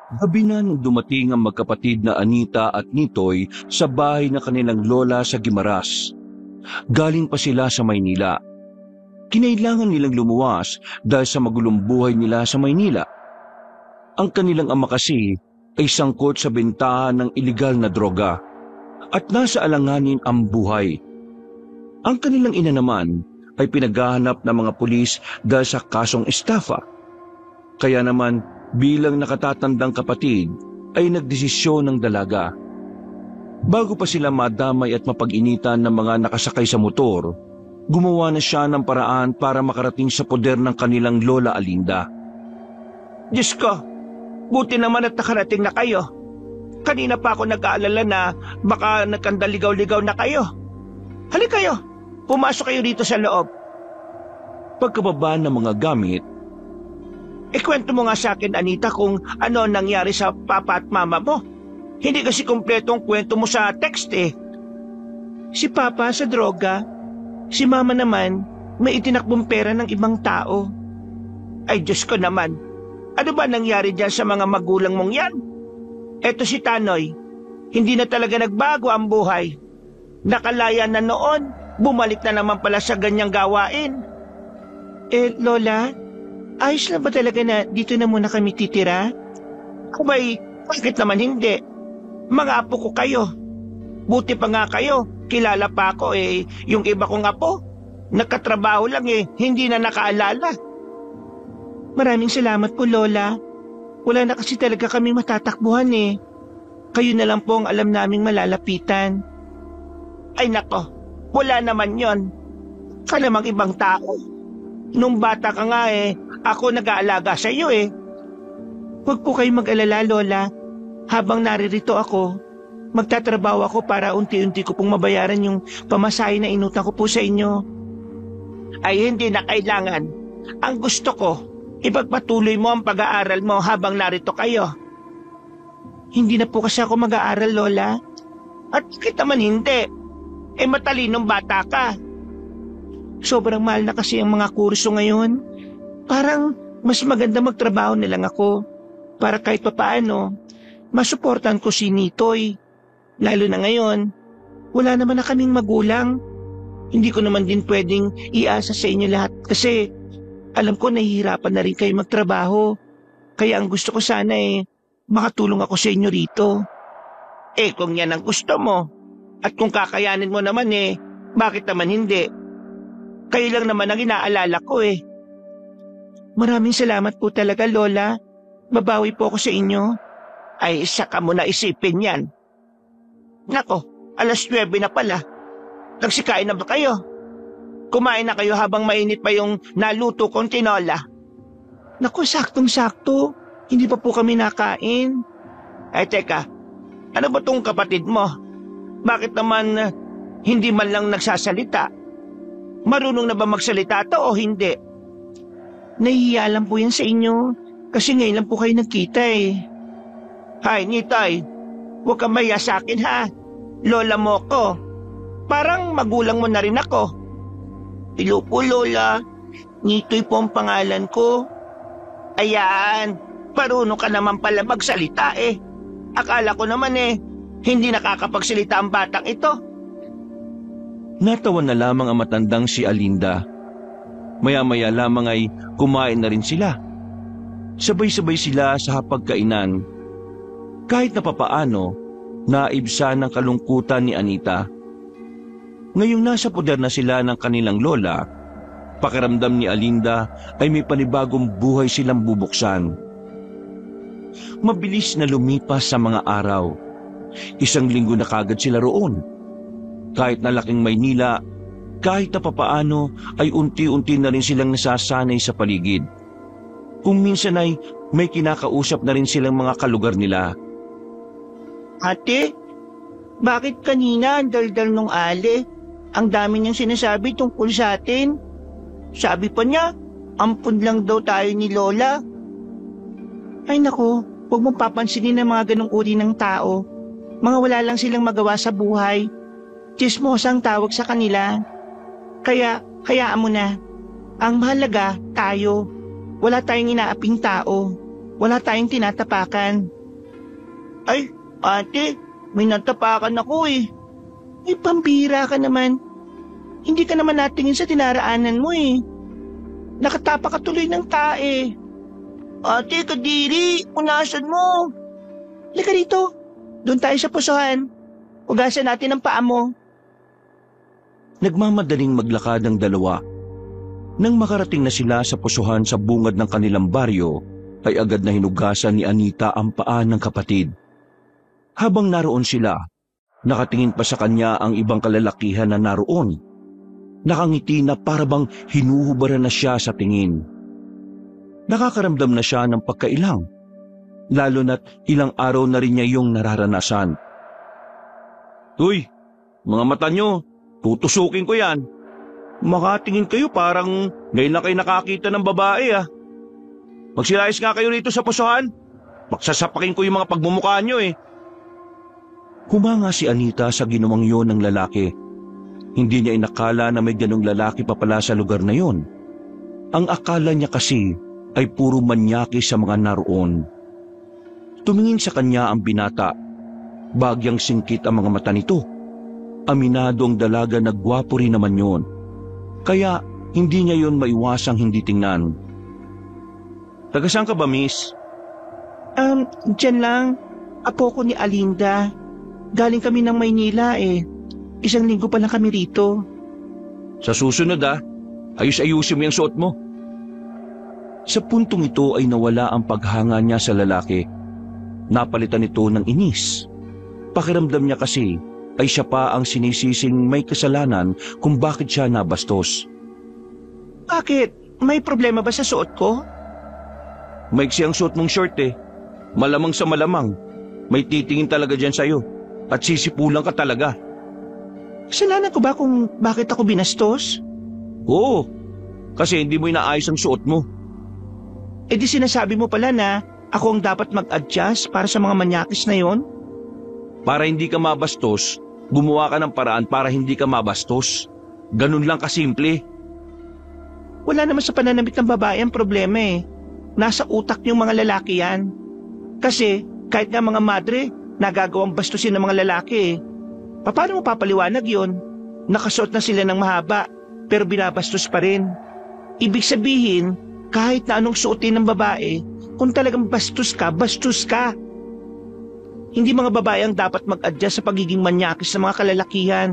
Gabi na nung dumating ang magkapatid na Anita at Nitoy sa bahay ng kanilang lola sa Guimaras. Galing pa sila sa Maynila. Kinailangan nilang lumuwas dahil sa magulong buhay nila sa Maynila. Ang kanilang ama kasi ay sangkot sa bentahan ng ilegal na droga at nasa alanganin ang buhay. Ang kanilang ina naman ay pinaghahanap ng mga pulis dahil sa kasong estafa. Kaya naman bilang nakatatandang kapatid ay nagdesisyon ng dalaga. Bago pa sila madamay at mapag-initan ng mga nakasakay sa motor, gumawa na siya ng paraan para makarating sa poder ng kanilang lola Alinda. Diyos ko, buti naman at nakarating na kayo. Kanina pa ako nag-aalala na baka nagkandaligaw-ligaw na kayo. Halika kayo, pumasok kayo dito sa loob. Pagkababa ng mga gamit, Ikwento mo nga sa akin, Anita, kung ano nangyari sa papa at mama mo. Hindi kasi kumpletong kwento mo sa text eh. Si papa sa droga, si mama naman may itinakbong pera ng ibang tao. Ay Diyos ko naman, ano ba nangyari dyan sa mga magulang mong yan? Eto si Tanoy, hindi na talaga nagbago ang buhay. Nakalaya na noon, bumalik na naman pala sa ganyang gawain. Lola, ayos na ba talaga na dito na muna kami titira? Abay, bakit naman hindi? Mga apo ko kayo. Buti pa nga kayo, kilala pa ako eh, yung iba kong apo. Nagkatrabaho lang eh, hindi na nakaalala. Maraming salamat po, Lola. Wala na kasi talaga kami matatakbuhan eh. Kayo na lang po ang alam naming malalapitan. Ay nako, wala naman yon. Ka namang ibang tao. Nung bata ka nga eh, ako nag-aalaga sa iyo eh. Huwag po kayo mag-alala, Lola. Habang naririto ako, magtatrabaho ako para unti-unti ko pong mabayaran yung pamasahe na inutang ko po sa inyo. Ay hindi na kailangan. Ang gusto ko, ipagpatuloy mo ang pag-aaral mo habang narito kayo. Hindi na po kasi ako mag-aaral, Lola. At kita man hindi. Eh matalinong bata ka. Sobrang mahal na kasi ang mga kurso ngayon. Parang mas maganda magtrabaho na lang ako para kahit papaano masuportan ko si Nitoy. Lalo na ngayon, wala naman na kaming magulang. Hindi ko naman din pwedeng iasa sa inyo lahat kasi alam ko nahihirapan na rin kayo magtrabaho. Kaya ang gusto ko sana eh, makatulong ako sa inyo rito. Eh kung yan ang gusto mo at kung kakayanin mo naman eh, bakit naman hindi? Kayo lang naman ang inaalala ko eh. Maraming salamat po talaga, Lola. Babawi po ako sa inyo. Ay, saka mo na isipin yan. Nako, 9:00 na pala. Nagsikain na ba kayo? Kumain na kayo habang mainit pa yung naluto kong tinola. Naku, saktong-sakto. Hindi pa po kami nakain. Ay, teka. Ano ba tong kapatid mo? Bakit naman hindi man lang nagsasalita? Marunong na ba magsalita to o hindi? Nahihiya lang po yan sa inyo. Kasi ngayon lang po kayo nagkita eh. Hay, Nitay. Huwag kang maya sa akin ha. Lola mo ko. Parang magulang mo na rin ako. Hello po, Lola. Nitoy po ang pangalan ko. Ayan, marunong ka naman pala magsalita eh. Akala ko naman eh, hindi nakakapagsalita ang batang ito. natawa na lamang ang matandang si Alinda. Maya-maya lamang ay kumain na rin sila. Sabay-sabay sila sa hapagkainan. Kahit na papaano, naibsa ng kalungkutan ni Anita. Ngayong nasa poder na sila ng kanilang lola, pakiramdam ni Alinda ay may panibagong buhay silang bubuksan. Mabilis na lumipas sa mga araw. 1 linggo na kagad sila roon. Kahit na laking Maynila, kahit na papaano ay unti-unti na rin silang nasasanay sa paligid. Kung minsan ay may kinakausap na rin silang mga kalugar nila. Ate, bakit kanina ang daldal nung ale? Ang dami niyang sinasabi tungkol sa atin. Sabi pa niya, ampun lang daw tayo ni Lola. Ay naku, huwag mong papansinin ang mga ganong uri ng tao. Mga wala lang silang magawa sa buhay. Chismosang tawag sa kanila. Kaya, hayaan mo na. Ang mahalaga, tayo. Wala tayong inaaping tao. Wala tayong tinatapakan. Ay, ate, may natapakan ako eh. May pambira ka naman. Hindi ka naman natingin sa tinaraanan mo eh. Nakatapa ka tuloy ng tae. Ate, Kadiri, punasan mo. Halika rito. Doon tayo sa pusuhan. Hugasan natin ang paa mo. Nagmamadaling maglakad ang dalawa. Nang makarating na sila sa pusuhan sa bungad ng kanilang baryo, ay agad na hinugasan ni Anita ang paa ng kapatid. Habang naroon sila, nakatingin pa sa kanya ang ibang kalalakihan na naroon. Nakangiti na parabang hinuhubaran na siya sa tingin. Nakakaramdam na siya ng pagkailang, lalo na't ilang araw na rin niya yung nararanasan. Uy, mga mata nyo, tutusukin ko yan. Makatingin kayo parang ngayon na kayo nakakita ng babae ah. Magsilayas nga kayo rito sa pusuhan. Magsasapakin ko yung mga pagmumukha nyo eh. Humanga si Anita sa ginawang yon ng lalaki. Hindi niya inakala na may ganong lalaki pa pala sa lugar na yon. Ang akala niya kasi ay puro manyaki sa mga naroon. Tumingin sa kanya ang binata. Bagyang singkit ang mga mata nito. Aminado ang dalaga na gwapo rin naman yon. Kaya hindi niya yon maiwasang hindi tingnan. Tagasaan ka ba, miss? Diyan lang. Apo ko ni Alinda. Galing kami ng Maynila eh. 1 linggo pa lang kami rito. Sa susunod ayus-ayusin mo yung suot mo. Sa puntong ito ay nawala ang paghanga niya sa lalaki. Napalitan ito ng inis. Pakiramdam niya kasi ay siya pa ang sinisising may kasalanan kung bakit siya nabastos. Bakit? May problema ba sa suot ko? Maiksi ang suot mong short eh. Malamang sa malamang. May titingin talaga dyan sa'yo. At sisipulan ka talaga. Kasalanan ko ba kung bakit ako binastos? Oo. Kasi hindi mo inaayos ang suot mo. Eh di sinasabi mo pala na ako ang dapat mag-adjust para sa mga manyakis na yon? Para hindi ka mabastos, gumawa ka ng paraan para hindi ka mabastos. Ganun lang kasimple. Wala naman sa pananamit ng babae ang problema eh. Nasa utak niyong mga lalaki yan. Kasi kahit nga mga madre, nagagawang bastusin ng mga lalaki eh. Paano mo papaliwanag yon? Nakasuot na sila ng mahaba, pero binabastos pa rin. Ibig sabihin, kahit na anong suotin ng babae, kung talagang bastos ka, bastos ka. Hindi mga babae ang dapat mag-adjust sa pagiging manyakis ng mga kalalakihan.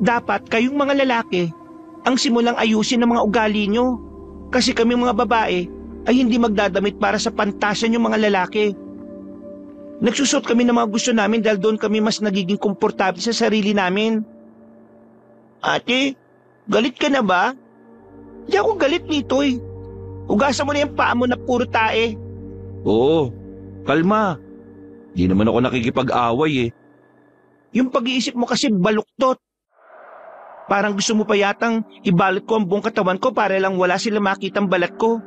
Dapat kayong mga lalaki ang simulang ayusin ng mga ugali nyo. Kasi kami mga babae ay hindi magdadamit para sa pantasya yung mga lalaki. Nagsusot kami ng mga gusto namin dahil doon kami mas nagiging komportable sa sarili namin. Ate, galit ka na ba? Hindi ako galit nito eh. Ugasan mo na yung paa mo na puro tae. Oo, kalma. Di naman ako nakikipag-away eh. Yung pag-iisip mo kasi baluktot. Parang gusto mo pa yatang ibalot ko ang buong katawan ko para lang wala sila makitang balat ko.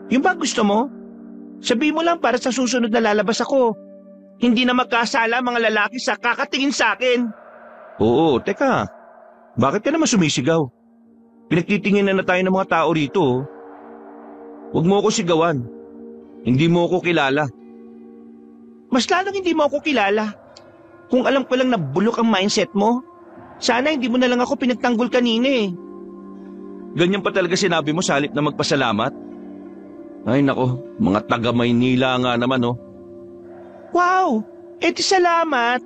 Yung ba gusto mo? Sabihin mo lang para sa susunod na lalabas ako. Hindi na magkasala mga lalaki sa kakatingin sa akin. Oo, teka. Bakit ka naman sumisigaw? Pinagtitingin na tayo ng mga tao rito. Huwag mo ako sigawan. Hindi mo ako kilala. Mas lalong hindi mo ako kilala. Kung alam ko lang na bulok ang mindset mo, sana hindi mo na lang ako pinagtanggol kanina eh. Ganyan pa talaga sinabi mo sa halip na magpasalamat? Ay nako, mga taga Maynila nga naman oh. Wow! Edi salamat.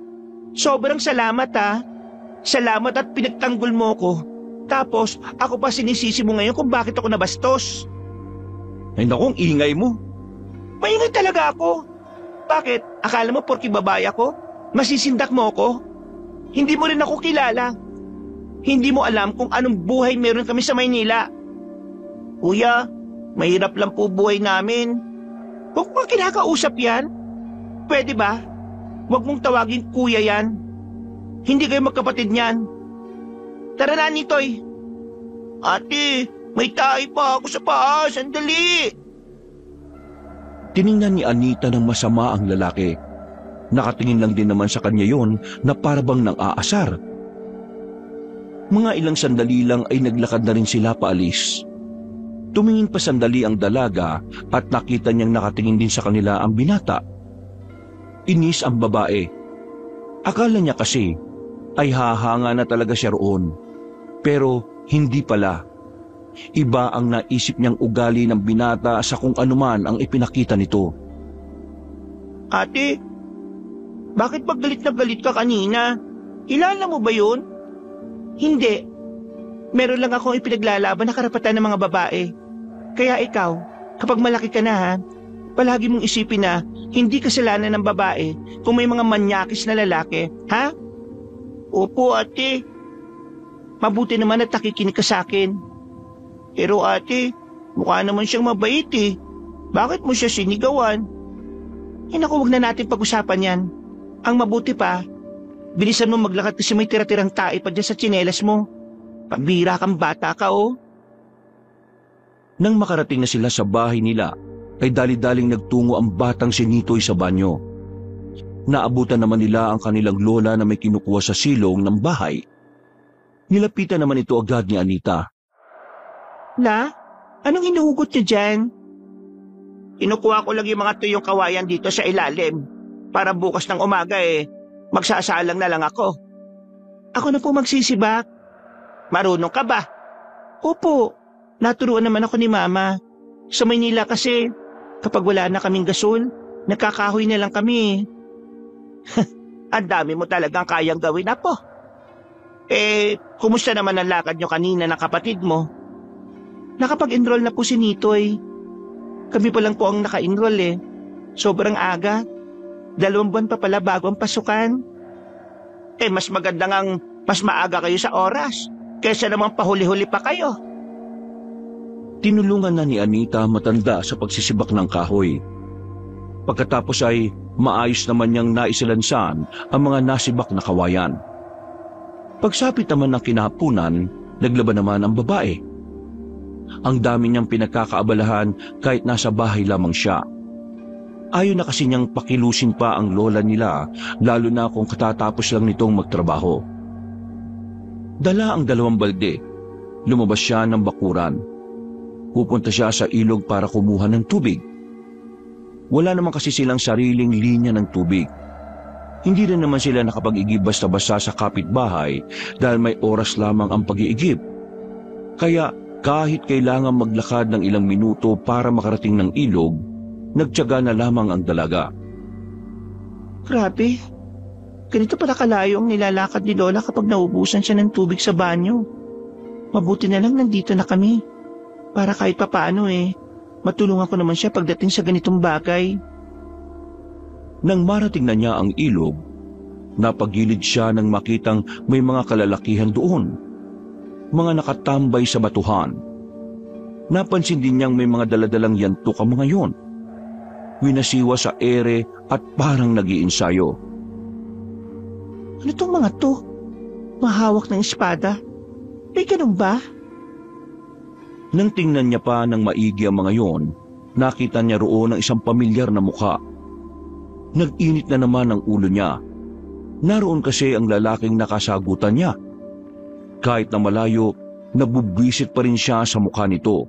Sobrang salamat ah. Salamat at pinagtanggol mo ko. Tapos ako pa sinisisi mo ngayon kung bakit ako nabastos. Ay naku, ang ingay mo. Maingay talaga ako. Bakit? Akala mo porki babae ako? Masisindak mo ako? Hindi mo rin ako kilala. Hindi mo alam kung anong buhay meron kami sa Maynila. Kuya, mahirap lang po buhay namin. Huwag mo kinakausap yan. Pwede ba? Huwag mong tawagin kuya yan. Hindi kayo magkapatid niyan. Tara na, Nitoy. Ate, may tahi pa ako sa paa. Sandali. Tiningnan ni Anita ng masama ang lalaki. Nakatingin lang din naman sa kanya yon na parabang nang aasar. Mga ilang sandali lang ay naglakad na rin sila paalis. Tumingin pa sandali ang dalaga at nakita niyang nakatingin din sa kanila ang binata. Inis ang babae. Akala niya kasi ay hahanga na talaga siya roon. Pero hindi pala. Iba ang naisip niyang ugali ng binata sa kung anuman ang ipinakita nito. Ate, bakit ba galit na galit ka kanina? Kilala mo ba yun? Hindi. Meron lang akong ipinaglalaban na karapatan ng mga babae. Kaya ikaw, kapag malaki ka na ha, palagi mong isipin na hindi kasalanan ng babae kung may mga manyakis na lalaki, ha? Opo, ate. Mabuti naman at nakikinig ka sa akin. Pero ate, mukha naman siyang mabait eh. Bakit mo siya sinigawan? Naku, huwag na natin pag-usapan yan. Ang mabuti pa, bilisan mo maglakad kasi may tira-tirang tae pa dyan sa tsinelas mo. Pambira kang bata ka oh. Nang makarating na sila sa bahay nila, ay dali-daling nagtungo ang batang si Nitoy sa banyo. Naabutan naman nila ang kanilang lola na may kinukuha sa silong ng bahay. Nilapitan naman ito agad ni Anita. La, anong hinuhugot niyo dyan? Kinukuha ko lang yung mga tuyong kawayan dito sa ilalim. Para bukas ng umaga magsasalang na lang ako. Ako na po magsisibak. Marunong ka ba? Opo, naturuan naman ako ni Mama. Sa Maynila kasi, kapag wala na kaming gasol, nagkakahoy na lang kami. Ang dami mo talagang kayang gawin na po. Kumusta naman ang lakad nyo kanina ng kapatid mo? Nakapag-enroll na po si Nitoy. Kami pa lang po ang naka-enroll Sobrang aga. 2 buwan pa pala bago ang pasukan. Mas maganda ngang mas maaga kayo sa oras, kaysa namang pahuli-huli pa kayo. Tinulungan na ni Anita matanda sa pagsisibak ng kahoy. Pagkatapos ay maayos naman niyang naisalansan ang mga nasibak na kawayan. Pagsapit naman ng kinahapunan, naglaban naman ang babae. Ang dami niyang pinagkakaabalahan kahit nasa bahay lamang siya. Ayaw na kasi niyang pakilusin pa ang lola nila, lalo na kung katatapos lang nitong magtrabaho. Dala ang 2 balde. Lumabas siya ng bakuran. Pupunta siya sa ilog para kumuha ng tubig. Wala naman kasi silang sariling linya ng tubig. Hindi rin naman sila nakapag-igib basta-basta sa kapitbahay dahil may oras lamang ang pag-iigib. Kaya kahit kailangan maglakad ng ilang minuto para makarating ng ilog, nagtiyaga na lamang ang dalaga. Grabe, ganito pala kalayo ang nilalakad ni Lola kapag naubusan siya ng tubig sa banyo. Mabuti na lang nandito na kami. Para kahit papaano matulungan ko naman siya pagdating sa ganitong bagay. Nang marating na niya ang ilog, napagilid siya nang makitang may mga kalalakihan doon. Mga nakatambay sa batuhan. Napansin din niyang may mga daladalang yantok ang mga yon. Winasiwa sa ere at parang nag-iinsayo. Ano tong mga to? Mahawak ng espada? Ganun ba? Nang tingnan niya pa ng maigi ang mga yon, nakita niya roon ang isang pamilyar na mukha. Nag-init na naman ang ulo niya. Naroon kasi ang lalaking nakasagutan niya. Kahit na malayo, nabubwisit pa rin siya sa mukha nito.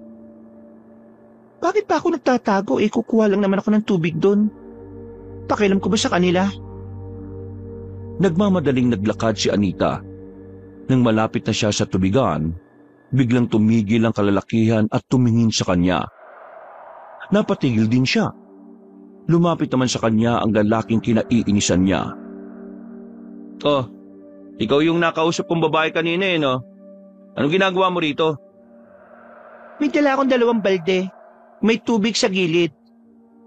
Bakit pa ako nagtatago? Kukuha lang naman ako ng tubig doon. Pakialam ko ba sa kanila? Nagmamadaling naglakad si Anita. Nang malapit na siya sa tubigan, biglang tumigil ang kalalakihan at tumingin sa kanya. Napatigil din siya. Lumapit naman sa kanya ang lalaking kinaiinisan niya. Oh, ikaw yung nakausap kong babae kanina no? Anong ginagawa mo rito? May dala akong 2 balde. May tubig sa gilid.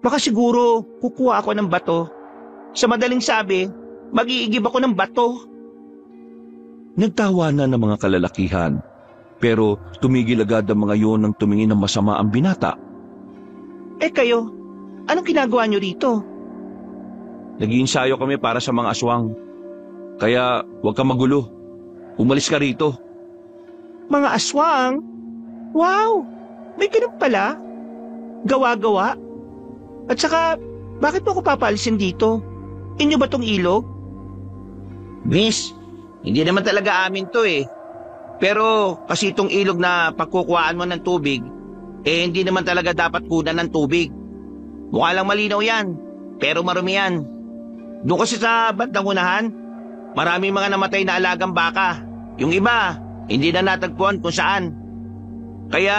Baka siguro kukuha ako ng bato. Sa madaling sabi, mag-iigib ako ng bato. Nagtawanan ng mga kalalakihan. Pero tumigil agad ang mga yon nang tumingin ng masama ang binata. Kayo, anong ginagawa niyo rito? Nag-iinsayo kami para sa mga aswang. Kaya huwag ka magulo. Umalis ka rito. Mga aswang? Wow! May ganun pala? Gawa-gawa? At saka, bakit mo ako papalisin dito? Inyo ba tong ilog? Miss, hindi naman talaga amin to Pero kasi itong ilog na pagkukuhaan mo ng tubig, hindi naman talaga dapat kunan ng tubig. Mukha lang malinaw yan, pero marumi yan. Doon kasi sa bandang unahan, maraming mga namatay na alagang baka. Yung iba, hindi na natagpuan kung saan. Kaya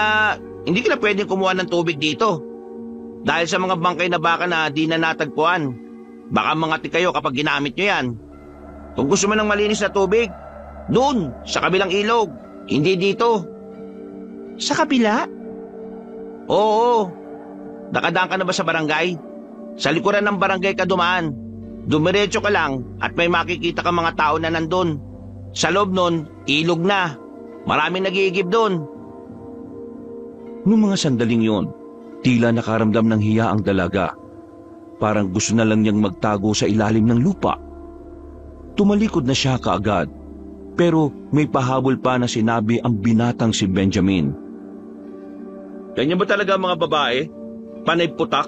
hindi ka na pwedeng kumuha ng tubig dito. Dahil sa mga bangkay na baka na di na natagpuan. Baka mangati kayo kapag ginamit nyo yan. Kung gusto mo ng malinis na tubig, doon, sa kabilang ilog. Hindi dito. Sa kabila? Oo. Nakadaan ka na ba sa barangay? Sa likuran ng barangay ka dumaan. Dumiretso ka lang at may makikita ka mga tao na nandun. Sa loob nun, ilog na. Maraming nag-iigib doon. Noong mga sandaling yon, tila nakaramdam ng hiya ang dalaga. Parang gusto na lang niyang magtago sa ilalim ng lupa. Tumalikod na siya kaagad, pero may pahabol pa na sinabi ang binatang si Benjamin. Ganyan ba talaga mga babae? Panay putak?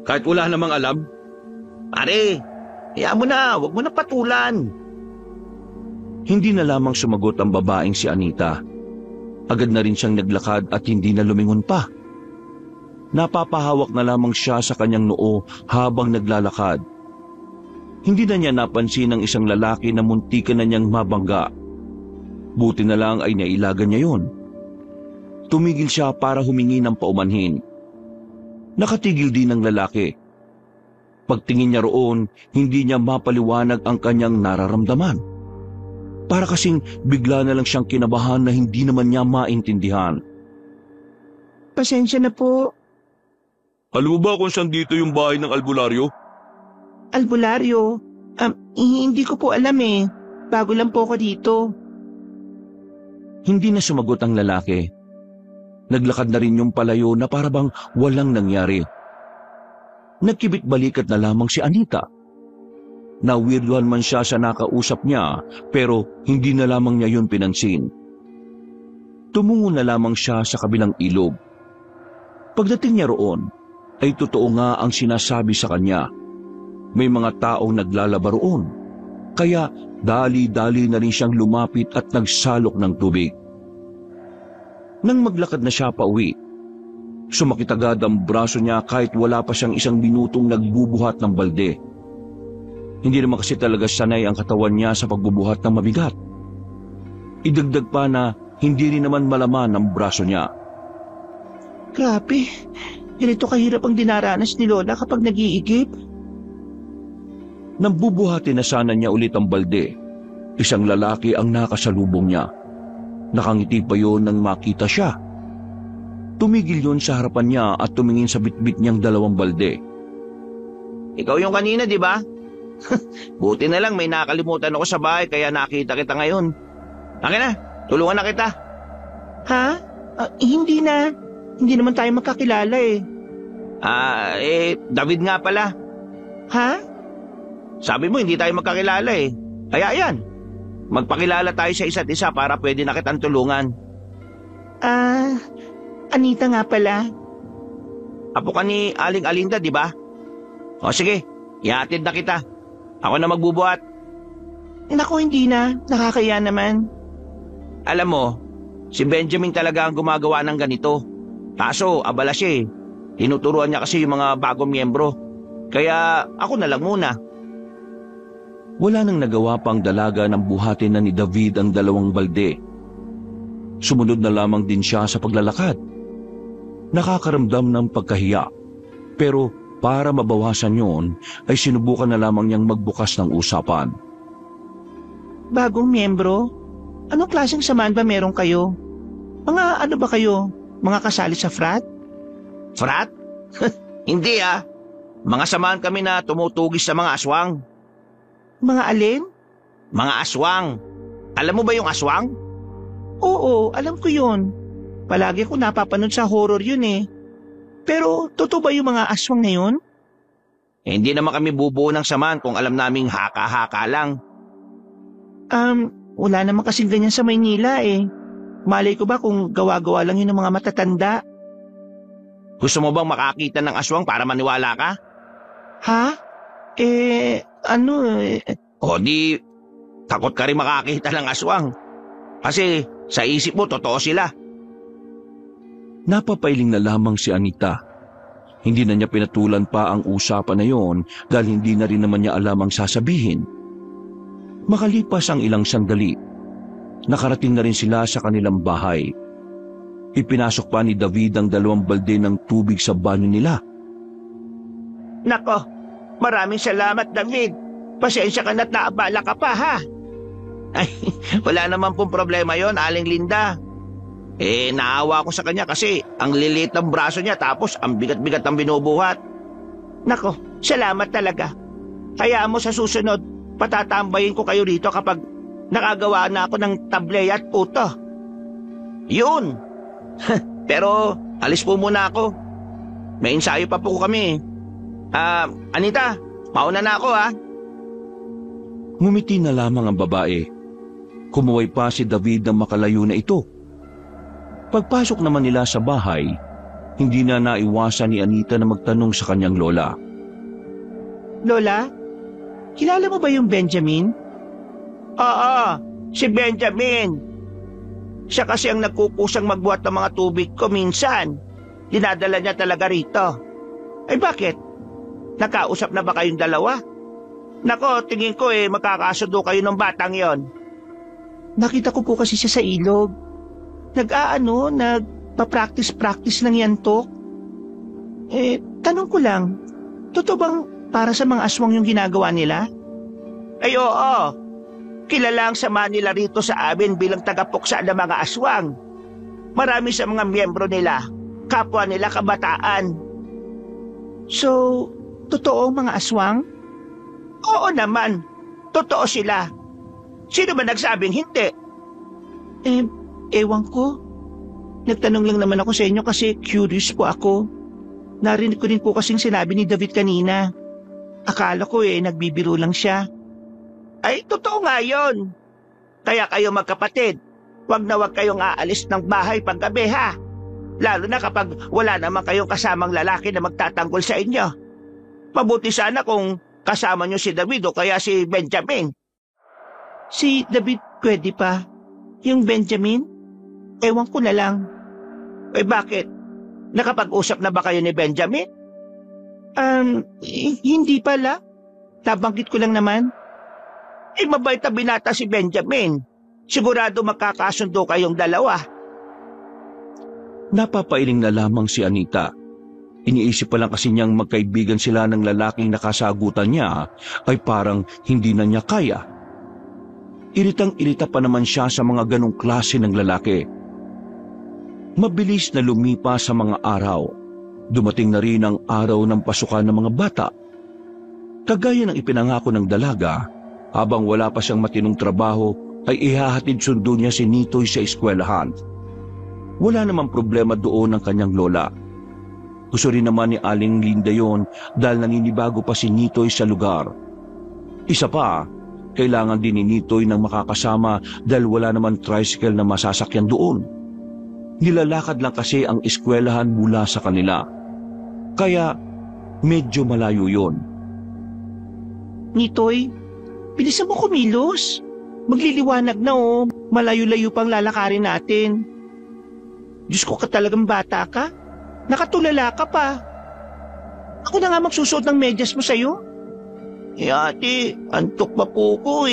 Kahit wala namang alam? Pare, hayaan mo na, huwag mo na patulan. Hindi na lamang sumagot ang babaeng si Anita. Agad na rin siyang naglakad at hindi na lumingon pa. Napapahawak na lamang siya sa kanyang noo habang naglalakad. Hindi na niya napansin ang isang lalaki na muntikan na niyang mabangga. Buti na lang ay nailagan niya yon. Tumigil siya para humingi ng paumanhin. Nakatigil din ang lalaki. Pagtingin niya roon, hindi niya mapaliwanag ang kanyang nararamdaman. Para kasing bigla na lang siyang kinabahan na hindi naman niya maintindihan. Pasensya na po. Alam mo ba kung saan dito yung bahay ng albularyo? Albularyo? Hindi ko po alam eh. Bago lang po ako dito. Hindi na sumagot ang lalaki. Naglakad na rin yung palayo na parabang walang nangyari. Nagkibit balikat na lamang si Anita. Nawirduhan man siya sa nakausap niya, pero hindi na lamang niya yun pinansin. Tumungo na lamang siya sa kabilang ilog. Pagdating niya roon, ay totoo nga ang sinasabi sa kanya. May mga taong naglalaba roon, kaya dali-dali na rin siyang lumapit at nagsalok ng tubig. Nang maglakad na siya pauwi, sumakit agad ang braso niya kahit wala pa siyang isang minutong nagbubuhat ng balde. Hindi naman kasi talaga sanay ang katawan niya sa pagbubuhat ng mabigat. Idagdag pa na hindi rin naman malaman ang braso niya. Grabe, ganito kahirap ang dinaranas ni Lola kapag nag-iigib. Nang bubuhatin na sana niya ulit ang balde, isang lalaki ang nakasalubong niya. Nakangiti pa yon nang makita siya. Tumigil yon sa harapan niya at tumingin sa bitbit niyang dalawang balde. Ikaw yung kanina, di ba? Buti na lang may nakalimutan ako sa bahay kaya nakita kita ngayon. Akin na, tulungan na kita. Ha? Hindi na. Hindi naman tayo magkakilala eh. David nga pala. Ha? Sabi mo hindi tayo magkakilala eh. Kaya yan, magpakilala tayo sa isa't isa para pwede na kitang tulungan. Anita nga pala. Apo ka ni Aling Alinda, di ba? O sige, ihatid na kita. Ako na magbubuhat. Naku, hindi na. Nakakaya naman. Alam mo, si Benjamin talaga ang gumagawa ng ganito. Kaso, abala siya eh. Tinuturuan niya kasi yung mga bagong miyembro. Kaya ako na lang muna. Wala nang nagawa pang dalaga ng buhatin na ni David ang dalawang balde. Sumunod na lamang din siya sa paglalakad. Nakakaramdam ng pagkahiya. Pero para mabawasan yon, ay sinubukan na lamang niyang magbukas ng usapan. Bagong miyembro? Anong klaseng samahan ba meron kayo? Mga ano ba kayo? Mga kasali sa frat? Frat? Hindi ah. Mga samahan kami na tumutugis sa mga aswang. Mga alin? Mga aswang. Alam mo ba yung aswang? Oo, alam ko yun. Palagi ko napapanood sa horror yun eh. Pero totoo ba yung mga aswang na yun? Hindi naman kami bubuo ng samahan kung alam naming haka-haka lang. Wala naman kasing ganyan sa Maynila eh. Malay ko ba kung gawa-gawa lang yun ng mga matatanda? Gusto mo bang makakita ng aswang para maniwala ka? Ha? O di, takot ka rin makakita ng aswang. Kasi sa isip mo, totoo sila. Napapailing na lamang si Anita. Hindi na niya pinatulan pa ang usapan na yon dahil hindi na rin naman niya alam ang sasabihin. Makalipas ang ilang sandali, nakarating na rin sila sa kanilang bahay. Ipinasok pa ni David ang 2 balde ng tubig sa banyo nila. Nako, maraming salamat David. Pasensya ka na't naabala ka pa ha. Ay, wala naman pong problema yon, Aling Linda. Naawa ko sa kanya kasi ang lilit ng braso niya tapos ang bigat-bigat ang binubuhat. Nako, salamat talaga. Hayaan mo sa susunod, patatambayin ko kayo rito kapag nakagawa na ako ng tablay at puto. Yun! Pero alis po muna ako. May ensayo pa po kami. Anita, mauna na ako ha. Ngumiti na lamang ang babae. Kumuway pa si David ng makalayo na ito. Pagpasok naman nila sa bahay, hindi na naiwasan ni Anita na magtanong sa kanyang lola. Lola, kilala mo ba yung Benjamin? Oo, si Benjamin. Siya kasi ang nagkukusang magbuhat ng mga tubig ko minsan. Dinadala niya talaga rito. Ay bakit? Nakausap na ba kayong dalawa? Nako, tingin ko magkakasundo kayo ng batang yon. Nakita ko po kasi siya sa ilog. Nagpa-practice ng yantok. Tanong ko lang, totoo bang para sa mga aswang yung ginagawa nila? Ay oo, kilala ang sama nila rito sa amin bilang tagapuksa ng mga aswang. Marami sa mga miyembro nila, kapwa nila kabataan. So, totoo mga aswang? Oo naman, totoo sila. Sino ba nagsabing hindi? Ewan ko. Nagtanong lang naman ako sa inyo kasi curious po ako. Narinig ko rin po kasing sinabi ni David kanina. Akala ko nagbibiro lang siya. Ay, totoo nga yun. Kaya kayo magkapatid, wag na wag kayong aalis ng bahay paggabi ha. Lalo na kapag wala naman kayong kasamang lalaki na magtatanggol sa inyo. Mabuti sana kung kasama nyo si David o kaya si Benjamin. Si David pwede pa? Yung Benjamin? Ewan ko na lang. Bakit? Nakapag-usap na ba kayo ni Benjamin? Hindi pala. Nabanggit ko lang naman. Mabait na binata si Benjamin. Sigurado magkakasundo kayong dalawa. Napapailing na lamang si Anita. Iniisip pa lang kasi niyang magkaibigan sila ng lalaking nakasagutan niya ay parang hindi na niya kaya. Iritang-irita pa naman siya sa mga ganong klase ng lalaki. Mabilis na lumipas sa mga araw. Dumating na rin ang araw ng pasukan ng mga bata. Kagaya ng ipinangako ng dalaga, habang wala pa siyang matinong trabaho ay ihahatid sundo niya si Nitoy sa eskwelahan. Wala namang problema doon ang kanyang lola. Gusto rin naman ni Aling Linda yon dahil naninibago pa si Nitoy sa lugar. Isa pa, kailangan din ni Nitoy ng makakasama dahil wala naman tricycle na masasakyan doon. Nilalakad lang kasi ang eskwelahan mula sa kanila. Kaya medyo malayo yon. Nitoy, bilisan mo kumilos. Magliliwanag na malayo-layo pang lalakarin natin. Diyos ko ka talagang bata ka. Nakatulala ka pa. Ako na nga magsusuot ng medyas mo sa'yo. Ate, antok pa po ko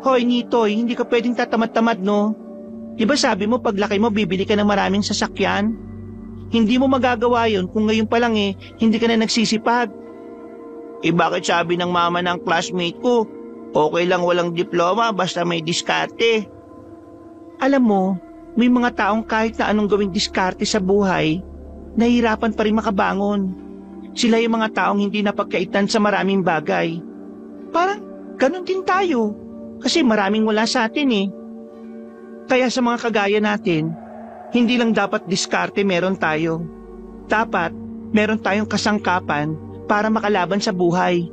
Hoy Nitoy, hindi ka pwedeng tatamad-tamad no? Diba sabi mo paglaki mo bibili ka ng maraming sasakyan? Hindi mo magagawa yon kung ngayon pa lang hindi ka na nagsisipag. Bakit sabi ng mama ng classmate ko, okay lang walang diploma basta may diskarte? Alam mo, may mga taong kahit na anong gawing diskarte sa buhay, nahihirapan pa rin makabangon. Sila yung mga taong hindi napagkaitan sa maraming bagay. Parang ganun din tayo, kasi maraming wala sa atin Kaya sa mga kagaya natin, hindi lang dapat diskarte meron tayo. Dapat meron tayong kasangkapan para makalaban sa buhay.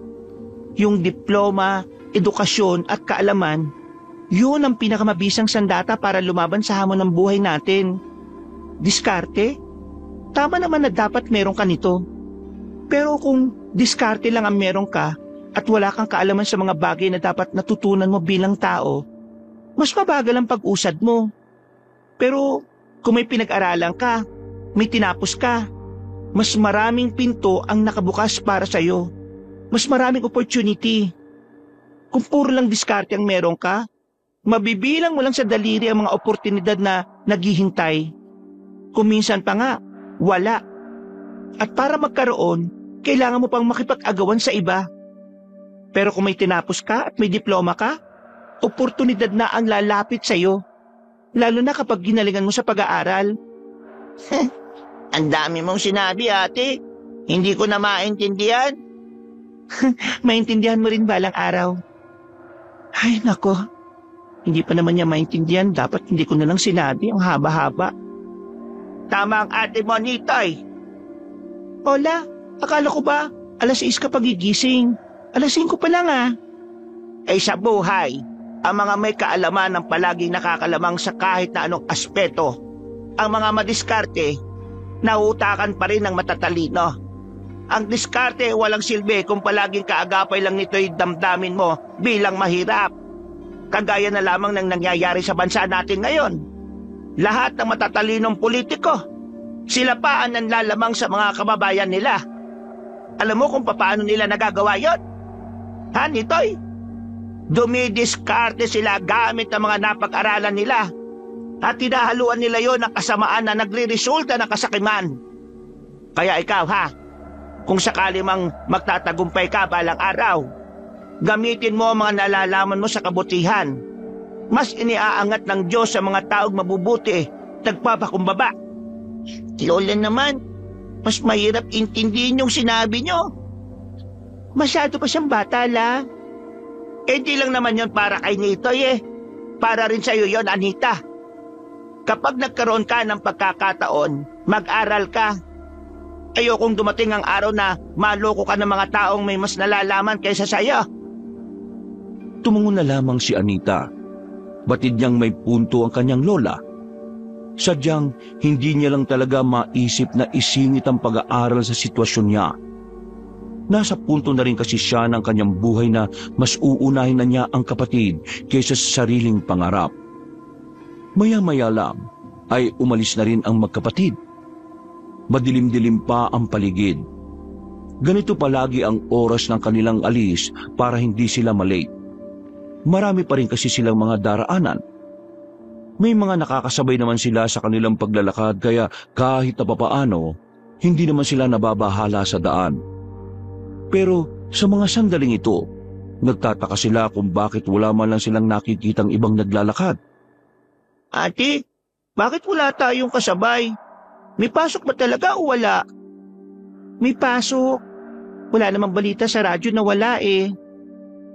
Yung diploma, edukasyon at kaalaman, yun ang pinakamabisang sandata para lumaban sa hamon ng buhay natin. Diskarte? Tama naman na dapat meron ka nito. Pero kung diskarte lang ang meron ka at wala kang kaalaman sa mga bagay na dapat natutunan mo bilang tao, mas mabagal ang pag-usad mo. Pero kung may pinag-aralan ka, may tinapos ka, Mas maraming pinto ang nakabukas para sa'yo. Mas maraming opportunity. Kung puro lang diskarte ang meron ka, mabibilang mo lang sa daliri ang mga oportunidad na naghihintay. Kung minsan pa nga, wala. At para magkaroon, kailangan mo pang makipag-agawan sa iba. Pero kung may tinapos ka at may diploma ka, oportunidad na ang lalapit sa'yo. Lalo na kapag ginalingan mo sa pag-aaral. Ang dami mong sinabi, ate. Hindi ko na maintindihan. Maintindihan mo rin balang araw. Ay, nako. Hindi pa naman niya maintindihan. Dapat hindi ko na lang sinabi. Ang haba-haba. Tama ang ate mo, Nitoy. Hola, akala ko ba alas 6 ka pagigising? Alas 5 pa lang ah. Ay sa buhay, ang mga may kaalaman ang palaging nakakalamang sa kahit na anong aspeto. Ang mga madiskarte, nautakan pa rin ng matatalino. Ang diskarte walang silbi kung palaging kaagapay lang nito'y damdamin mo bilang mahirap. Kagaya na lamang ng nangyayari sa bansa natin ngayon. Lahat ng matatalinong politiko, sila pa ang nanlalamang sa mga kababayan nila. Alam mo kung paano nila nagagawa yon? Ha, Nitoy? Dumidiskarte sila gamit ang mga napag-aralan nila at tinahaluan nila yon ng kasamaan na nagre-resulta ng kasakiman. Kaya ikaw ha, kung sakali mang magtatagumpay ka balang araw, gamitin mo ang mga nalalaman mo sa kabutihan. Mas iniaangat ng Diyos sa mga taong mabubuti, nagpapakumbaba. Lola naman, mas mahirap intindihin yung sinabi nyo. Masyado pa siyang bata la. Di lang naman yon para kay Nitoy eh. Para rin sa'yo yon, Anita. Kapag nagkaroon ka ng pagkakataon, mag-aral ka. Ayokong dumating ang araw na maloko ka ng mga taong may mas nalalaman kaysa sa'yo. Tumungo na lamang si Anita. Batid niyang may punto ang kanyang lola. Sadyang hindi niya lang talaga maisip na isingit ang pag-aaral sa sitwasyon niya. Nasa punto na rin kasi siya ng kanyang buhay na mas uunahin na niya ang kapatid kaysa sa sariling pangarap. Maya-maya lang ay umalis na rin ang magkapatid. Madilim-dilim pa ang paligid. Ganito palagi ang oras ng kanilang alis para hindi sila malate. Marami pa rin kasi silang mga daraanan. May mga nakakasabay naman sila sa kanilang paglalakad kaya kahit na papaano, hindi naman sila nababahala sa daan. Pero sa mga sandaling ito, nagtataka sila kung bakit wala man lang silang nakikitang ibang naglalakad. Ate, bakit wala tayong kasabay? May pasok ba talaga o wala? May pasok. Wala namang balita sa radyo na wala eh.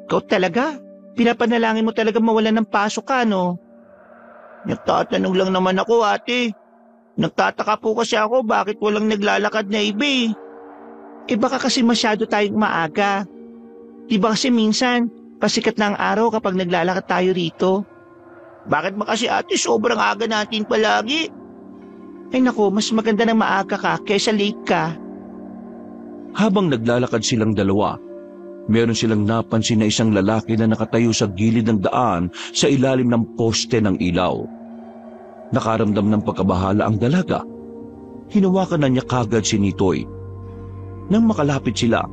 Ikaw talaga? Pinapanalangin mo talaga mawalan ng pasok ka, no? Nagtatanong lang naman ako, ate. Nagtataka po kasi ako bakit walang naglalakad na iba eh. Baka kasi masyado tayong maaga. Diba kasi minsan, pasikat na ang araw kapag naglalakad tayo rito? Bakit ba kasi ate sobrang aga natin palagi? Ay nako, mas maganda na maaga ka kaysa late ka. Habang naglalakad silang dalawa, meron silang napansin na isang lalaki na nakatayo sa gilid ng daan sa ilalim ng poste ng ilaw. Nakaramdam ng pagkabahala ang dalaga. Hinawakan na niya kagad si Nitoy. Nang makalapit sila,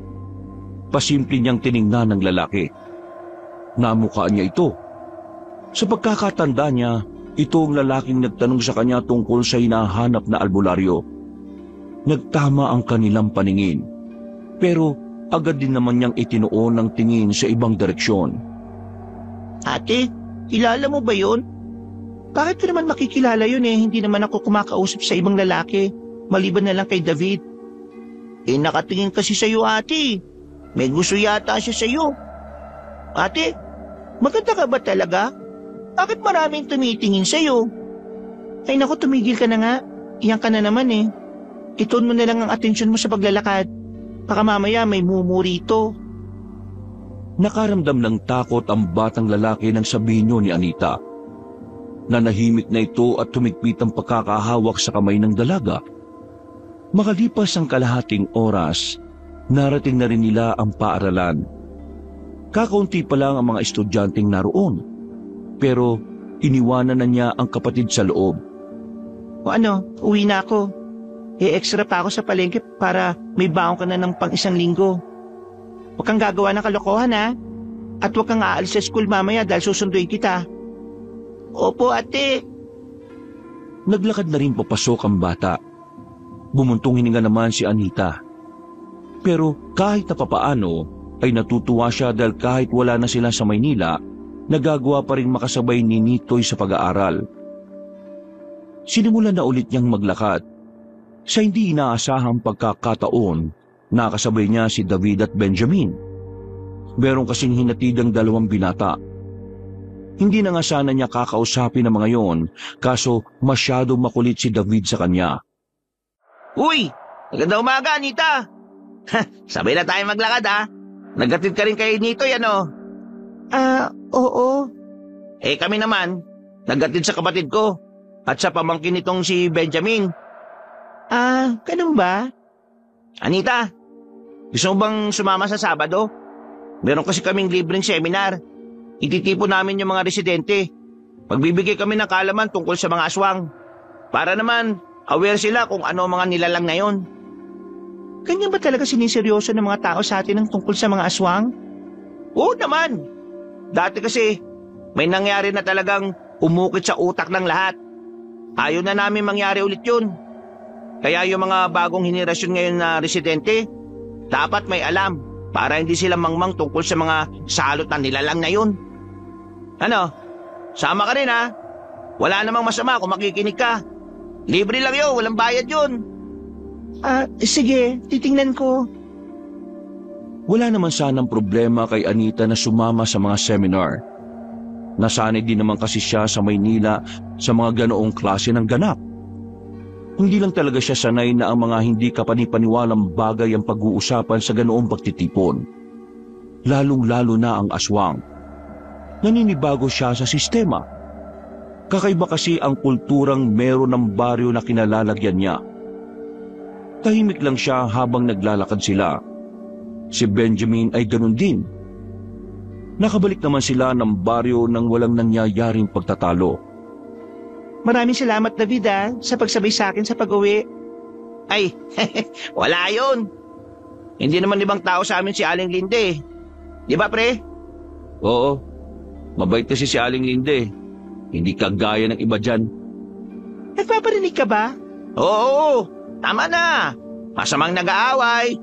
pasimple niyang tiningnan ng lalaki. Namukhaan niya ito. Sa pagkakatanda niya, ito ang lalaking nagtanong sa kanya tungkol sa hinahanap na albularyo. Nagtama ang kanilang paningin, pero agad din naman niyang itinuon ng tingin sa ibang direksyon. Ate, kilala mo ba yun? Bakit ko naman makikilala yun eh? Hindi naman ako kumakausap sa ibang lalaki, maliban na lang kay David. Nakatingin kasi sa'yo, ate. May gusto yata siya sa'yo. Ate, maganda ka ba talaga? Bakit maraming tumitingin sa'yo? Ay naku, tumigil ka na nga. Iyan ka na naman eh. Ituon mo na lang ang atensyon mo sa paglalakad. Baka mamaya may mumurito. Nakaramdam ng takot ang batang lalaki nang sabihin niyo ni Anita. Nanahimik na ito at tumigpit ang pagkakahawak sa kamay ng dalaga. Makalipas ang kalahating oras, narating na rin nila ang paaralan. Kakaunti pa lang ang mga estudyanteng naroon. Pero iniwanan na niya ang kapatid sa loob. O ano, uwi na ako. extra pa ako sa palengke para may baon ka na ng pang-isang linggo. Huwag kang gagawa ng kalokohan ha. At huwag kang aalis sa school mamaya dahil susunduin kita. Opo, ate. Naglakad na rin papasok ang bata. Bumuntong hininga naman si Anita. Pero kahit na papaano ay natutuwa siya dahil kahit wala na sila sa Maynila, nagagawa pa rin makasabay ni Nitoy sa pag-aaral. Sinimulan na ulit niyang maglakad. Sa hindi inaasahang pagkakataon, nakasabay niya si David at Benjamin. Meron kasing hinatid ang dalawang binata. Hindi na nga sana niya kakausapin ang mga yon, kaso masyadong makulit si David sa kanya. Uy! Magandang umaga, Anita! Sabay na tayo maglakad, ha? Naghatid ka rin kay Nitoy, ano? Oo. Eh, kami naman, naghatid sa kapatid ko at sa pamangkin nitong si Benjamin. Ganun ba? Anita, gusto mo bang sumama sa Sabado? Meron kasi kaming libreng seminar. Ititipon namin yung mga residente. Magbibigay kami ng kaalaman tungkol sa mga aswang. Para naman, aware sila kung ano mga nilalang na yon. Ganyan ba talaga siniseryoso ng mga tao sa atin ang tungkol sa mga aswang? Oo naman. Dati kasi, may nangyari na talagang umukit sa utak ng lahat. Ayaw na namin mangyari ulit yun. Kaya yung mga bagong henerasyon ngayon na residente, dapat may alam para hindi sila mangmang tungkol sa mga salot na nilalang na yun. Ano? Sama ka rin ha? Wala namang masama kung makikinig ka. Libre lang yun, walang bayad yun. Sige, titingnan ko. Wala naman sanang problema kay Anita na sumama sa mga seminar. Nasanay din naman kasi siya sa Maynila sa mga ganoong klase ng ganap. Hindi lang talaga siya sanay na ang mga hindi kapanipaniwalang bagay ang pag-uusapan sa ganoong pagtitipon. Lalong-lalo na ang aswang. Naninibago siya sa sistema. Kakaiba kasi ang kulturang meron ng baryo na kinalalagyan niya. Tahimik lang siya habang naglalakad sila. Si Benjamin ay ganun din. Nakabalik naman sila ng baryo nang walang nangyayaring pagtatalo. Maraming salamat, David, sa pagsabay sa akin sa pag-uwi. Ay, wala yun. Hindi naman ibang tao sa amin si Aling Linde. Di ba, pre? Oo, mabait kasi si Aling Linde. Hindi kagaya ng iba dyan. Nagpaparinig ka ba? Oo, tama na. Masamang nag-aaway.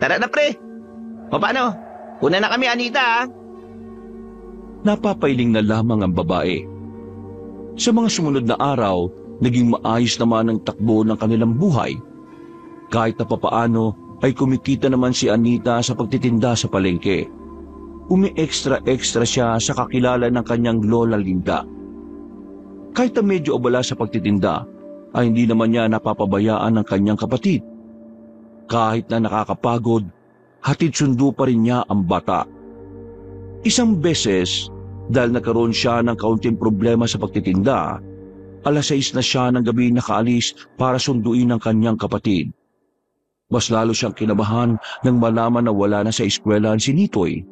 Tara na, pre. O paano? Una na kami, Anita. Napapailing na lamang ang babae. Sa mga sumunod na araw, naging maayos naman ang takbo ng kanilang buhay. Kahit na papaano ay kumikita naman si Anita sa pagtitinda sa palengke. Umi-extra-extra siya sa kakilala ng kanyang lola Linda. Kahit na medyo abala sa pagtitinda, ay hindi naman niya napapabayaan ng kanyang kapatid. Kahit na nakakapagod, hatid sundo pa rin niya ang bata. Isang beses, dahil nagkaroon siya ng kaunting problema sa pagtitinda, 6:00 na siya ng gabi nakaalis para sunduin ang kanyang kapatid. Mas lalo siyang kinabahan nang malaman na wala na sa eskwelahan si Nitoy.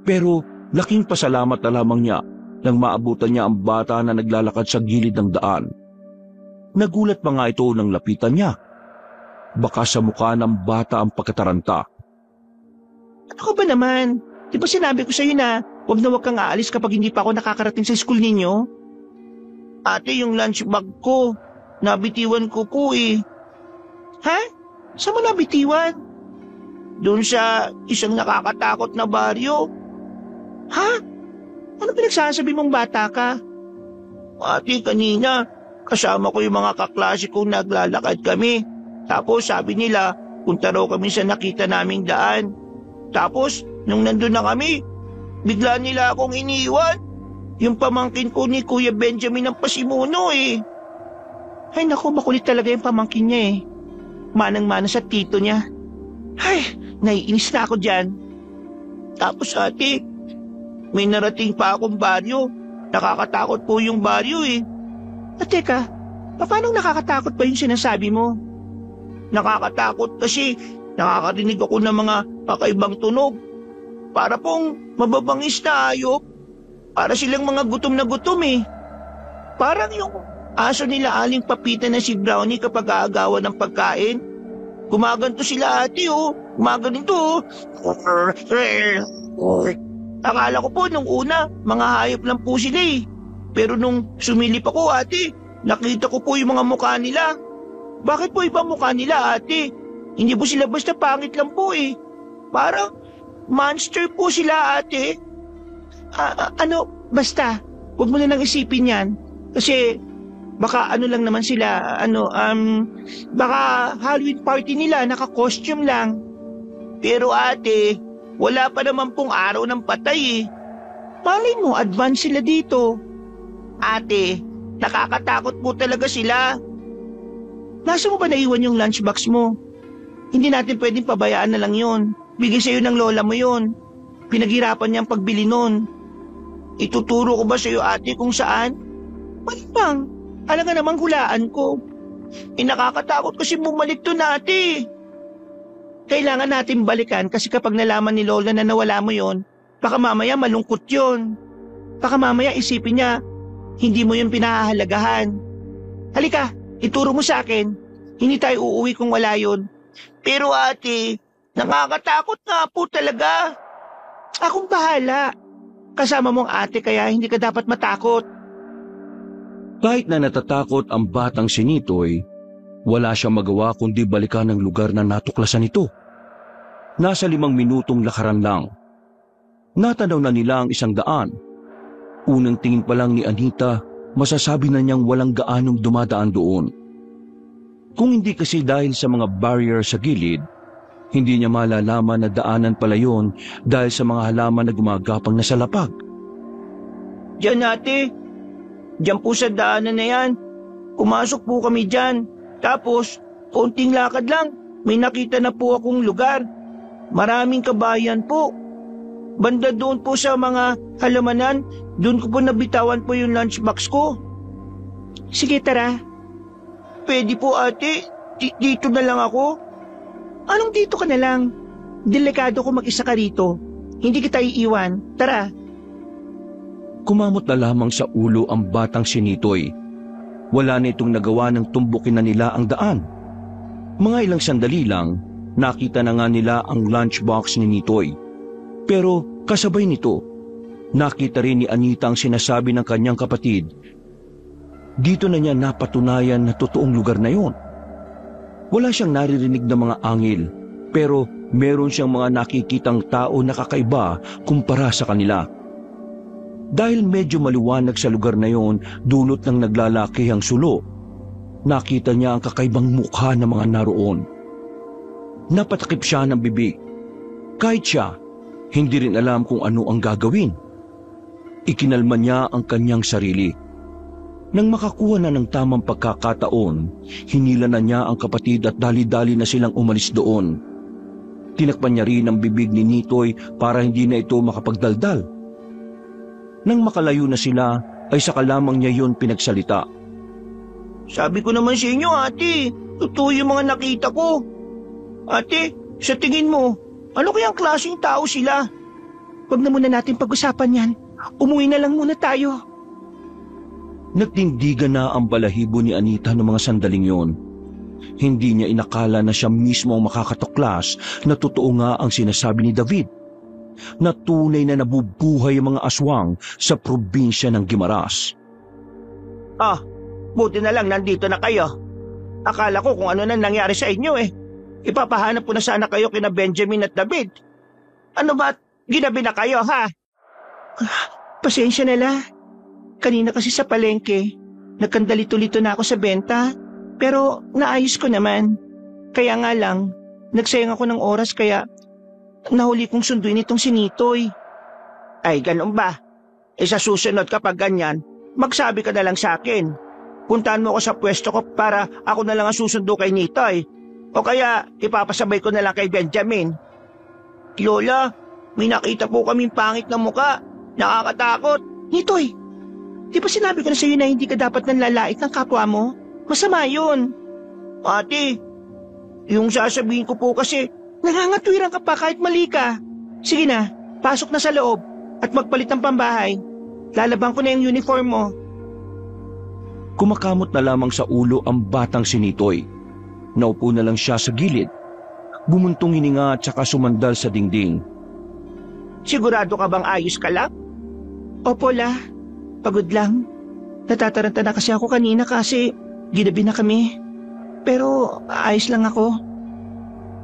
Pero laking pasalamat na lamang niya nang maabutan niya ang bata na naglalakad sa gilid ng daan. Nagulat pa nga ito nang lapitan niya. Baka sa mukha ng bata ang pagkataranta. Ano ka ba naman? Di ba sinabi ko sa'yo na huwag kang aalis kapag hindi pa ako nakakarating sa school ninyo? Ate, yung lunch bag ko, nabitiwan ko eh. Ha? Saan mo nabitiwan? Doon sa isang nakakatakot na baryo. Ha? Ano pinagsasabi mong bata ka? Ate, kanina, kasama ko yung mga kaklase kong naglalakad kami. Tapos sabi nila, punta raw kami sa nakita naming daan. Tapos, nung nandun na kami, bigla nila akong iniwan. Yung pamangkin ko ni Kuya Benjamin ang pasimuno eh. Ay naku, makulit talaga yung pamangkin niya eh. Manang-mana sa tito niya. Ay, naiinis na ako dyan. Tapos ate, may narating pa akong baryo. Nakakatakot po yung baryo eh. At teka, paano nakakatakot ba yung sinasabi mo? Nakakatakot kasi nakakarinig ako ng mga kakaibang tunog. Para pong mababangis na hayop. Para silang mga gutom na gutom eh. Parang yung Aso nila Aling Papita na si Brownie kapag aagawan ng pagkain. Gumaganto sila ate oh. Gumaganito oh. Akala ko po nung una, mga hayop lang po sila eh. Pero nung sumilip ako ate, nakita ko po yung mga mukha nila. Bakit po ibang mukha nila ate? Hindi po sila basta pangit lang po eh. Parang monster po sila ate. Basta, huwag mo na nang isipin yan. Kasi baka ano lang naman sila, baka Halloween party nila, naka-costume lang. Pero ate, wala pa naman pong araw ng patay eh. Malay mo, advance sila dito. Ate, nakakatakot po talaga sila. Nasa mo ba naiwan yung lunchbox mo? Hindi natin pwedeng pabayaan na lang yun. Bigay sa'yo ng lola mo yun. Pinaghirapan niyang pagbili nun. Ituturo ko ba sa'yo ate kung saan? Malimang, alam nga namang hulaan ko. Nakakatakot kasi bumalik to ate. Kailangan natin balikan kasi kapag nalaman ni Lola na nawala mo yon, baka mamaya malungkot yon. Baka mamaya isipin niya, hindi mo yun pinahahalagahan. Halika, ituro mo sa akin. Hindi tayo uuwi kung wala yon. Pero ate, nakakatakot nga po talaga. Akong bahala. Kasama mong ate kaya hindi ka dapat matakot. Kahit na natatakot ang batang si Nitoy, wala siyang magawa kundi balikan ang lugar na natuklasan nito. Nasa 5 minutong lakaran lang. Natanaw na nila ang 100. Unang tingin pa lang ni Anita, masasabi na niyang walang gaanong dumadaan doon. Kung hindi kasi dahil sa mga barrier sa gilid, hindi niya malalaman na daanan pala yun dahil sa mga halaman na gumagapang na sa lapag. Diyan ate, diyan po sa daanan na yan. Pumasok po kami diyan. Tapos, konting lakad lang, may nakita na po akong lugar. Maraming kabayan po. Banda doon po sa mga halamanan, doon ko po nabitawan po yung lunchbox ko. Sige, tara. Pwede po ate, dito na lang ako. Anong dito ka na lang? Delikado ko mag-isa ka rito. Hindi kita iiwan. Tara. Kumamot na lamang sa ulo ang batang si Nitoy. Wala na itong nagawa ng tumbukin na nila ang daan. Mga ilang sandali lang, nakita na nga nila ang lunchbox ni Nitoy. Pero kasabay nito, nakita rin ni Anita ang sinasabi ng kanyang kapatid. Dito na niya napatunayan na totoong lugar na yon. Wala siyang naririnig na mga angel, pero meron siyang mga nakikitang tao na kakaiba kumpara sa kanila. Dahil medyo maliwanag sa lugar na yon, dulot ng naglalakihang sulo, nakita niya ang kakaibang mukha ng mga naroon. Napatakip siya ng bibig. Kahit siya, hindi rin alam kung ano ang gagawin. Ikinalma niya ang kanyang sarili. Nang makakuha na ng tamang pagkakataon, hinila na niya ang kapatid at dali-dali na silang umalis doon. Tinakpan niya rin ang bibig ni Nitoy para hindi na ito makapagdaldal. Nang makalayo na sila, ay saka lamang niya yun pinagsalita. Sabi ko naman sa inyo ate, totoo yung mga nakita ko. Ate, sa tingin mo, ano kayang klaseng tao sila? Huwag na muna natin pag-usapan yan. Umuwi na lang muna tayo. Nagtindigan na ang balahibo ni Anita ng mga sandaling yon. Hindi niya inakala na siya mismo ang makakatuklas na totoo nga ang sinasabi ni David. Na tunay na nabubuhay ang mga aswang sa probinsya ng Guimaras. Buti na lang nandito na kayo. Akala ko kung ano na nangyari sa inyo eh. Ipapahanap ko na sana kayo kina Benjamin at David. Ano ba? Ginabi na kayo ha? Pasensya na la. Kanina kasi sa palengke, nagkandalito-lito na ako sa benta. Pero naayos ko naman. Kaya nga lang, nagsayang ako ng oras kaya nahuli kong sunduin itong si Nitoy. Ay, ganun ba? Sa susunod kapag ganyan, magsabi ka na lang sa akin. Puntahan mo ako sa pwesto ko para ako na lang ang susundo kay Nitoy. O kaya, ipapasabay ko na lang kay Benjamin. Lola, may nakita po kaming pangit na muka. Nakakatakot. Nitoy, di ba sinabi ko na sa'yo na hindi ka dapat nanlalait ng kapwa mo? Masama yun. Ate, yung sasabihin ko po kasi, nangangatwiran ka pa kahit mali ka. Sige na, pasok na sa loob at magpalit ng pambahay. Lalaban ko na yung uniform mo. Kumakamot na lamang sa ulo ang batang si Nitoy. Naupo na lang siya sa gilid. Bumuntong hininga at saka sumandal sa dingding. Sigurado ka bang ayos ka lang? Opo, La. Pagod lang. Natataranta na kasi ako kanina kasi ginabi na kami. Pero ayos lang ako.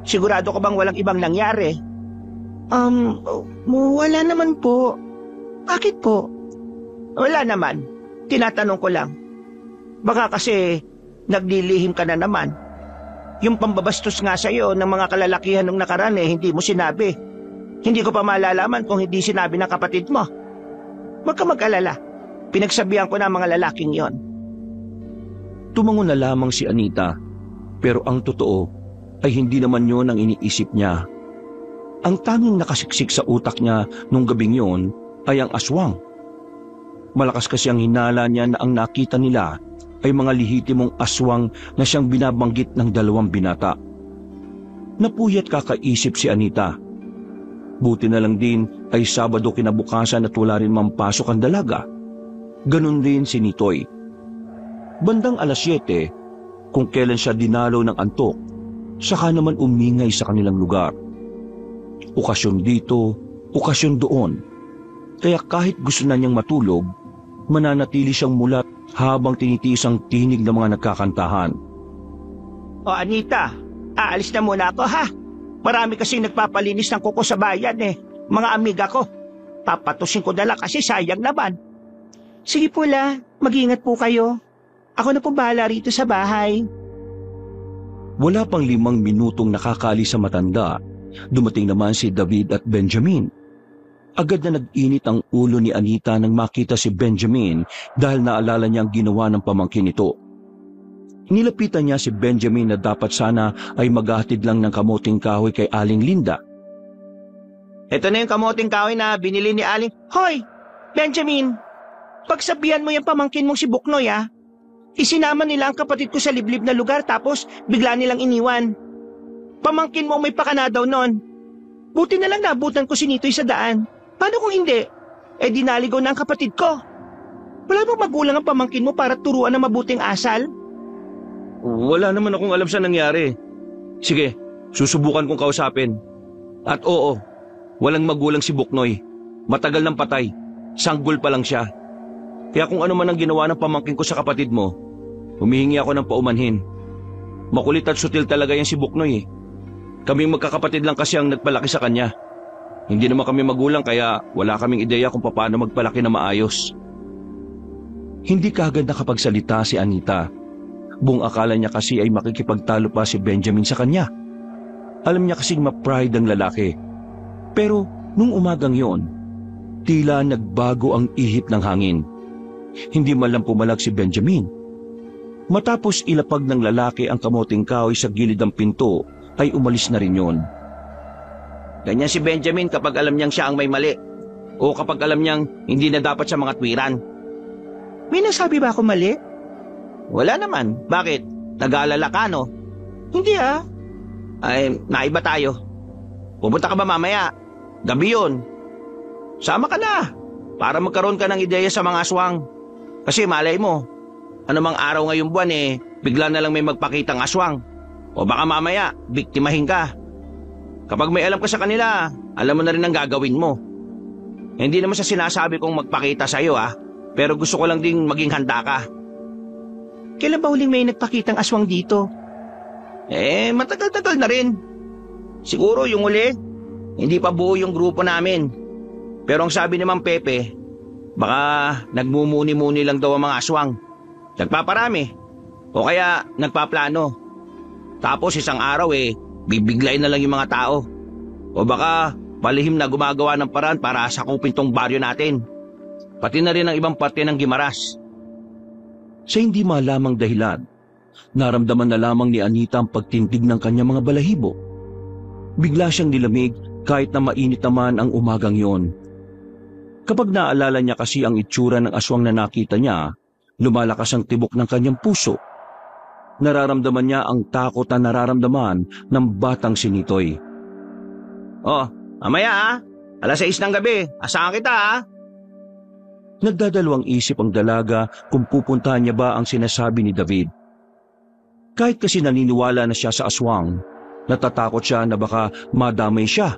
Sigurado ka bang walang ibang nangyari? Wala naman po. Bakit po? Wala naman. Tinatanong ko lang. Baka kasi naglilihim ka na naman. Yung pambabastos nga sa'yo ng mga kalalakihan nung nakaraan hindi mo sinabi. Hindi ko pa malalaman kung hindi sinabi ng kapatid mo. Huwag ka mag-alala. Pinagsabihan ko na mga lalaking yon. Tumango na lamang si Anita, pero ang totoo ay hindi naman yon ang iniisip niya. Ang tanging nakasiksik sa utak niya nung gabing yon ay ang aswang. Malakas kasi ang hinala niya na ang nakita nila ay mga lihitimong aswang na siyang binabanggit ng 2 binata. Napuyat kakaisip si Anita. Buti na lang din ay Sabado kinabukasan at wala rin mampasok ang dalaga. Ganon din si Nitoy. Bandang 7:00, kung kailan siya dinalaw ng antok, saka naman umingay sa kanilang lugar. Okasyon dito, okasyon doon. Kaya kahit gusto na niyang matulog, mananatili siyang mulat habang tinitiis ang tinig ng mga nagkakantahan. O Anita, aalis na muna ako ha. Marami kasing nagpapalinis ng kuko sa bayan mga amiga ko. Papatusin ko na lang kasi sayang naman. Sige po, La. Mag-ingat po kayo. Ako na po bahala rito sa bahay. Wala pang 5 minutong nakakaalis sa matanda, dumating naman si David at Benjamin. Agad na nag-init ang ulo ni Anita nang makita si Benjamin dahil naalala niya ang ginawa ng pamangkin nito. Nilapitan niya si Benjamin na dapat sana ay maghahatid lang ng kamuting kahoy kay Aling Linda. Ito na yung kamuting kahoy na binili ni Aling. Hoy, Benjamin, pagsabihan mo yung pamangkin mong si Buknoy Isinama nila ang kapatid ko sa liblib na lugar tapos bigla nilang iniwan. Pamangkin mo may pakana daw nun. Buti na lang nabutan ko si Nitoy sa daan. Paano kung hindi? Dinaligaw na ang kapatid ko. Wala bang magulang ang pamangkin mo para turuan ng mabuting asal? Wala naman akong alam sa nangyari. Sige, susubukan kong kausapin. At oo, walang magulang si Buknoy. Matagal nang patay. Sanggol pa lang siya. Kaya kung ano man ang ginawa ng pamangkin ko sa kapatid mo, humihingi ako ng paumanhin. Makulit at sutil talaga yan si Buknoy Kaming magkakapatid lang kasi ang nagpalaki sa kanya. Hindi naman kami magulang kaya wala kaming ideya kung paano magpalaki na maayos. Hindi kaagad nakapagsalita si Anita. Buong akala niya kasi ay makikipagtalo pa si Benjamin sa kanya. Alam niya kasing ma-pride ang lalaki. Pero nung umagang yon, tila nagbago ang ihip ng hangin. Hindi man lang pumalag si Benjamin. Matapos ilapag ng lalaki ang kamuting kahoy sa gilid ng pinto, ay umalis na rin yon. Ganyan si Benjamin kapag alam niyang siya ang may mali. O kapag alam niyang hindi na dapat sa mga twiran. May nasabi ba ako mali? Wala naman. Bakit? Nag-aalala ka, no? Hindi Ay, naiba tayo. Pupunta ka ba mamaya? Gabi yun. Sama ka na. Para magkaroon ka ng ideya sa mga aswang. Kasi malay mo, anumang araw ngayong buwan bigla na lang may magpakitang aswang. O baka mamaya, biktimahin ka. Kapag may alam ka sa kanila, alam mo na rin ang gagawin mo. Hindi naman sa sinasabi kong magpakita sa'yo pero gusto ko lang ding maging handa ka. Kailan ba huling may nagpakitang aswang dito? Matagal-tagal na rin. Siguro yung uli, hindi pa buo yung grupo namin. Pero ang sabi ni Mang Pepe, baka nagmumuni-muni lang daw ang mga aswang. Nagpaparami. O kaya nagpaplano. Tapos isang araw bibiglay na lang yung mga tao. O baka palihim na gumagawa ng paraan para sakupin tong baryo natin. Pati na rin ang ibang parte ng Gimaras. Sa hindi malamang dahilan, naramdaman na lamang ni Anita ang pagtindig ng kanyang mga balahibo. Bigla siyang nilamig kahit na mainit naman ang umagang yon. Kapag naalala niya kasi ang itsura ng aswang na nakita niya, lumalakas ang tibok ng kanyang puso. Nararamdaman niya ang takot na nararamdaman ng batang si Nitoy. Mamaya 6:00 ng gabi, asahan kita Nagdadalawang isip ang dalaga kung pupuntahan niya ba ang sinasabi ni David. Kahit kasi naniniwala na siya sa aswang, natatakot siya na baka madamay siya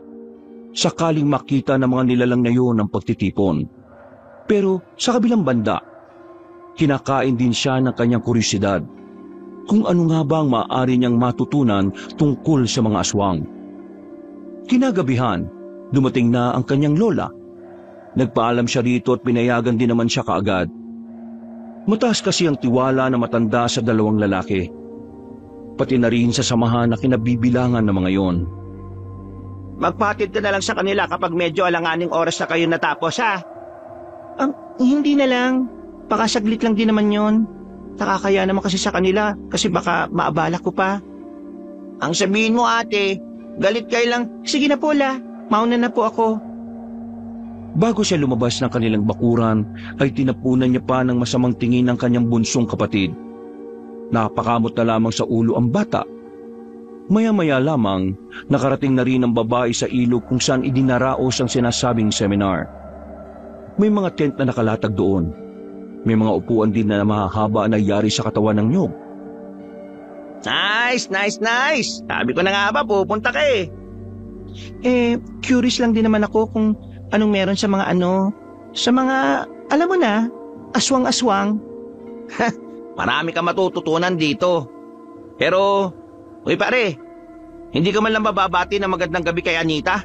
sakaling makita ng mga nilalang na yun ang pagtitipon. Pero sa kabilang banda, kinakain din siya ng kanyang kuryosidad kung ano nga ba ang maaari niyang matutunan tungkol sa mga aswang. Kinagabihan, dumating na ang kanyang lola. Nagpaalam siya rito at pinayagan din naman siya kaagad. Mataas kasi ang tiwala na matanda sa dalawang lalaki, pati na rin sa samahan na kinabibilangan ng mga yon. Magpahatid ka na lang sa kanila kapag medyo alanganing oras na kayo natapos, ha? Hindi na lang. Pakasaglit lang din naman yon. Nakakaya naman kasi sa kanila kasi baka maabala ko pa. Ang sabihin mo, ate, galit kayo lang. Sige na po, La. Mauna na po ako. Bago siya lumabas ng kanilang bakuran, ay tinapunan niya pa ng masamang tingin ng kanyang bunsong kapatid. Napakamot na lamang sa ulo ang bata. Maya-maya lamang, nakarating na rin ang babae sa ilog kung saan idinaraos ang sinasabing seminar. May mga tent na nakalatag doon. May mga upuan din na mahahaba na yari sa katawan ng nyog. Nice, nice, nice. Sabi ko na nga ba, pupunta ka eh. Curious lang din naman ako kung anong meron sa mga alam mo na, aswang-aswang. Marami ka matututunan dito. Pero, uy pare, hindi ka man lang bababati ng magandang gabi kay Anita?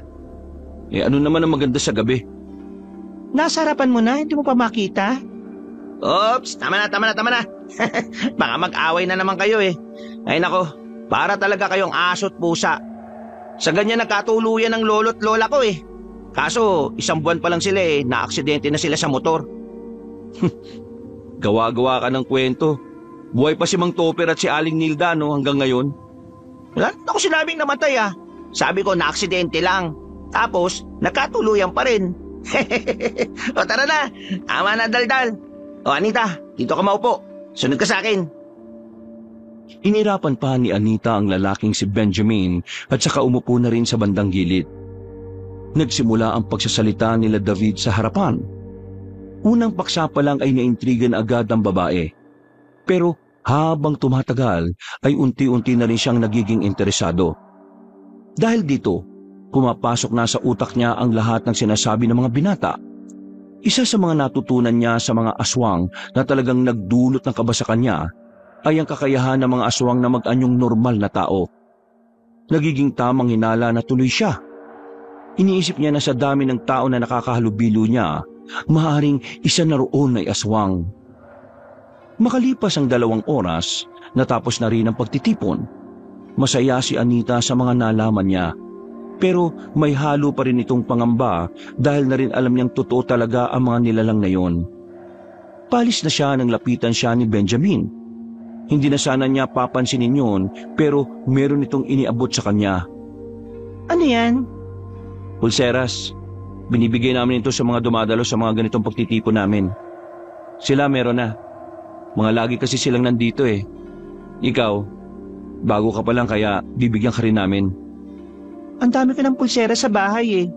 Ano naman ang maganda sa gabi? Nasa harapan mo na, hindi mo pa makita? Oops, tama na. Baka mag-away na naman kayo eh. Ay nako, para talaga kayong aso't pusa. Sa ganyan nagkatuluyan ng lolo't lola ko eh. Kaso, 1 buwan pa lang sila eh, na-aksidente na sila sa motor. Gawa-gawa ka ng kwento. Buhay pa si Mang Topper at si Aling Nilda no hanggang ngayon. Wala ako sinabing namatay ah. Sabi ko na-aksidente lang. Tapos, nagkatuluyan pa rin. O tara na, tama na daldal. O Anita, dito ka maupo. Sunod ka sa akin. Inirapan pa ni Anita ang lalaking si Benjamin at saka umupo na rin sa bandang gilid. Nagsimula ang pagsasalita nila David sa harapan. Unang paksa pa lang ay naintrigan agad ang babae. Pero habang tumatagal ay unti-unti na rin siyang nagiging interesado. Dahil dito, pumapasok na sa utak niya ang lahat ng sinasabi ng mga binata. Isa sa mga natutunan niya sa mga aswang na talagang nagdulot ng kaba sa kanya ay ang kakayahan ng mga aswang na mag-anyong normal na tao. Nagiging tamang hinala na tuloy siya. Iniisip niya na sa dami ng tao na nakakahalubilo niya, maaaring isa na roon ay aswang. Makalipas ang 2 oras, natapos na rin ang pagtitipon. Masaya si Anita sa mga nalaman niya. Pero may halo pa rin itong pangamba dahil na rin alam niyang totoo talaga ang mga nilalang na yon. Palis na siya nang lapitan siya ni Benjamin. Hindi na sana niya papansinin yun pero meron itong iniabot sa kanya. Ano yan? Pulseras. Binibigay namin ito sa mga dumadalo sa mga ganitong pagtitipon namin. Sila meron na. Mga lagi kasi silang nandito eh. Ikaw, bago ka pa lang kaya bibigyan ka rin namin. Ang dami ka ng pulsera sa bahay eh.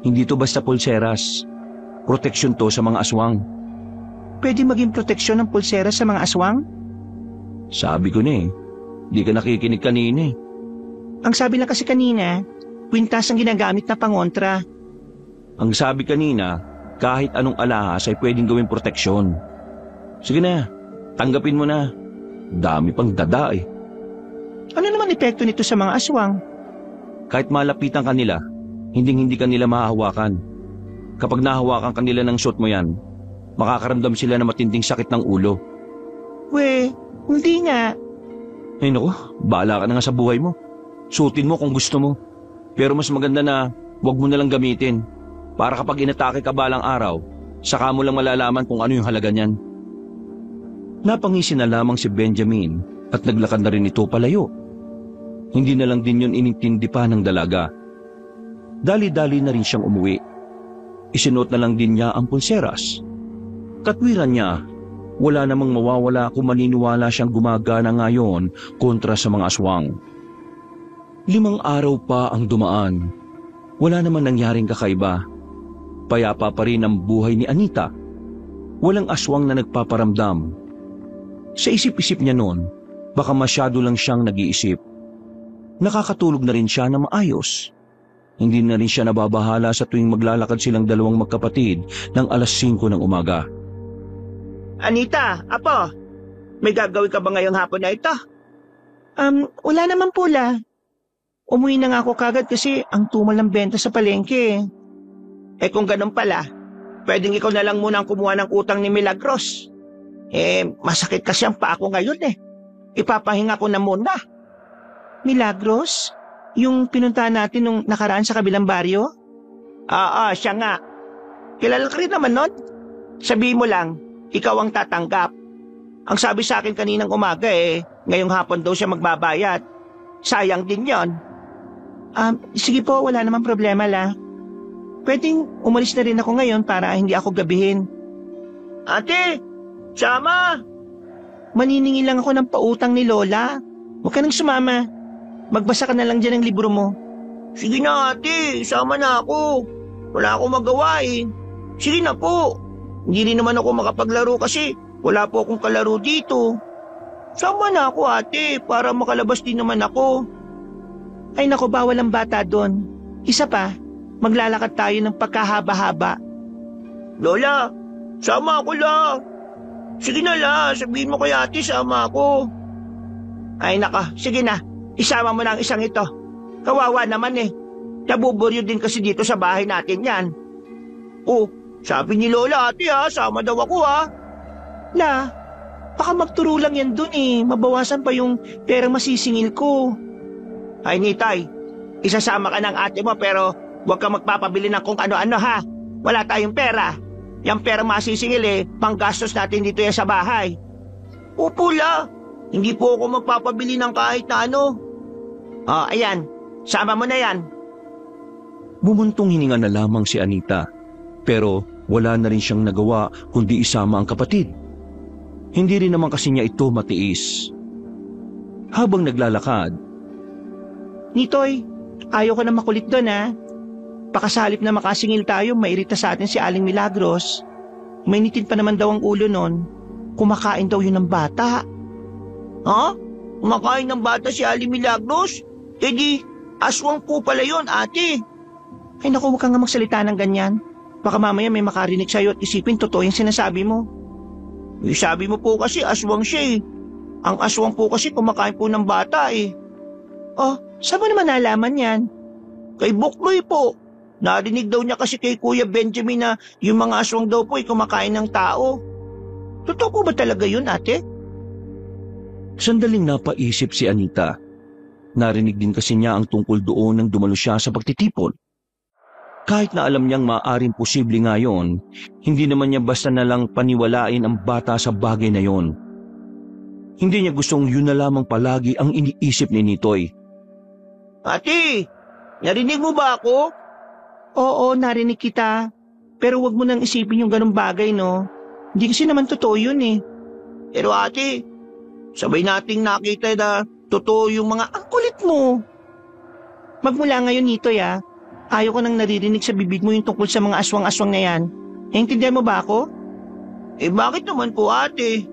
Hindi to basta pulseras. Proteksyon to sa mga aswang. Pwede maging proteksyon ng pulsera sa mga aswang? Sabi ko na eh. Di ka nakikinig kanina eh. Ang sabi lang kasi kanina, kwintas ang ginagamit na pangontra. Ang sabi kanina, kahit anong alahas ay pwedeng gawing proteksyon. Sige na, tanggapin mo na. Dami pang dada eh. Ano naman epekto nito sa mga aswang? Kahit malapitan kanila, hindi kanila mahahawakan. Kapag nahawakan kanila ng suot mo yan, makakaramdam sila ng matinding sakit ng ulo. We, hindi nga. Ay naku, bahala ka na nga sa buhay mo. Suotin mo kung gusto mo. Pero mas maganda na huwag mo na lang gamitin. Para kapag inatake ka balang araw, saka mo lang malalaman kung ano yung halaga niyan. Napangisi na lamang si Benjamin at naglakad na rin ito palayo. Hindi na lang din yun inintindi pa ng dalaga. Dali-dali na rin siyang umuwi. Isinuot na lang din niya ang pulseras. Katwiran niya, wala namang mawawala kung maniniwala siyang gumagana ngayon kontra sa mga aswang. 5 araw pa ang dumaan. Wala naman nangyaring kakaiba. Payapa pa rin ang buhay ni Anita. walang aswang na nagpaparamdam. Sa isip-isip niya noon, baka masyado lang siyang nag-iisip. Nakakatulog na rin siya na maayos. Hindi na rin siya nababahala sa tuwing maglalakad silang dalawang magkapatid ng alas 5 ng umaga. Anita, apo, may gagawin ka ba ngayong hapon na ito? Wala naman po la. Umuwi na nga ako kagad kasi ang tumal ng benta sa palengke. Kung ganun pala, pwedeng ikaw na lang muna ang kumuha ng utang ni Milagros. Masakit kasi ang paa ko ngayon Ipapahinga ko na muna. Milagros? Yung pinuntahan natin nung nakaraan sa kabilang baryo? Oo, siya nga. Kilala ka rin naman nun. Sabihin mo lang, ikaw ang tatanggap. Ang sabi sa akin kaninang umaga ngayong hapon daw siya magbabayad. Sayang din yon. Sige po, wala namang problema la. Pwedeng umalis na rin ako ngayon para hindi ako gabihin. Ate, sama! Maniningil lang ako ng pautang ni Lola. Huwag ka nang sumama. Magbasa ka na lang dyan ng libro mo. Sige na ate, sama na ako. Wala akong magawa Sige na po. Hindi rin naman ako makapaglaro kasi wala po akong kalaro dito. Sama na ako ate para makalabas din naman ako. Ay nako, bawal ang bata doon. Isa pa, maglalakad tayo ng pagkahaba-haba. Lola, sama ako la. Sige na la, sabihin mo kay ate sama ako. Ay naka, sige na. Isama mo na ang isang ito. Kawawa naman Nabuburyo din kasi dito sa bahay natin yan. Sabi ni Lola ate sama daw ako La, baka magturo lang yan dun Mabawasan pa yung perang masisingil ko. Ay Nitay, isasama ka ng ate mo pero huwag ka magpapabili ng kung ano-ano Wala tayong pera. Yung pera masisingil panggastos natin dito yan sa bahay. Opo la, hindi po ako magpapabili ng kahit na ano. Ayan, sama mo na yan. Bumuntong hininga na lamang si Anita, pero wala na rin siyang nagawa kundi isama ang kapatid. Hindi rin naman kasi niya ito matiis. Habang naglalakad, Nitoy, ayaw ko na makulit doon Baka sa halip na makasingil tayo, mairita sa atin si Aling Milagros. Mainitin pa naman daw ang ulo nun. Kumakain daw yun ng bata. Kumakain ng bata si Aling Milagros? Di, aswang po pala yun, ate. Ay naku, huwag kang nga magsalita ng ganyan. Baka mamaya may makarinig sa'yo at isipin totoo yung sinasabi mo. Sabi mo po kasi aswang siya Ang aswang po kasi kumakain po ng bata Saan mo naman nalaman yan? Kay Bukloy po. Narinig daw niya kasi kay Kuya Benjamin na yung mga aswang daw po ay kumakain ng tao. Totoo po ba talaga yun, ate? sandaling napaisip si Anita. Narinig din kasi niya ang tungkol doon nang dumalo siya sa pagtitipon. Kahit na alam niyang maaaring posible nga yon, hindi naman niya basta na lang paniwalain ang bata sa bagay na yon. Hindi niya gustong yun na lamang palagi ang iniisip ni Nitoy. Ate, narinig mo ba ako? Oo, narinig kita. Pero wag mo nang isipin yung ganung bagay, no? Hindi kasi naman totoo yun Pero ate, sabay nating nakita na totoo yung mga Ang kulit mo! Magmula ngayon, Nitoy ayaw ko nang naririnig sa bibig mo yung tungkol sa mga aswang-aswang na yan. Naintindihan mo ba ako? Bakit naman po ate?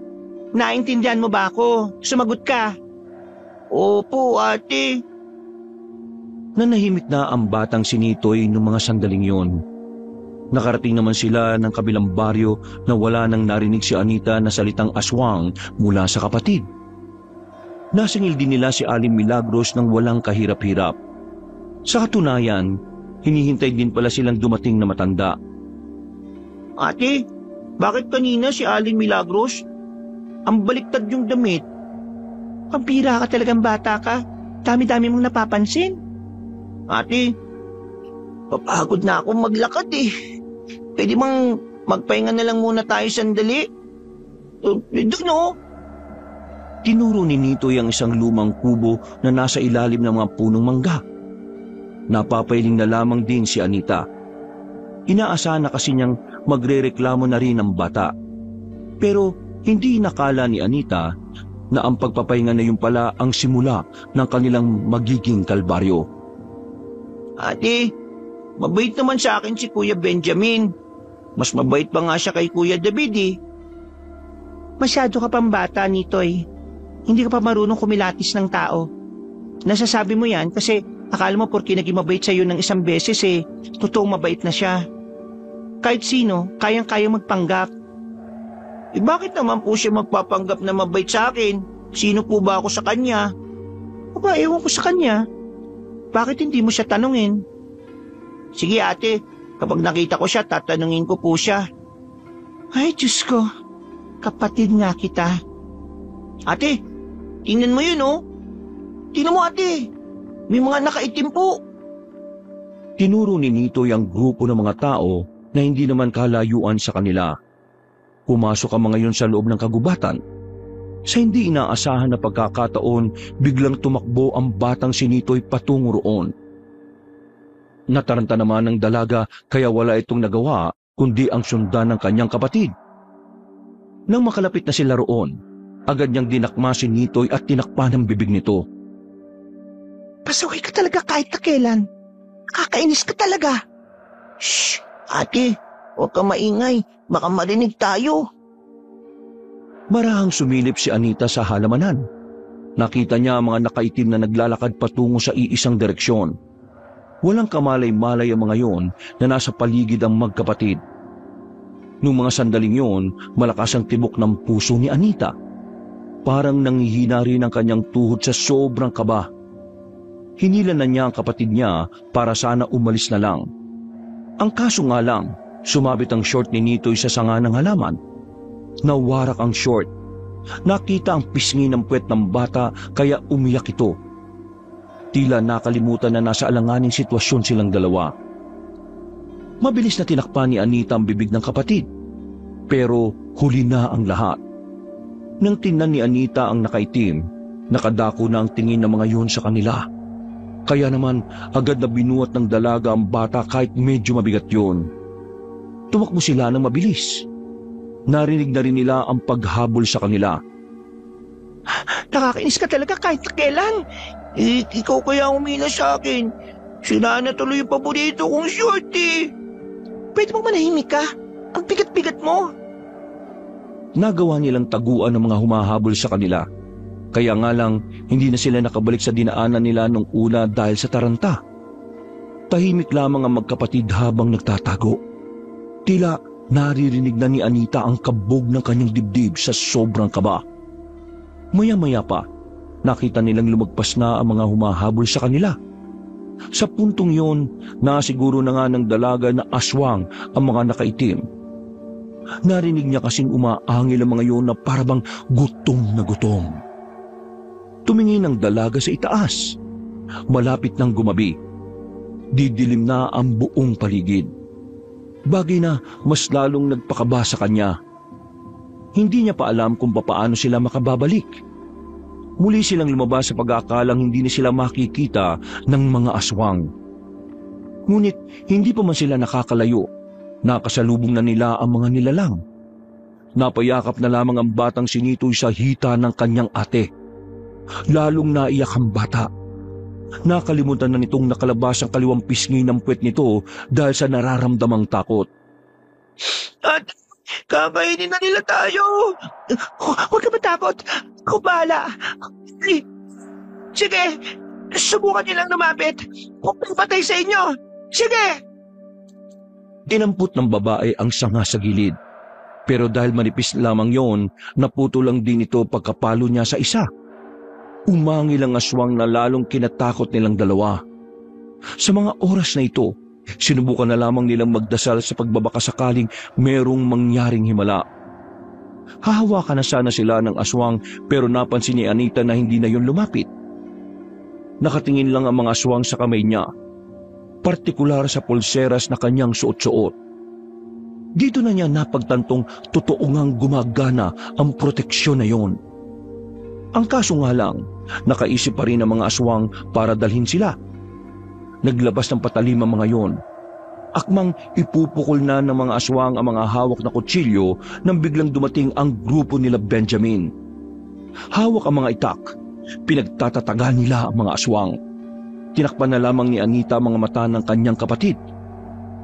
Naintindihan mo ba ako? Sumagot ka. Opo ate. Nanahimik na ang batang si Nitoy noong mga sandaling yon. Nakarating naman sila ng kabilang baryo na wala nang narinig si Anita na salitang aswang mula sa kapatid. Nasingil din nila si Aling Milagros ng walang kahirap-hirap. Sa katunayan, hinihintay din pala silang dumating na matanda. Ate, bakit kanina si Aling Milagros? Ang baliktad yung damit. Pampira ka talagang bata ka. Dami-dami mong napapansin. Ate, papagod na akong maglakad Pwede bang magpahinga na lang muna tayo sandali? Doon Tinuro ni Nitoy ang isang lumang kubo na nasa ilalim ng mga punong mangga. Napapailing na lamang din si Anita. Inaasahan na kasi niyang magrereklamo na rin ang bata. Pero hindi nakala ni Anita na ang pagpapahinga na yun pala ang simula ng kanilang magiging kalbaryo. Ate, mabait naman sa akin si Kuya Benjamin. Mas mabait pa nga siya kay Kuya David eh. Masyado ka pang bata, Nitoy. Hindi ka pa marunong kumilatis ng tao. Nasasabi mo yan kasi akala mo porke naging mabait sa'yo ng isang beses eh, totoong mabait na siya. Kahit sino, kayang-kayang magpanggap. Eh bakit naman po siya magpapanggap na mabait sa akin? Sino po ba ako sa kanya? Aba, ewan ko sa kanya. Bakit hindi mo siya tanungin? Sige ate, kapag nakita ko siya, tatanungin ko po siya. Ay, Diyos ko. Kapatid nga kita. Ate, tingnan mo yun oh. Tingnan mo ate. May mga nakaitim po. Tinuro ni Nitoy ang grupo ng mga tao na hindi naman kalayuan sa kanila. Pumasok ang mga yun sa loob ng kagubatan. Sa hindi inaasahan na pagkakataon, biglang tumakbo ang batang si Nitoy patungo roon. Nataranta naman ng dalaga kaya wala itong nagawa kundi ang sundan ng kanyang kapatid. Nang makalapit na sila roon, agad niyang dinakma si Nitoy at tinakpan ang bibig nito. Pasaway ka talaga kahit na kailan. Kakainis ka talaga. Shh! Ate, huwag ka maingay. Baka marinig tayo. Marahang sumilip si Anita sa halamanan. Nakita niya ang mga nakaitim na naglalakad patungo sa iisang direksyon. Walang kamalay-malay ang mga yon na nasa paligid ang magkapatid. Noong mga sandaling yon, malakas ang tibok ng puso ni Anita. Parang nanghihina rin ang kanyang tuhod sa sobrang kaba. Hinilan na niya ang kapatid niya para sana umalis na lang. Ang kaso nga lang, sumabit ang short ni Nitoy sa sanga ng halaman. Nawarak ang short. Nakita ang pisngi ng puwet ng bata kaya umiyak ito. Tila nakalimutan na nasa alanganing sitwasyon silang dalawa. Mabilis na tinakpan ni Anita ang bibig ng kapatid. Pero huli na ang lahat. Nang tingnan ni Anita ang nakaitim, nakadako na ang tingin ng mga yun sa kanila. Kaya naman agad na binuhat ng dalaga ang bata kahit medyo mabigat yun. Tumakbo sila ng mabilis. Narinig na rin nila ang paghabol sa kanila. Nakakainis ka talaga kahit na kailan. Ikaw kaya umila sa akin. Sila na tuloy yung paborito kong short eh. Pwede mo manahimik ka? Ang bigat-bigat mo. Nagawa nilang taguan ng mga humahabol sa kanila. Kaya nga lang, hindi na sila nakabalik sa dinaanan nila nung una dahil sa taranta. Tahimik lamang ang magkapatid habang nagtatago. Tila naririnig na ni Anita ang kabog ng kanyang dibdib sa sobrang kaba. Maya-maya pa, nakita nilang lumagpas na ang mga humahabol sa kanila. Sa puntong yon, nasiguro na nga ng dalaga na aswang ang mga nakaitim. Narinig niya kasing umaangil ang mga yon na parabang gutom na gutom. Tumingin ang dalaga sa itaas. Malapit nang gumabi. Didilim na ang buong paligid. Bagay na mas lalong nagpakaba sa kanya. Hindi niya pa alam kung papaano sila makababalik. Muli silang lumabas sa pag-aakalang hindi na sila makikita ng mga aswang. Ngunit hindi pa man sila nakakalayo. Nakasalubong na nila ang mga nilalang. Napayakap na lamang ang batang si Nitoy sa hita ng kanyang ate. Lalong naiyak ang bata. Nakalimutan na nitong nakalabas ang kaliwang pisngi ng puwet nito dahil sa nararamdamang takot. At kakainin na nila tayo. Huwag ka matakot. Ako bahala. Sige, subukan niyo lang lumapit. Huwag patay sa inyo. Sige! Dinampot ng babae ang sanga sa gilid. Pero dahil manipis lamang yon, naputo lang din ito pagkapalo niya sa isa. Umangil ang aswang na lalong kinatakot nilang dalawa. Sa mga oras na ito, sinubukan na lamang nilang magdasal sa pagbabakasakaling merong mangyaring himala. Hahawakan na sana sila ng aswang pero napansin ni Anita na hindi na yon lumapit. Nakatingin lang ang mga aswang sa kamay niya, partikular sa pulseras na kanyang suot-suot. Dito na niya napagtantong totoo ngang gumagana ang proteksyon na yon. Ang kaso nga lang, nakaisip pa rin ang mga aswang para dalhin sila. Naglabas ng patalim ang mga yon. Akmang ipupukol na ng mga aswang ang mga hawak na kutsilyo nang biglang dumating ang grupo nila Benjamin. Hawak ang mga itak, pinagtatatagan nila ang mga aswang. Tinakpan na lamang ni Anita ang mga mata ng kanyang kapatid.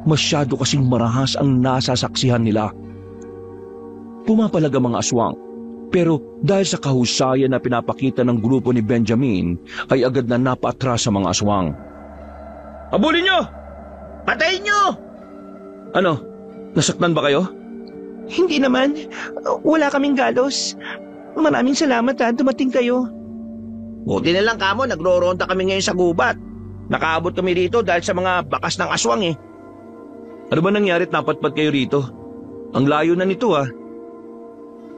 Masyado kasing marahas ang nasasaksihan nila. Pumapalag ang mga aswang, pero dahil sa kahusayan na pinapakita ng grupo ni Benjamin, ay agad na napaatras sa mga aswang. Habulin nyo! Patayin nyo! Ano? Nasaktan ba kayo? Hindi naman. Wala kaming galos. Maraming salamat dumating kayo. Buti na lang kamo, nagro-ronda kami ngayon sa gubat. Nakaabot kami rito dahil sa mga bakas ng aswang eh. Ano ba nangyari at napatpat kayo rito? Ang layo na nito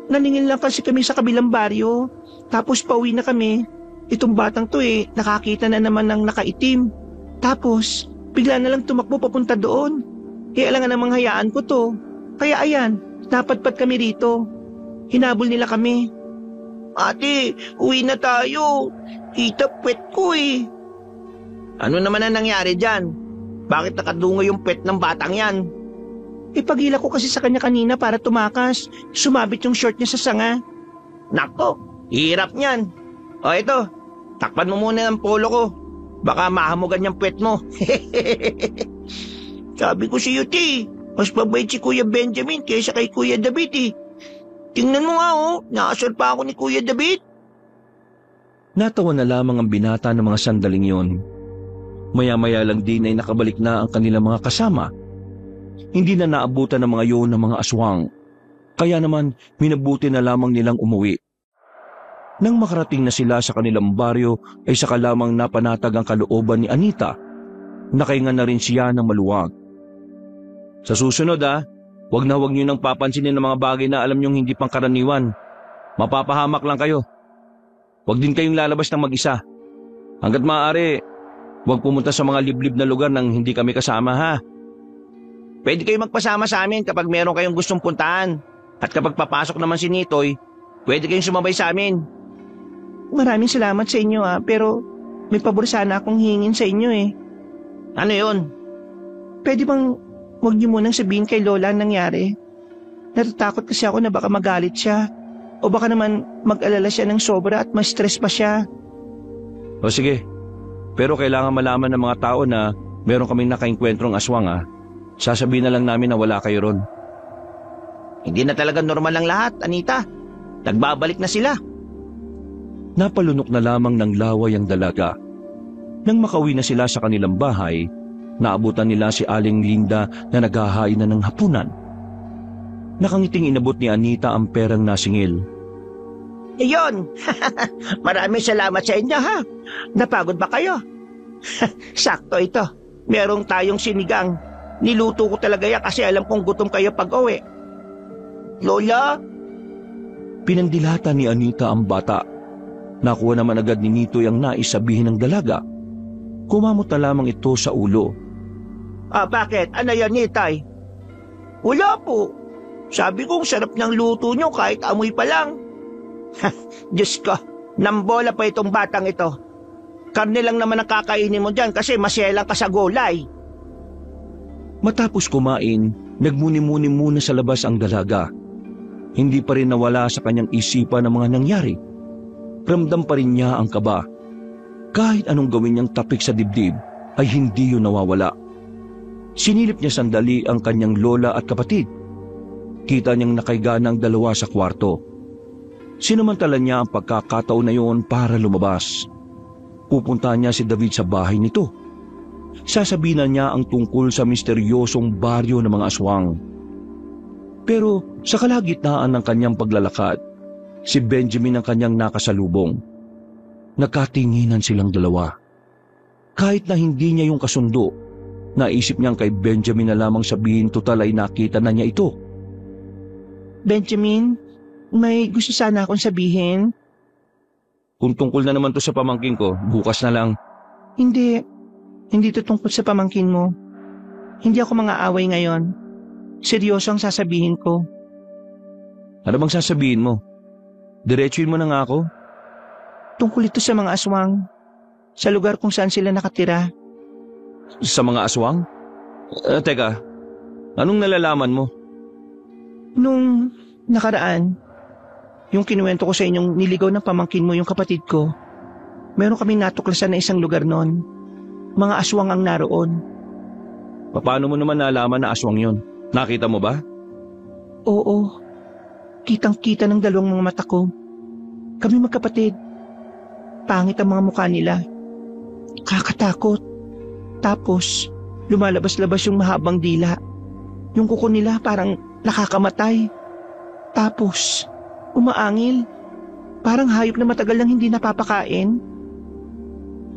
Naningil lang kasi kami sa kabilang baryo. Tapos pauwi na kami. Itong batang to nakakita na naman ng nakaitim. Tapos, bigla na lang tumakbo papunta doon. Alangan namang hayaan ko to. Kaya ayan, napatpat kami rito. Hinabol nila kami. Ate, uwi na tayo. Kita pet ko eh. Ano naman ang nangyari dyan? Bakit nakadungo yung pet ng batang yan? Ipagila ko kasi sa kanya kanina para tumakas. Sumabit yung short niya sa sanga. Nako, hirap niyan. O ito, takpan mo muna ang polo ko. Baka mahamugan yung pet mo. Sabi ko si Yuti, mas mabait si Kuya Benjamin kaysa kay Kuya David eh. Tingnan mo nga nakasal pa ako ni Kuya David. Natawa na lamang ang binata ng mga sandaling yon. Maya-maya lang din ay nakabalik na ang kanilang mga kasama. Hindi na naabutan ng mga yon ng mga aswang. Kaya naman, minabuti na lamang nilang umuwi. Nang makarating na sila sa kanilang baryo, ay saka lamang napanatag ang kalooban ni Anita. Nakahinga na rin siya ng maluwag. Sa susunod wag na wag niyo nang papansinin ng mga bagay na alam niyong hindi pangkaraniwan. Mapapahamak lang kayo. Wag din kayong lalabas ng mag-isa. Hanggat maaari, wag pumunta sa mga liblib na lugar nang hindi kami kasama Pwede kayo magpasama sa amin kapag meron kayong gustong puntahan. At kapag papasok naman si Nitoy, pwede kayong sumabay sa amin. Maraming salamat sa inyo pero may pabor sana akong hingin sa inyo Ano yun? Pwede bang huwag niyo munang sabihin kay Lola ang nangyari? Natatakot kasi ako na baka magalit siya. O baka naman mag-alala siya ng sobra at ma-stress pa siya. O sige, pero kailangan malaman ng mga tao na meron kaming nakaengkwentrong aswang Sasabihin na lang namin na wala kayo ron. Hindi na talaga normal ang lahat, Anita. Nagbabalik na sila. Napalunok na lamang ng laway ang dalaga. Nang makauwi na sila sa kanilang bahay, naabutan nila si Aling Linda na naghahain na ng hapunan. Nakangiting inabot ni Anita ang perang nasingil. Iyon! Maraming salamat sa inyo Napagod ba kayo? Sakto ito. Merong tayong sinigang. Niluto ko talaga yan kasi alam kong gutom kayo pag-uwi. Lola? Pinandilata ni Anita ang bata. Nakuha naman agad ni Nitoy ang nais sabihin ng dalaga. Kumamot na lamang ito sa ulo. Bakit? Ano yan, Nitay? Wala po. Sabi kong sarap ng luto nyo kahit amoy pa lang. Diyos ko, nambola pa itong batang ito. Karne lang naman ang kakainin mo dyan kasi masyelang ka sa gulay. Matapos kumain, nagmuni-muni muna sa labas ang dalaga. Hindi pa rin nawala sa kanyang isipan ang mga nangyari. Ramdam pa rin niya ang kaba. Kahit anong gawin niyang tapik sa dibdib, ay hindi yun nawawala. Sinilip niya sandali ang kanyang lola at kapatid. Kita niyang nakaiga ng dalawa sa kwarto. Sinamantala niya ang pagkakataon na yun para lumabas. Pupuntahan niya si David sa bahay nito. Sasabihin niya ang tungkol sa misteryosong baryo ng mga aswang. Pero sa kalagitnaan ng kanyang paglalakad, si Benjamin ang kanyang nakasalubong. Nagkatinginan silang dalawa. Kahit na hindi niya yung kasundo, naisip niyang kay Benjamin na lamang sabihin total ay nakita na niya ito. Benjamin, may gusto sana akong sabihin. Kung tungkol na naman to sa pamangkin ko, bukas na lang. Hindi to tungkol sa pamangkin mo. Hindi ako mang-aaway ngayon. Seryoso ang sasabihin ko. Ano bang sasabihin mo? Diretsuin mo na nga ako. Tungkol ito sa mga aswang. Sa lugar kung saan sila nakatira. Sa mga aswang? Teka, anong nalalaman mo? Nung nakaraan, yung kinuwento ko sa inyong niligaw ng pamangkin mo yung kapatid ko, meron kaming natuklasan na isang lugar noon. Mga aswang ang naroon. Paano mo naman nalaman na aswang yon? Nakita mo ba? Oo, kitang-kita ng dalawang mga mata ko. Kami magkapatid. Pangit ang mga mukha nila. Kakatakot. Tapos, lumalabas-labas yung mahabang dila. Yung kuko nila parang nakakamatay. Tapos, umaangil. Parang hayop na matagal nang hindi napapakain.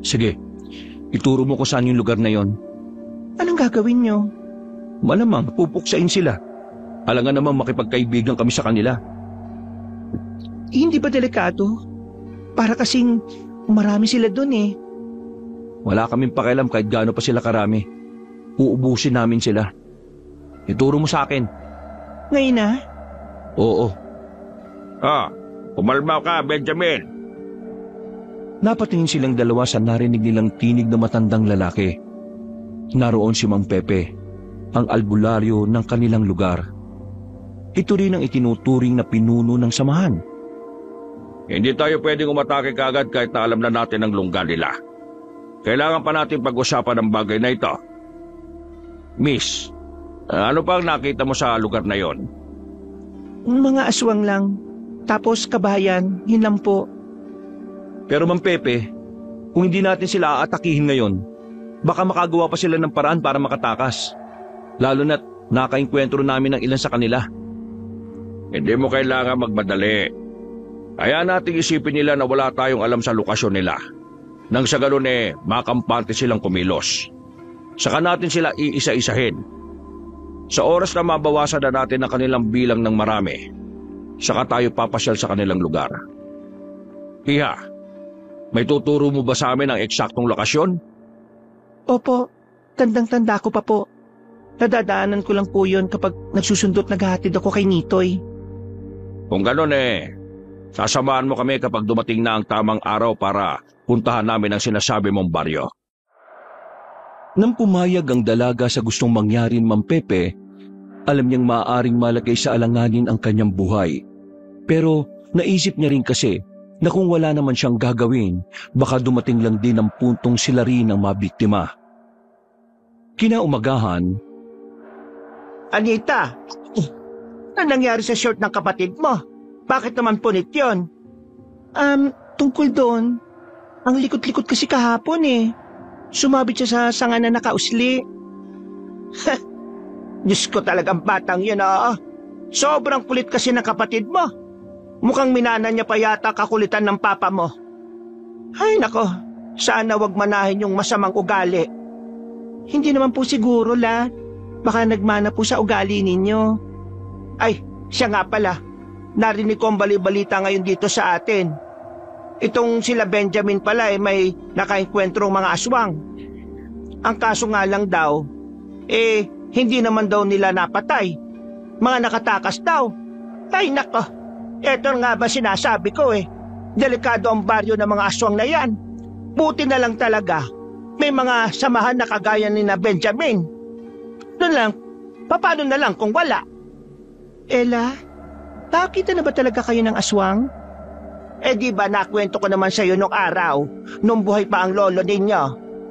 Sige, ituro mo ko saan yung lugar na yon. Anong gagawin nyo? Malamang pupuksain sila. Alangan namang makipagkaibigan kami sa kanila. Hindi ba delikado? Para kasing marami sila dun eh. Wala kaming pakialam kahit gaano pa sila karami. Uubusin namin sila. Ituro mo sa akin. Ngayon na? Oo. Pumalma ka, Benjamin. Napatingin silang dalawa sa narinig nilang tinig na matandang lalaki. Naroon si Mang Pepe, ang albularyo ng kanilang lugar. Ito rin ang itinuturing na pinuno ng samahan. Hindi tayo pwedeng umatake kaagad kahit na alam na natin ang lungga nila. Kailangan pa natin pag-usapan ang bagay na ito. Miss, ano pa ang nakita mo sa lugar na yon? Mga aswang lang. Tapos kabayan, yun lang po. Pero Mang Pepe, kung hindi natin sila aatakihin ngayon, baka makagawa pa sila ng paraan para makatakas. Lalo na't nakainkwentro namin ng ilan sa kanila. Hindi mo kailangan magmadali. Kaya nating isipin nila na wala tayong alam sa lokasyon nila. Nang sa ganun makampante silang kumilos. Saka natin sila iisa-isahin. Sa oras na mabawasan na natin ang kanilang bilang ng marami, saka tayo papasyal sa kanilang lugar. Iha, may tuturo mo ba sa amin ang eksaktong lokasyon? Opo, tandang-tanda ko pa po. Nadadaanan ko lang po yun kapag nagsusundot naghahatid ako kay Nitoy. Kung ganun sasamahan mo kami kapag dumating na ang tamang araw para puntahan namin ang sinasabi mong baryo. Nang pumayag ang dalaga sa gustong mangyari ni Mang Pepe, alam niyang maaaring malagay sa alanganin ang kanyang buhay. Pero naisip niya rin kasi na kung wala naman siyang gagawin, baka dumating lang din ang puntong sila rin ang mabiktima. Kinaumagahan, Anita, ano nangyari sa short ng kapatid mo? Bakit naman punit yun? Tungkol doon, ang likot-likot kasi kahapon eh. Sumabit siya sa sanga na nakausli. Diyos ko talagang batang yun Sobrang kulit kasi ng kapatid mo. Mukhang minana niya pa yata kakulitan ng papa mo. Ay nako, sana wag manahin yung masamang ugali. Hindi naman po siguro, La. Baka nagmana po sa ugali ninyo. Ay, siya nga pala. Narinig ko ang bali-balita ngayon dito sa atin. Itong sila Benjamin pala may nakaengkwentrong mga aswang. Ang kaso nga lang daw, hindi naman daw nila napatay. Mga nakatakas daw. Ay nako, eto nga ba sinasabi ko Delikado ang baryo ng mga aswang na yan. Buti na lang talaga, may mga samahan na kagaya ni na Benjamin. Doon lang, paano na lang kung wala? Ella, nakakita na ba talaga kayo ng aswang? Di ba nakwento ko naman sa iyo nung araw, nung buhay pa ang lolo ninyo,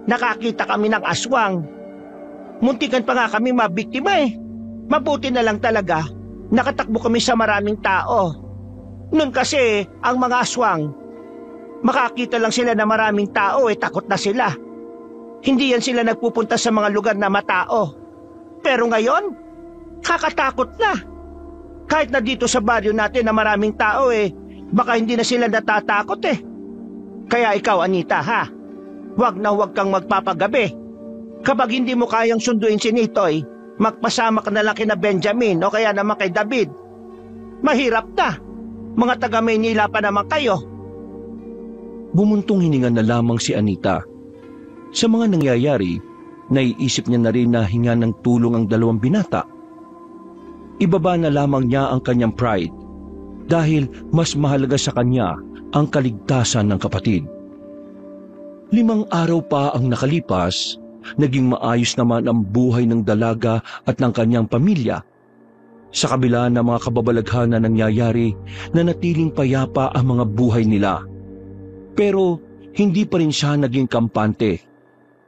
nakakita kami ng aswang. Muntikan pa nga kami mabiktima Mabuti na lang talaga, nakatakbo kami sa maraming tao. Noon kasi, ang mga aswang, makakita lang sila na maraming tao takot na sila. Hindi yan sila nagpupunta sa mga lugar na matao. Pero ngayon, kakatakot na. Kahit na dito sa baryo natin na maraming tao baka hindi na sila natatakot Kaya ikaw Anita wag na wag kang magpapagabi. Kapag hindi mo kayang sunduin si Nitoy, magpasama ka na lang kina Benjamin o kaya naman kay David. Mahirap na. Mga taga Maynila pa naman kayo. bumuntong hininga na lamang si Anita. Sa mga nangyayari, naiisip niya na rin na hinga ng tulong ang dalawang binata. Ibaba na lamang niya ang kanyang pride dahil mas mahalaga sa kanya ang kaligtasan ng kapatid. 5 araw pa ang nakalipas, naging maayos naman ang buhay ng dalaga at ng kanyang pamilya. Sa kabila ng mga kababalaghan na nangyayari, nanatiling payapa ang mga buhay nila. Pero hindi pa rin siya naging kampante.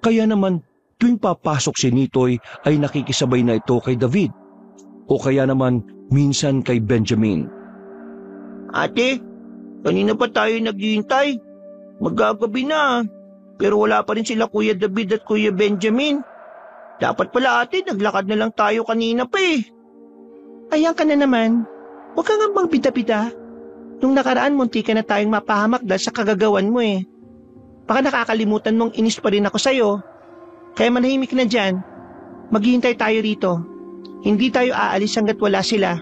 Kaya naman Tuwing papasok si Nitoy ay nakikisabay na ito kay David o kaya naman minsan kay Benjamin. Ate, kanina pa tayo naghihintay. Magagabi na. Pero wala pa rin sila Kuya David at Kuya Benjamin. Dapat pala ate, naglakad na lang tayo kanina pa eh. Ayan ka na naman. Huwag ka nga bang bida-bida. Nung nakaraan, munti ka na tayong mapahamak dahil sa kagagawan mo eh. Baka nakakalimutan mong inis pa rin ako sa'yo. Kaya manahimik na dyan. Maghihintay tayo rito. Hindi tayo aalis hanggat wala sila.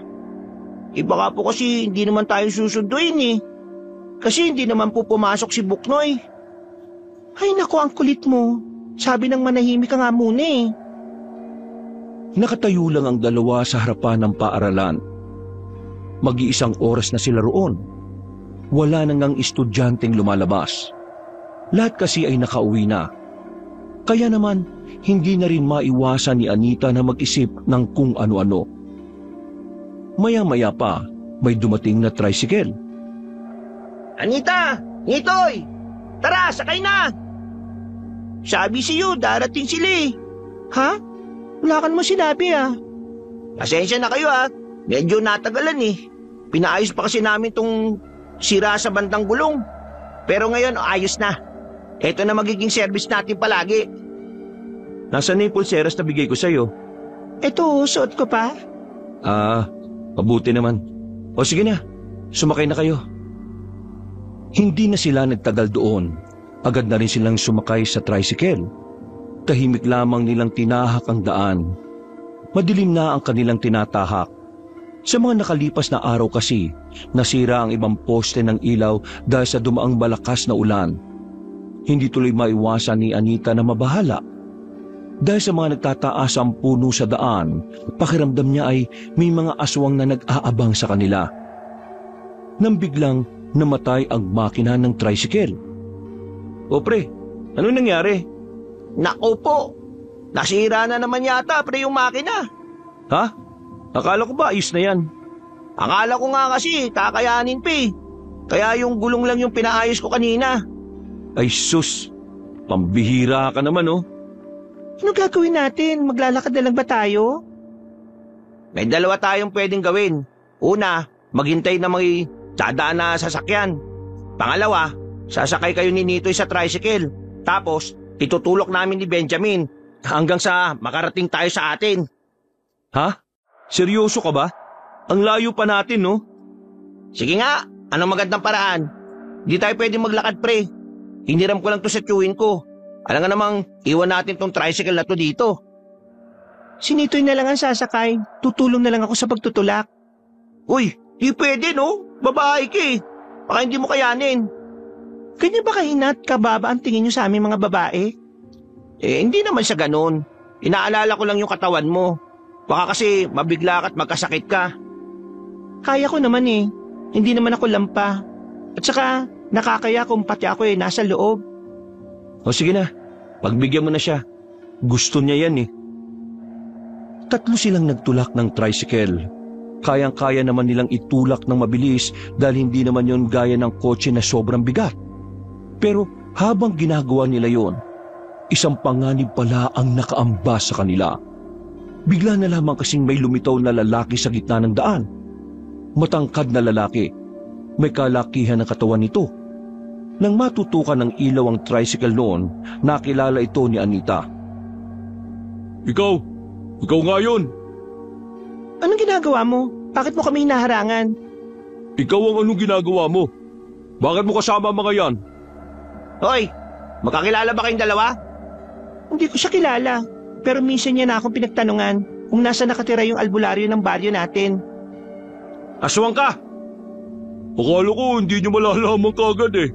Baka po kasi hindi naman tayo susunduin eh. Kasi hindi naman po pumasok si Buknoy. Ay naku, ang kulit mo. Sabi ng manahimik ka nga muna eh. Nakatayo lang ang dalawa sa harapan ng paaralan. Mag-iisang oras na sila roon. Wala nang ang estudyanteng lumalabas. Lahat kasi ay nakauwi na. Kaya naman, hindi na rin maiwasan ni Anita na mag-isip ng kung ano-ano. Maya-maya pa, may dumating na tricycle. Anita! Nitoy! Tara, sakay na! Sabi siyo, darating sila eh. Ha? Wala ka naman sinabi ah. Pasensya na kayo ah. Medyo natagalan eh. Pinaayos pa kasi namin tong sira sa bandang gulong. Pero ngayon, ayos na. Ito na magiging service natin palagi. Nasaan na yung pulseras na bigay ko sa'yo? Ito, suot ko pa. Mabuti naman. O sige na, sumakay na kayo. Hindi na sila nagtagal doon. Agad na rin silang sumakay sa tricycle. Tahimik lamang nilang tinahak ang daan. Madilim na ang kanilang tinatahak. Sa mga nakalipas na araw kasi, nasira ang ibang poste ng ilaw dahil sa dumaang malakas na ulan. Hindi tuloy maiwasan ni Anita na mabahala. Dahil sa mga nagtataas ang puno sa daan, pakiramdam niya ay may mga aswang na nag-aabang sa kanila. Nang biglang namatay ang makina ng tricycle. O pre, ano nangyari? Naku po, nasira na naman yata pre yung makina. Ha? Akala ko ba ayos na yan? Akala ko nga kasi kakayanin pa eh. Kaya yung gulong lang yung pinaayos ko kanina. Ay sus, pambihira ka naman oh. Ano gagawin natin? Maglalakad na lang ba tayo? May dalawa tayong pwedeng gawin. Una, maghintay na may dadaan na sasakyan. Pangalawa, sasakay kayo ni Nitoy sa tricycle. Tapos, itutulok namin ni Benjamin hanggang sa makarating tayo sa atin. Ha? Seryoso ka ba? Ang layo pa natin no? Sige nga, anong magandang paraan? Di tayo pwedeng maglakad pre. Hiniram ko lang to sa tiyuhin ko. Alam nga namang iwan natin tong tricycle na to dito. Si Nitoy na lang ang sasakay. Tutulong na lang ako sa pagtutulak. Uy, di pwede no? Babae ka eh. Baka hindi mo kayanin. Ganyan ba kahinat, kababa ang tingin nyo sa aming mga babae? Hindi naman sa ganun. Inaalala ko lang yung katawan mo. Baka kasi mabigla ka at magkasakit ka. Kaya ko naman eh. Hindi naman ako lampa. At saka, nakakaya kung pati ako nasa loob. O sige na, pagbigyan mo na siya. Gusto niya yan eh. Tatlo silang nagtulak ng tricycle. Kayang-kaya naman nilang itulak ng mabilis dahil hindi naman yon gaya ng kotse na sobrang bigat. Pero habang ginagawa nila yon, isang panganib pala ang nakaambas sa kanila. Bigla na lamang kasing may lumitaw na lalaki sa gitna ng daan. Matangkad na lalaki. May kalakihan ng katawan nito. Nang matutukan ng ilaw ang tricycle noon, nakilala ito ni Anita. Ikaw nga yun. Anong ginagawa mo? Bakit mo kami hinaharangan? Ikaw ang anong ginagawa mo? Bakit mo kasama mga yan? Hoy, magkakilala ba kayong dalawa? Hindi ko siya kilala, pero minsan niya na akong pinagtanungan kung nasa nakatira yung albularyo ng baryo natin. Aswang ka! Akala ko hindi niyo malalaman kagad eh.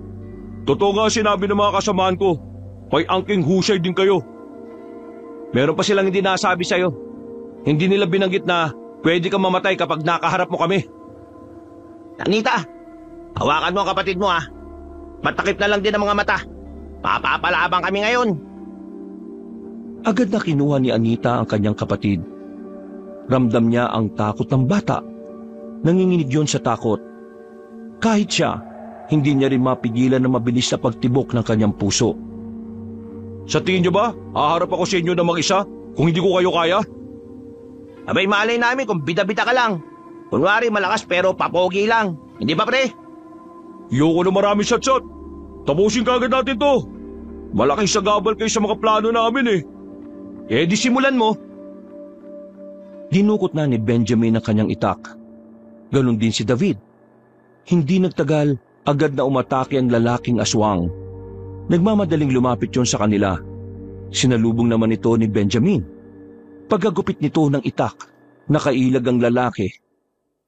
Totoo nga sinabi ng mga kasamaan ko, may angking husay din kayo. Meron pa silang hindi nasabi sa'yo. Hindi nila binanggit na pwede kang mamatay kapag nakaharap mo kami. Anita, hawakan mo ang kapatid mo ah. Matakip na lang din ang mga mata. Papapalabang kami ngayon. Agad na kinuha ni Anita ang kanyang kapatid. Ramdam niya ang takot ng bata. Nanginginig yon sa takot. Kahit siya, hindi niya rin mapigilan na mabilis na pagtibok ng kanyang puso. Sa tingin niyo ba, haharap ako sa inyo na mag-isa kung hindi ko kayo kaya? Abay malay namin kung bida-bida ka lang. Kunwari malakas pero papogi lang. Hindi ba pre? Ayoko na marami shot-shot. Tapusin kagad natin to. Malaking sagabal kayo sa mga plano namin eh. Eh di simulan mo. Dinukot na ni Benjamin ang kanyang itak. Ganon din si David. Hindi nagtagal, agad na umatake ang lalaking aswang. Nagmamadaling lumapit yon sa kanila. Sinalubong naman ito ni Benjamin. Pagkagupit nito ng itak, nakailag ang lalaki.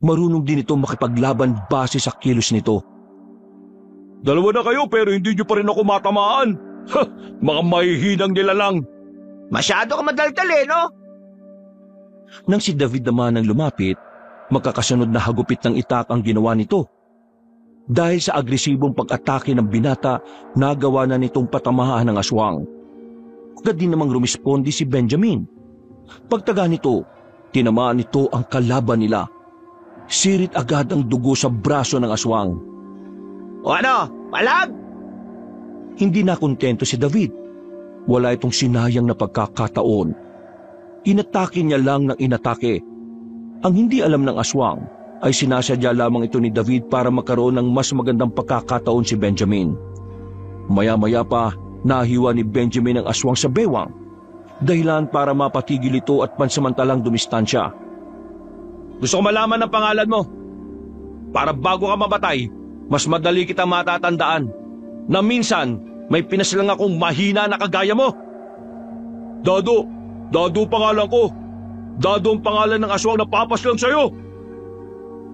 Marunong din ito makipaglaban base sa kilos nito. Dalawa na kayo pero hindi niyo pa rin ako matamaan. Ha! Mga mahihinang nila lang. Masyado ka madaldal eh, no? Nang si David naman ang lumapit, magkakasunod na hagupit ng itak ang ginawa nito. Dahil sa agresibong pag-atake ng binata, nagawa na nitong patamaan ng aswang. Agad din namang rumispondi si Benjamin. Pagtaga nito, tinamaan nito ang kalaban nila. Sirit agad ang dugo sa braso ng aswang. O ano, palag? Hindi na kontento si David. Wala itong sinayang na pagkakataon. Inatake niya lang ng inatake. Ang hindi alam ng aswang ay sinasadya lamang ito ni David para magkaroon ng mas magandang pagkakataon si Benjamin. Maya-maya pa, nahiwa ni Benjamin ang aswang sa bewang. Dahilan para mapatigil ito at pansamantalang dumistansya. Gusto ko malaman ang pangalan mo. Para bago ka mamatay, mas madali kitang matatandaan na minsan may pinaslang akong mahina na kagaya mo. Dado pangalan ko. Dado ang pangalan ng aswang na papaslang sa'yo.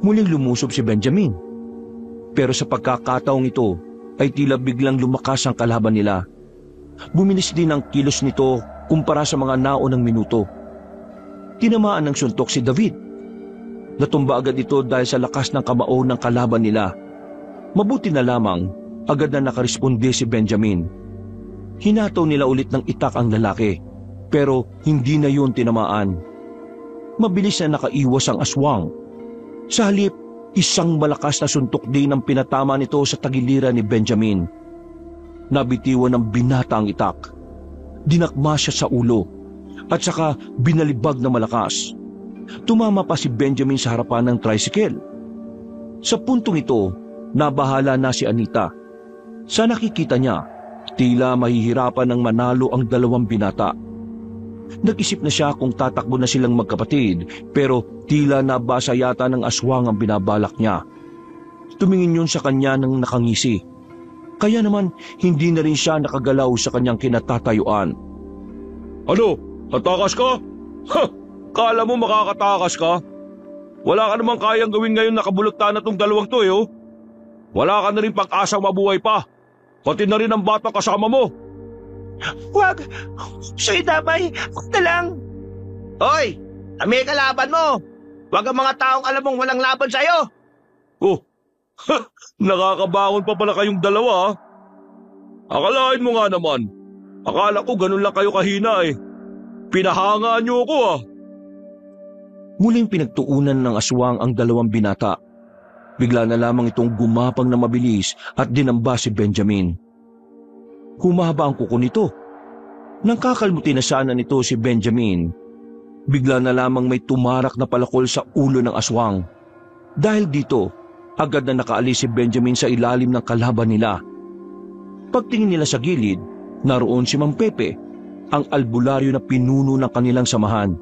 Muling lumusob si Benjamin. Pero sa pagkakataong ito ay tila biglang lumakas ang kalaban nila. Bumilis din ang kilos nito kumpara sa mga naunang minuto. Tinamaan ng suntok si David. Natumba agad ito dahil sa lakas ng kamao ng kalaban nila. Mabuti na lamang, agad na nakaresponde si Benjamin. Hinataw nila ulit ng itak ang lalaki, pero hindi na yun tinamaan. Mabilis na nakaiwas ang aswang. Sa halip, isang malakas na suntok din ang pinatama nito sa tagiliran ni Benjamin. Nabitiwan ng binata ang itak. Dinakma siya sa ulo at saka binalibag na malakas. Tumama pa si Benjamin sa harapan ng tricycle. Sa puntong ito, nabahala na si Anita. Sa nakikita niya, tila mahihirapan ng manalo ang dalawang binata. Nag-isip na siya kung tatakbo na silang magkapatid, pero tila nabasa yata ng aswang ang binabalak niya. Tumingin yun sa kanya ng nakangisi. Kaya naman, hindi na rin siya nakagalaw sa kanyang kinatatayuan. Ano? Tatakas ka? Ha! Kala mo makakatakas ka? Wala ka namang kayang gawin ngayon nakabulagta na tong dalawang to oh. Wala ka na rin pag-asang mabuhay pa. Pati na rin ang batang kasama mo. Wag! Siya'y damay! Wag na lang! Hoy! Kami kalaban mo! Wag ang mga taong alam mong walang laban sa'yo! Oh! Nakakabangon pa pala kayong dalawa ha? Akalain mo nga naman. Akala ko ganun lang kayo kahina eh. Pinahangaan niyo ako ah. Muling pinagtuunan ng aswang ang dalawang binata. Bigla na lamang itong gumapang na mabilis at dinamba si Benjamin. Humaba ang kuko nito. Nang kakalmutin na sana nito si Benjamin, bigla na lamang may tumarak na palakol sa ulo ng aswang. Dahil dito, agad na nakaalis si Benjamin sa ilalim ng kalaban nila. Pagtingin nila sa gilid, naroon si Mang Pepe, ang albularyo na pinuno ng kanilang samahan.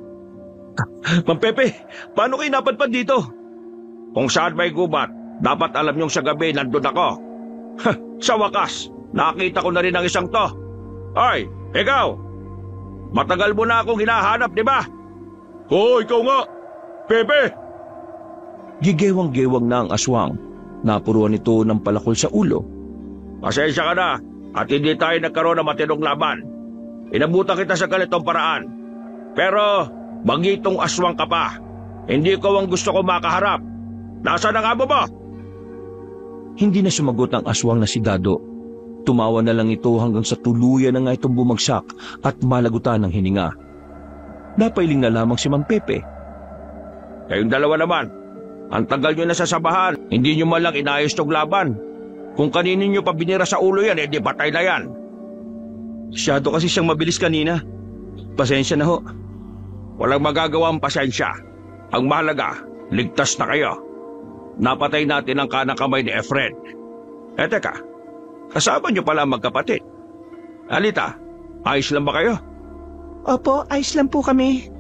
Mang Pepe, paano kayo napadpad dito? Kung saan may gubat, dapat alam niyong sa gabi nandun ako. Sa wakas, nakita ko na rin ang isang to. Hoy, ikaw! Matagal mo na akong hinahanap, di ba? Oo, ikaw nga! Pepe! Gigewang-gewang na ang aswang. Napuruan ito ng palakol sa ulo. Pasensya ka na at hindi tayo nagkaroon ng matinong laban. Inabutan kita sa ganitong paraan. Pero bagitong aswang ka pa. Hindi ko ang gusto ko makaharap. Nasaan ang amo mo? Hindi na sumagot ang aswang na si Dado. Tumawa na lang ito hanggang sa tuluyan na nga itong bumagsak at malagutan ng hininga. Napailing na lamang si Mang Pepe. Kayong dalawa naman, ang tagal nyo na sa sabahan, hindi nyo malang inayos tong laban. Kung kanino nyo pa binira sa ulo yan, edi patay na yan. Masyado kasi siyang mabilis kanina. Pasensya na ho. Walang magagawa ang pasensya. Ang mahalaga, ligtas na kayo. Napatay natin ang kanang kamay ni Efren. Teka, kasama niyo pala ang magkapatid. Anita, ayos lang ba kayo? Opo, ayos lang po kami.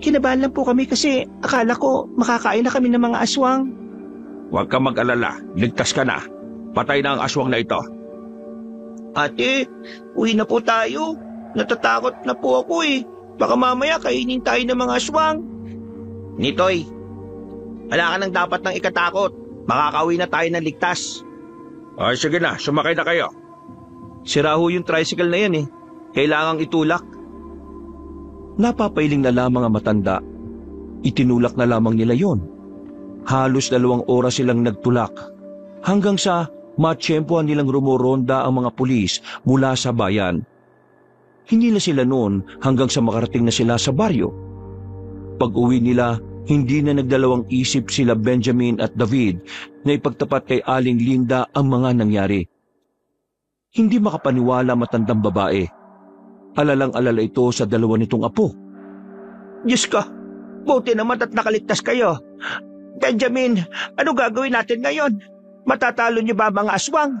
Kinabahan lang po kami kasi akala ko makakain na kami ng mga aswang. Huwag kang mag-alala, ligtas ka na. Patay na ang aswang na ito. Ate, uwi na po tayo. Natatakot na po ako eh. Baka mamaya kainin tayo ng mga aswang. Nitoy, wala ka nang dapat nang ikatakot. Makakauwi na tayo ng ligtas. Ay, sige na, sumakay na kayo. Sira ho yung tricycle na yan eh. Kailangang itulak. Napapailing na lamang ang matanda. Itinulak na lamang nila yon. Halos 2 oras silang nagtulak. Hanggang sa matsyempohan nilang rumoronda ang mga pulis mula sa bayan. Hindi na sila noon hanggang sa makarating na sila sa baryo. Pag-uwi nila, hindi na nagdalawang isip sila Benjamin at David na ipagtapat kay Aling Linda ang mga nangyari. Hindi makapaniwala matandang babae. Alalang-alala ito sa 2 nitong apo. Diyos ko, buti naman at nakaligtas kayo. Benjamin, ano gagawin natin ngayon? Matatalo niyo ba mga aswang?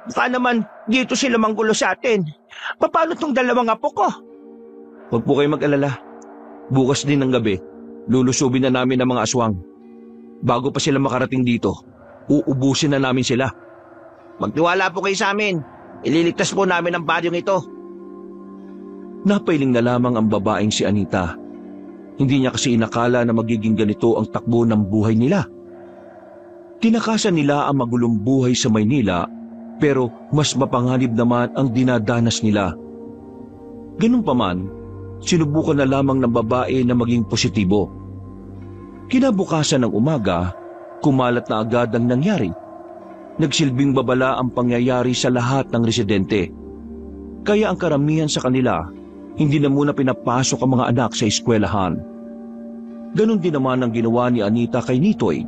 Baka naman dito sila manggulo sa atin. Paano tong 2 apo ko? Huwag po kayo mag-alala. Bukas din ng gabi, lulusubin na namin ang mga aswang. Bago pa sila makarating dito, uubusin na namin sila. Magtiwala po kayo sa amin. Ililigtas po namin ang baryong ito. Napailing na lamang ang babaeng si Anita. Hindi niya kasi inakala na magiging ganito ang takbo ng buhay nila. Tinakasan nila ang magulong buhay sa Maynila, pero mas mapanganib naman ang dinadanas nila. Ganun pa man, sinubukan na lamang ng babae na maging positibo. Kinabukasan ng umaga, kumalat na agad ang nangyari. Nagsilbing babala ang pangyayari sa lahat ng residente. Kaya ang karamihan sa kanila, hindi na muna pinapasok ang mga anak sa eskwelahan. Ganon din naman ang ginawa ni Anita kay Nitoy.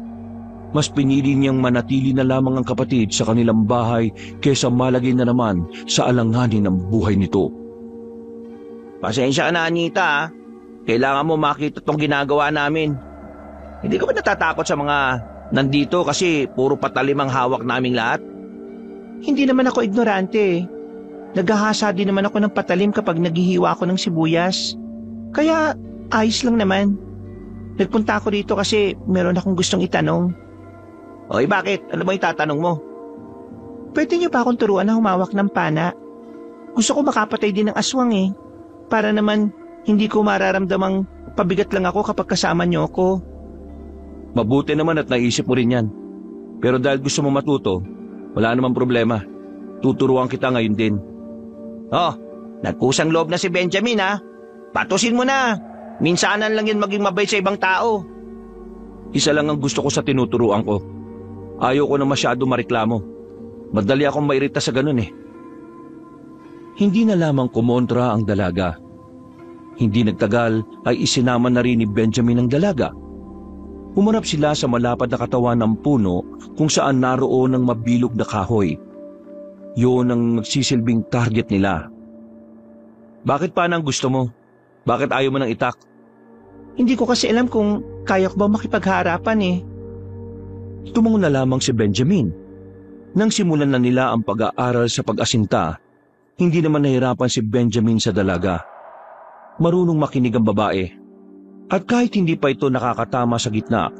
Mas pinili niyang manatili na lamang ang kapatid sa kanilang bahay kaysa malagay na naman sa alanganin ng buhay nito. Pasensya ka na, Anita. Kailangan mo makita itong ginagawa namin. Hindi ka ba natatakot sa mga nandito kasi puro patalim ang hawak naming lahat? Hindi naman ako ignorante. Naghahasa din naman ako ng patalim kapag naghihiwa ako ng sibuyas. Kaya ayos lang naman. Nagpunta ako dito kasi meron akong gustong itanong. Oy, bakit? Ano ba itatanong mo? Pwede niyo pa akong turuan na humawak ng pana? Gusto ko makapatay din ng aswang eh. Para naman hindi ko mararamdamang pabigat lang ako kapag kasama niyo ako. Mabuti naman at naisip mo rin yan. Pero dahil gusto mo matuto, wala namang problema. Tuturuan kita ngayon din. Oh, nagkusang loob na si Benjamin ha. Patusin mo na. Minsanan lang yun maging mabait sa ibang tao. Isa lang ang gusto ko sa tinuturuan ko. Ayaw ko na masyado mareklamo. Madali akong mairita sa ganun eh. Hindi na lamang kumontra ang dalaga. Hindi nagtagal ay isinama na rin ni Benjamin ang dalaga. Humarap sila sa malapad na katawan ng puno kung saan naroon ang mabilog na kahoy. Yun ang magsisilbing target nila. Bakit pa nang gusto mo? Bakit ayaw mo nang itak? Hindi ko kasi alam kung kaya ko ba makipagharapan eh. Tumango na lamang si Benjamin. Nang simulan na nila ang pag-aaral sa pag-asinta, hindi naman nahirapan si Benjamin sa dalaga. Marunong makinig ang babae. At kahit hindi pa ito nakakatama sa gitna,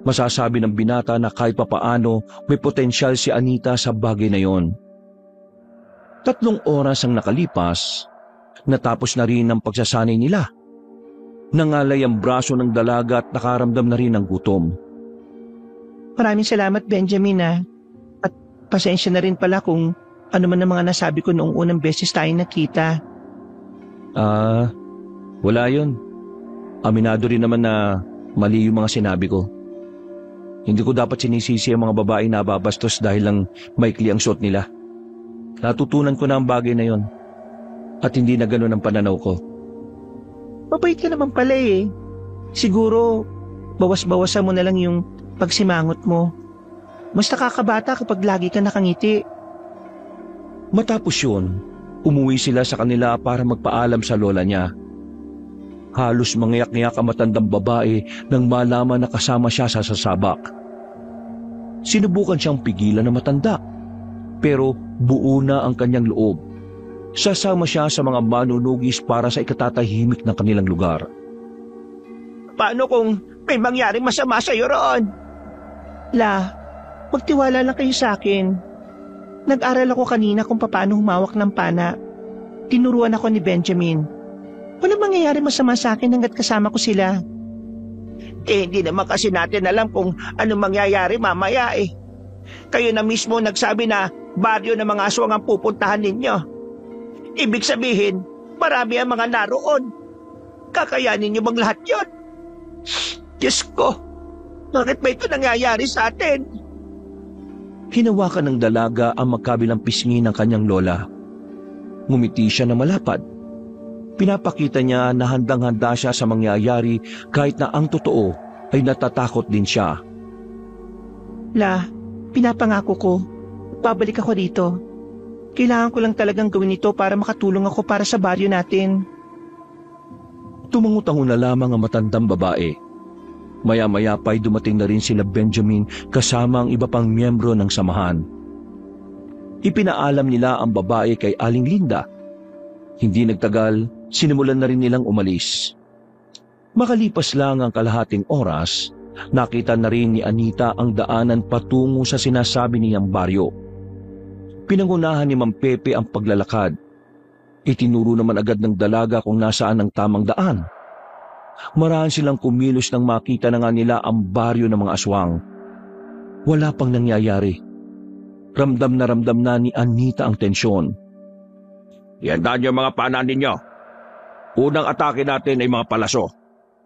masasabi ng binata na kahit papaano may potensyal si Anita sa bagay na yon. 3 oras ang nakalipas, natapos na rin ang pagsasanay nila. Nangalay ang braso ng dalaga at nakaramdam na rin ng gutom. Maraming salamat Benjamin ah. At pasensya na rin pala kung ano man ang mga nasabi ko noong unang beses tayong nakita. Wala yun. Aminado rin naman na mali yung mga sinabi ko. Hindi ko dapat sinisisi ang mga babae na babastos dahil lang maikli ang suot nila. Natutunan ko na ang bagay na yon. At hindi na ganun ang pananaw ko. Mabait ka naman pala eh. Siguro, bawas-bawasan mo na lang yung pagsimangot mo. Mas nakakabata kapag lagi ka nakangiti. Matapos yun, Umuwi sila sa kanila para magpaalam sa lola niya. Halos mangiyak-ngiyak ang matandang babae nang malaman na kasama siya sa sasabak. Sinubukan siyang pigilan na matanda, pero buo na ang kanyang loob. Sasama siya sa mga manunugis para sa ikatatahimik ng kanilang lugar. Paano kung may mangyaring masama sa'yo roon? La, magtiwala lang kayo sa akin. Nag-aral ako kanina kung paano humawak ng pana. Tinuruan ako ni Benjamin. Walang mangyayari masama sa akin hanggat kasama ko sila. Hindi naman kasi natin alam kung anong mangyayari mamaya eh. Kayo na mismo nagsabi na baryo ng mga aswang ang pupuntahan ninyo. Ibig sabihin, marami ang mga naroon. Kakayanin niyo bang lahat yon? Diyos ko, bakit ba ito nangyayari sa atin? Hinawakan ng dalaga ang magkabilang pisngi ng kanyang lola. Ngumiti siya na malapad. Pinapakita niya na handang-handa siya sa mangyayari kahit na ang totoo ay natatakot din siya. La, pinapangako ko, babalik ako dito. Kailangan ko lang talagang gawin ito para makatulong ako para sa baryo natin. Tumangutango na lamang ang matandang babae. Maya-maya pa'y dumating na rin sila Benjamin kasama ang iba pang miyembro ng samahan. Ipinaalam nila ang babae kay Aling Linda. Hindi nagtagal, sinimulan na rin nilang umalis. Makalipas lang ang kalahating oras, nakita na rin ni Anita ang daanan patungo sa sinasabi niyang baryo. Pinangunahan ni Mang Pepe ang paglalakad. Itinuro naman agad ng dalaga kung nasaan ang tamang daan. Maraan silang kumilos nang makita na nga nila ang baryo ng mga aswang. Wala pang nangyayari. Ramdam na ni Anita ang tensyon. Ihandaan niyo mga pana ninyo. Unang atake natin ay mga palaso.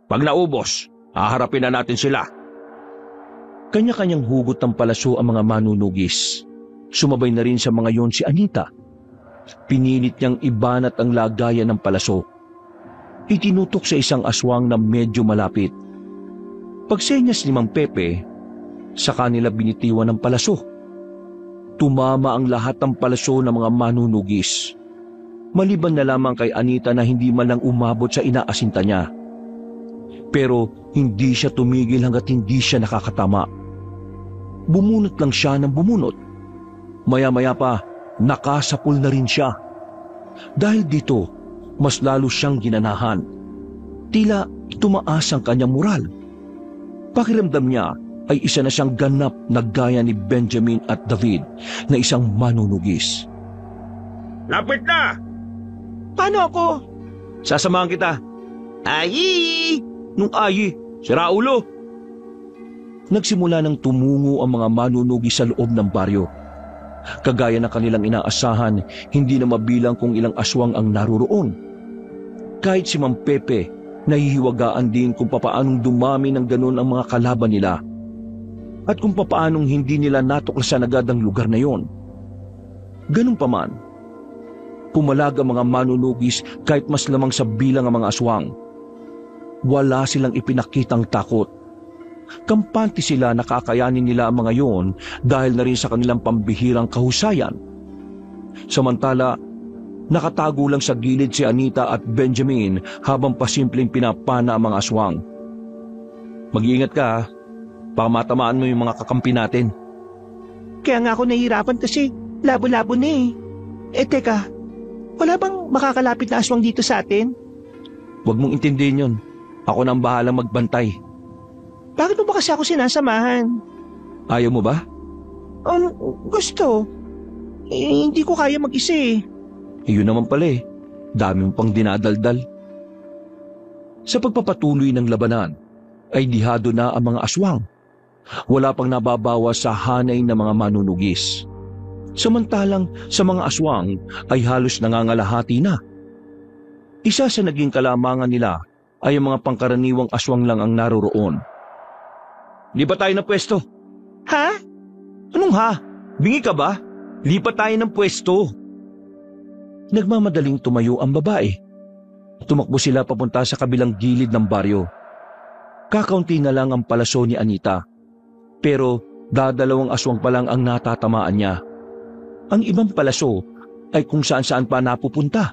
Pag naubos, haharapin na natin sila. Kanya-kanyang hugot ng palaso ang mga manunugis. Sumabay na rin sa mga yon si Anita. Pinilit niyang ibanat ang lagayan ng palaso. Itinutok sa isang aswang na medyo malapit. Pagsenyas ni Mang Pepe, sa kanila binitiwan ng palaso. Tumama ang lahat ng palaso ng mga manunugis. Maliban na lamang kay Anita na hindi man lang umabot sa inaasinta niya. Pero hindi siya tumigil hanggat hindi siya nakakatama. Bumunot lang siya ng bumunot. Maya-maya pa, nakasapul na rin siya. Dahil dito, mas lalo siyang ginanahan. Tila tumaas ang kanyang moral. Pakiramdam niya ay isa na siyang ganap na gaya ni Benjamin at David na isang manunugis. Lapit na! Paano ako? Sasamahan kita. Ayi! Nung ayi, sira ulo. Nagsimula ng tumungo ang mga manunugis sa loob ng baryo. Kagaya ng kanilang inaasahan, hindi na mabilang kung ilang aswang ang naroroon. Kahit si Mang Pepe, nahihiwagaan din kung papaanong dumami ng ganun ang mga kalaban nila. At kung papaanong hindi nila natuklasan agad ang lugar na yon. Ganun pa man, pumalag ang mga manunugis kahit mas lamang sa bilang ang mga aswang. Wala silang ipinakitang takot. Kampante sila na kakayanin nila ang mga yon dahil na rin sa kanilang pambihirang kahusayan. Samantala, nakatago lang sa gilid si Anita at Benjamin habang pasimpleng pinapana ang mga aswang. Mag-iingat ka, baka matamaan mo yung mga kakampi natin. Kaya nga ako nahihirapan kasi labo-labo na eh. Teka, wala bang makakalapit na aswang dito sa atin? Huwag mong intindihin yun. Ako na ang bahalang magbantay. Bakit mo ba kasi ako sinasamahan? Ayaw mo ba? Gusto. Hindi ko kaya mag-isa eh. Iyon naman pala eh. Dami mo pang dinadaldal. Sa pagpapatuloy ng labanan, ay dihado na ang mga aswang. Wala pang nababawas sa hanay ng mga manunugis. Samantalang sa mga aswang ay halos nangangalahati na. Isa sa naging kalamangan nila ay ang mga pangkaraniwang aswang lang ang naroroon. Lipat tayo ng pwesto. Ha? Anong ha? Bingi ka ba? Lipat tayo ng pwesto. Nagmamadaling tumayo ang babae. Tumakbo sila papunta sa kabilang gilid ng baryo. Kakaunti na lang ang palaso ni Anita. Pero dadalawang aswang pa lang ang natatamaan niya. Ang ibang palaso ay kung saan-saan pa napupunta.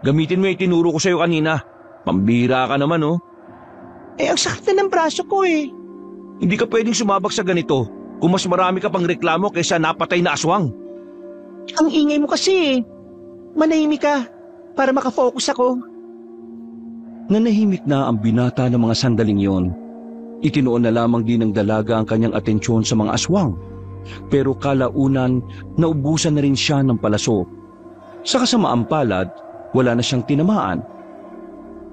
Gamitin mo yung tinuro ko sa'yo kanina. Pambira ka naman, oh. Ang sakit na ng braso ko eh. Hindi ka pwedeng sumabak sa ganito kung mas marami ka pang reklamo kaysa napatay na aswang. Ang ingay mo kasi eh. Manahimik ka para makafocus ako. Nanahimik na ang binata ng mga sandaling yon. Itinoon na lamang din ng dalaga ang kanyang atensyon sa mga aswang. Pero kalaunan, naubusan na rin siya ng palaso. Sa kasamaang palad, wala na siyang tinamaan.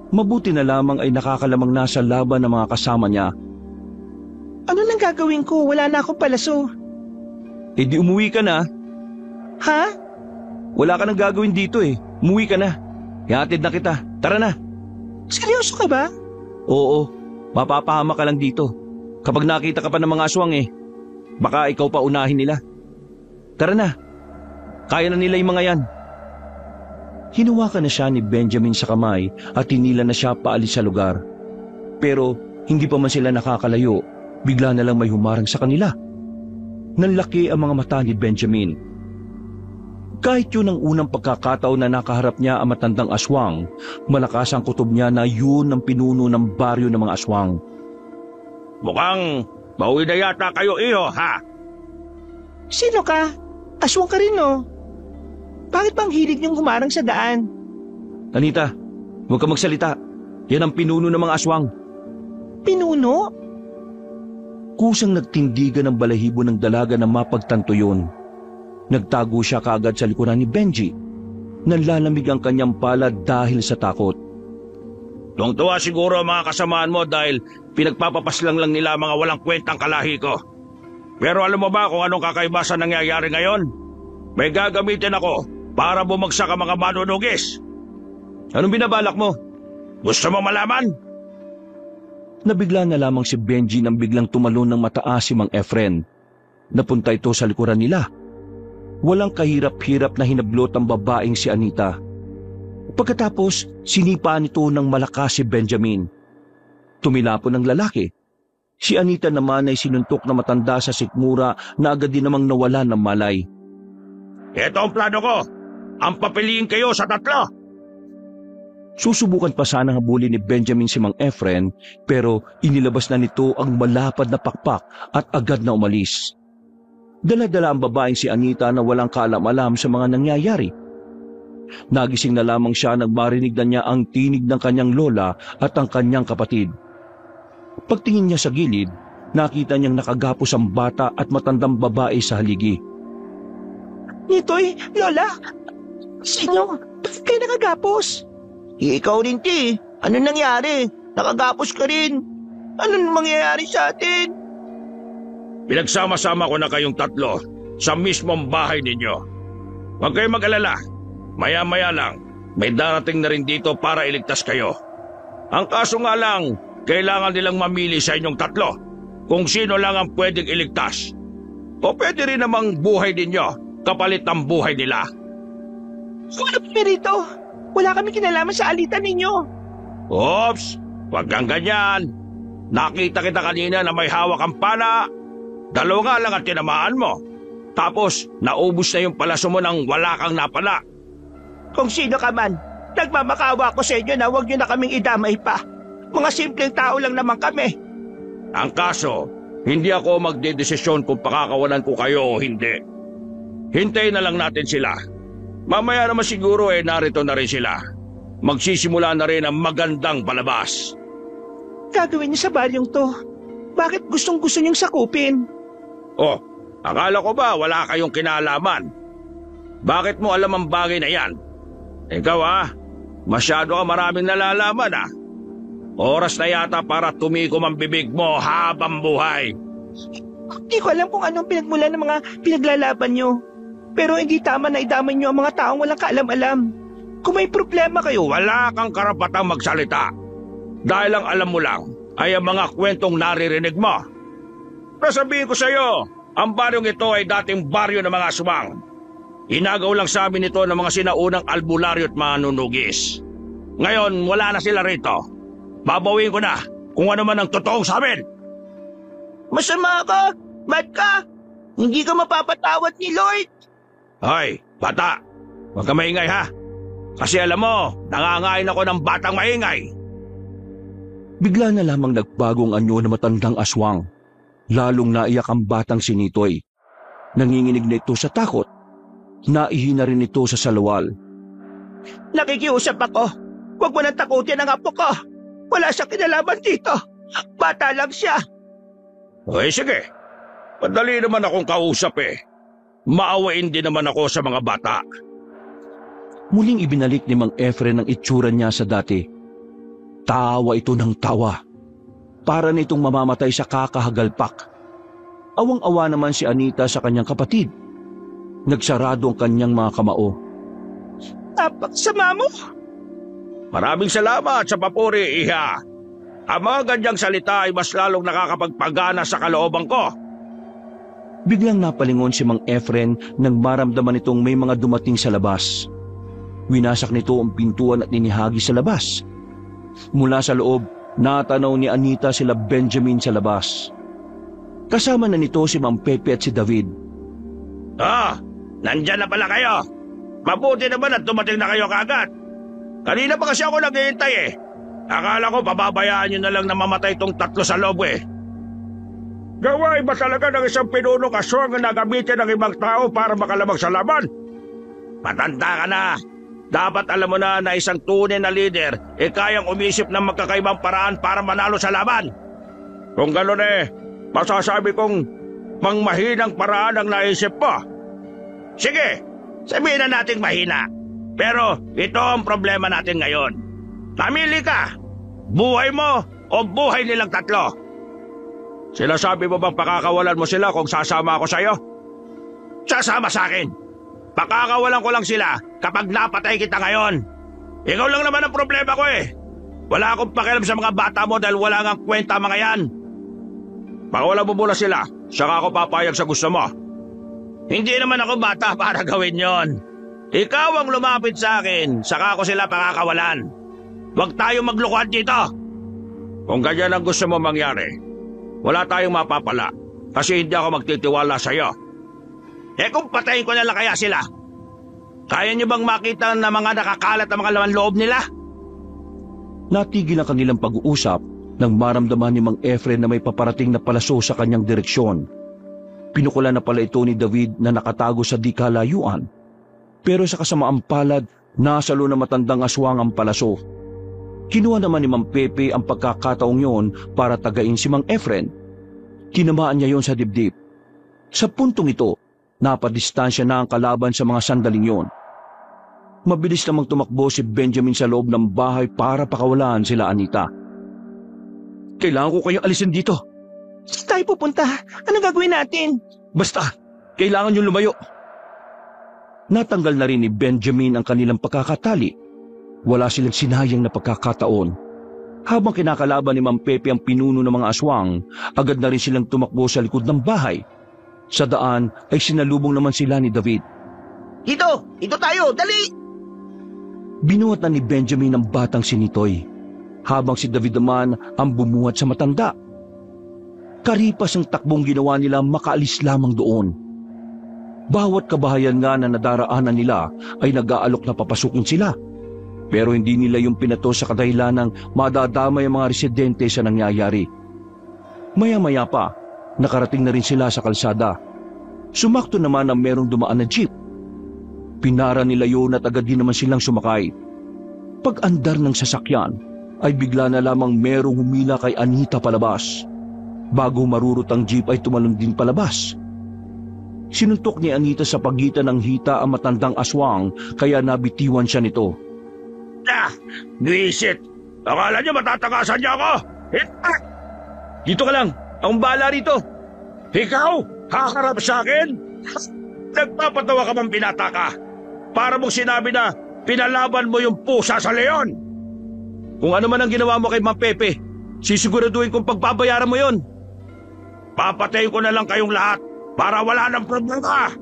Mabuti na lamang ay nakakalamang na sa laban ng mga kasama niya. Ano nang gagawin ko? Wala na akong palaso. Eh di umuwi ka na. Ha? Wala ka nang gagawin dito eh. Umuwi ka na. Ihatid na kita. Tara na. Seryoso ka ba? Oo, mapapahama ka lang dito. Kapag nakita ka pa ng mga aswang eh, baka ikaw pa unahin nila. Tara na. Kaya na nila yung mga yan. Hinawakan na siya ni Benjamin sa kamay at hinila na siya paalis sa lugar. Pero hindi pa man sila nakakalayo, bigla na lang may humarang sa kanila. Nanlaki ang mga mata ni Benjamin. Kahit yun ang unang pagkakataon na nakaharap niya ang matandang aswang, malakas ang kutob niya na yun ang pinuno ng baryo ng mga aswang. Mukhang mauwi na yata kayo, iho, ha? Sino ka? Aswang ka rin, no? Bakit bang hilig niyong humarang sa daan? Anita, huwag ka magsalita. Yan ang pinuno ng mga aswang. Pinuno? Kusang nagtindigan ng balahibo ng dalaga na mapagtanto yun. Nagtago siya kaagad sa likuran ni Benji. Nanlalamig ang kanyang palad dahil sa takot. Tuwang-tuwa siguro ang mga kasamaan mo dahil pinagpapapaslang lang nila mga walang kwentang kalahi ko. Pero alam mo ba kung anong kakaiba sa nangyayari ngayon? May gagamitin ako para bumagsak ang mga manunugis. Anong binabalak mo? Gusto mo malaman? Nabigla na lamang si Benji nang biglang tumalon ng mataas si Mang Efren. Napunta ito sa likuran nila. Walang kahirap-hirap na hinablot ang babaeng si Anita. Pagkatapos, sinipa nito ng malakas si Benjamin. Tumilapon ang lalaki. Si Anita naman ay sinuntok na matanda sa sikmura na agad din namang nawala ng malay. Ito ang plano ko. Ang papiliin kayo sa tatlo. Susubukan pa sana habulin ni Benjamin si Mang Efren pero inilabas na nito ang malapad na pakpak at agad na umalis. Dala-dala ang babaeng si Anita na walang kaalam-alam sa mga nangyayari. Nagising na lamang siya nang marinig na niya ang tinig ng kanyang lola at ang kanyang kapatid. Pagtingin niya sa gilid, nakita niyang nakagapos ang bata at matandang babae sa haligi. Nitoy, Lola, sino? Bakit kayo nakagapos? Ikaw rin, Ti. Ano nangyari? Nakagapos ka rin. Ano mangyayari sa atin? Pinagsama-sama ko na kayong tatlo sa mismong bahay ninyo. Huwag kayong mag-alala. Maya-maya lang, may darating na rin dito para iligtas kayo. Ang kaso nga lang, kailangan nilang mamili sa inyong tatlo kung sino lang ang pwedeng iligtas. O pwede rin namang buhay ninyo kapalit ng buhay nila. Ano pa rito? Wala kami kinalaman sa alitan ninyo. Oops! Huwag kang ganyan. Nakita kita kanina na may hawak ang pala. Dalawa nga lang ang tinamaan mo. Tapos, naubos na yung palaso mo nang wala kang napala. Kung sino ka man, nagmamakawa ko sa inyo na huwag nyo na kaming idamay pa. Mga simpleng tao lang naman kami. Ang kaso, hindi ako magdedesisyon kung pakakawalan ko kayo o hindi. Hintayin na lang natin sila. Mamaya naman siguro narito na rin sila. Magsisimula na rin ang magandang palabas. Gagawin niyo sa baryong to. Bakit gustong-gusto niyong sakupin? Oh, akala ko ba wala kayong kinalaman? Bakit mo alam ang bagay na yan? Ikaw masyado ka maraming nalalaman Oras na yata para tumikom ang bibig mo habang buhay. Hindi ko alam kung anong pinagmulan ng mga pinaglalaban niyo. Pero hindi tama na idamay niyo ang mga taong walang kaalam-alam. Kung may problema kayo, Wala kang karapatang magsalita. Dahil ang alam mo lang ay ang mga kwentong naririnig mo. Nasabihin ko sa iyo, ang baryong ito ay dating baryo ng mga aswang. Inagaw lang sa amin ito ng mga sinaunang albularyo at manunugis. Ngayon, wala na sila rito. Babawiin ko na kung ano man ang totoong sa amin. masama ka, mad ka, hindi ka mapapatawad ni Lord. Hoy, Bata, huwag ka maingay ha. Kasi alam mo, nangangain ako ng batang maingay. Bigla na lamang nagbagong anyo na matandang aswang. Lalong naiyak ang batang si Nitoy. Nanginginig na ito sa takot. Naihina rin ito sa salawal. Nakikiusap ako. Huwag mo nang takutin ang apo ko. Wala siyang kinalaman dito. Bata lang siya. Okay, sige. Madali naman akong kausap eh. Maawain din naman ako sa mga bata. Muling ibinalik ni Mang Efren ang itsura niya sa dati. Tawa ito ng tawa. Para nitong mamamatay sa kakahagalpak. Awang-awa naman si Anita sa kanyang kapatid. Nagsarado ang kanyang mga kamao. Napaksama mo. Maraming salamat sa papuri, Iha. Ang mga ganyang salita ay mas lalong nakakapagpagana sa kalooban ko. Biglang napalingon si Mang Efren nang maramdaman itong may mga dumating sa labas. Winasak nito ang pintuan at ninihagi sa labas. Mula sa loob, natanaw ni Anita sila Benjamin sa labas. Kasama na nito si Mang Pepe at si David. Nandyan na pala kayo. Mabuti naman at dumating na kayo kaagad. Kanina pa kasi ako naghihintay eh. Akala ko pababayaan nyo na lang na mamatay itong tatlo sa loob eh. Gawain ba talaga ng isang pinunong aswang na gamitin ng ibang tao para makalabag sa laban? Matanda ka na. Dapat alam mo na isang tunay na leader kayang umisip ng magkakaibang paraan para manalo sa laban. Kung gano'n masasabi kong mangmahinang paraan ang naisip mo. Sige, sabihin na nating mahina. Pero ito ang problema natin ngayon. Namili ka, buhay mo o buhay nilang tatlo. Sinasabi mo bang pakakawalan mo sila kung sasama ako sa'yo? Sasama sa akin. Pakakawalan ko lang sila kapag napatay kita ngayon. Ikaw lang naman ang problema ko eh. Wala akong pakialam sa mga bata mo dahil wala ngang kwenta mga yan. Pakawalan mo muna sila, saka ako papayag sa gusto mo. Hindi naman ako bata para gawin yon. Ikaw ang lumapit sa akin, saka ako sila pakakawalan. Huwag tayong maglukuhan dito. Kung ganyan ang gusto mo mangyari, wala tayong mapapala kasi hindi ako magtitiwala sa'yo. Kung patayin ko na lang kaya sila, kaya niyo bang makita na mga nakakalat ang mga laman loob nila? Natigil ang kanilang pag-uusap nang maramdaman ni Mang Efren na may paparating na palaso sa kanyang direksyon. Pinukulan na pala ito ni David na nakatago sa di kalayuan. Pero sa kasamaang palad, nasalo na matandang aswang ang palaso. Kinuha naman ni Mang Pepe ang pagkakataong yon para tagain si Mang Efren. Tinamaan niya yon sa dibdib. Sa puntong ito, napadistansya na ang kalaban sa mga sandaling yon. Mabilis namang tumakbo si Benjamin sa loob ng bahay para pakawalan sila Anita. Kailangan ko kayong alisin dito. Saan tayo pupunta? Anong gagawin natin? Basta, kailangan yung lumayo. Natanggal na rin ni Benjamin ang kanilang pagkakatali. Wala silang sinayang na pagkakataon. Habang kinakalaban ni Mang Pepe ang pinuno ng mga aswang, agad na rin silang tumakbo sa likod ng bahay. Sa daan ay sinalubong naman sila ni David. Dito tayo, dali! Binuhat na ni Benjamin ang batang si Nitoy, habang si David naman ang bumuhat sa matanda. Karipas ang takbong ginawa nila makaalis lamang doon. Bawat kabahayan nga na nadaraanan nila ay nag-aalok na papasukin sila. Pero hindi nila yung pinato sa kadahilanang madadamay ang mga residente sa nangyayari. Maya-maya pa, nakarating na rin sila sa kalsada. Sumakto naman ang merong dumaan na jeep. Pinara nila yun at agad din naman silang sumakay. Pag-andar ng sasakyan, ay bigla na lamang merong humila kay Anita palabas. Bago marurot ang jeep ay tumalon din palabas. Sinuntok ni Anita sa pagitan ng hita ang matandang aswang kaya nabitiwan siya nito. Visit! Akala niyo matatakasan niyo ako? Dito ka lang! Akong bahala rito! Ikaw? Haharap sa akin? Nagpapatawa ka bang pinata ka? Para mong sinabi na pinalaban mo yung pusa sa leon. Kung ano man ang ginawa mo kay Mang Pepe, sisiguraduhin kong pagbabayaran mo yon. Papatayin ko na lang kayong lahat para wala ng problema.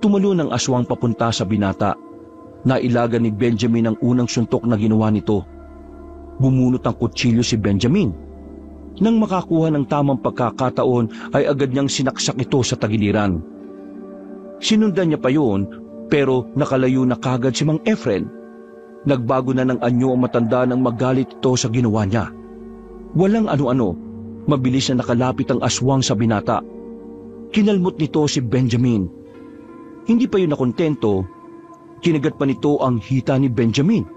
Tumalon ang aswang papunta sa binata. Nailagan ni Benjamin ang unang suntok na ginawa nito. Bumunot ang kutsilyo si Benjamin. Nang makakuha ng tamang pagkakataon ay agad niyang sinaksak ito sa tagiliran. Sinundan niya pa yun, pero nakalayo na kagad si Mang Efren. Nagbago na ng anyo ang matanda nang magalit ito sa ginawa niya. Walang ano-ano, mabilis na nakalapit ang aswang sa binata. Kinalmot nito si Benjamin. Hindi pa yun nakontento, kinagat pa nito ang hita ni Benjamin.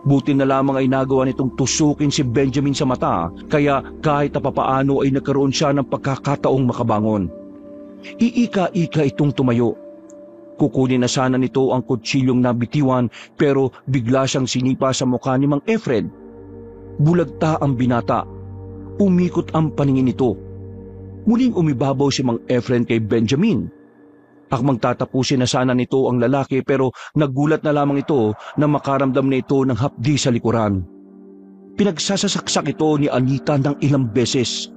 Buti na lamang ay nagawa nitong tusukin si Benjamin sa mata, kaya kahit papaano ay nagkaroon siya ng pagkakataong makabangon. Iika-ika itong tumayo. Kukunin na sana nito ang kutsilyong nabitiwan, pero bigla siyang sinipa sa mukha ni Mang Efren. Bulagta ang binata. Umikot ang paningin nito. Muling umibabaw si Mang Efren kay Benjamin. Akmang tatapusin na sana nito ang lalaki, pero nagulat na lamang ito na makaramdam na ito ng hapdi sa likuran. Pinagsasaksak ito ni Anita ng ilang beses.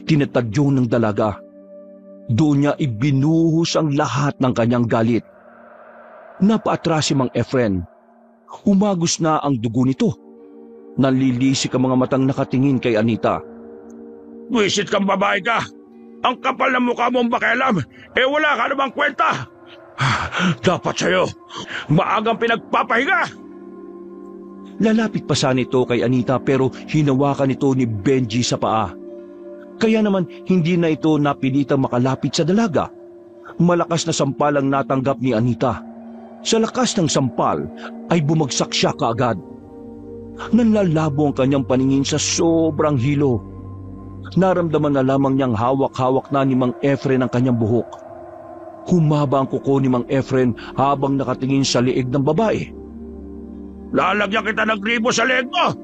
Tinatadyo ng dalaga. Doon niya ibinuhos ang lahat ng kanyang galit. Napaatras si Mang Efren. Umagos na ang dugo nito. Nalilisik ang mga matang nakatingin kay Anita. Wisit kang babae ka! Ang kapal ng mukha mong pakialam, wala ka namang kwenta! Dapat sa'yo, maagang pinagpapahinga! Lalapit pa sana ito kay Anita, pero hinawakan ito ni Benji sa paa. Kaya naman hindi na ito napilitang makalapit sa dalaga. Malakas na sampal ang natanggap ni Anita. Sa lakas ng sampal ay bumagsak siya kaagad. Nanlalabo ang kanyang paningin sa sobrang hilo. Naramdaman na lamang niyang hawak-hawak na ni Mang Efren ang kanyang buhok. Humaba ang kuko ni Mang Efren habang nakatingin sa liig ng babae. Lalagyan kita ng gribo sa leeg mo!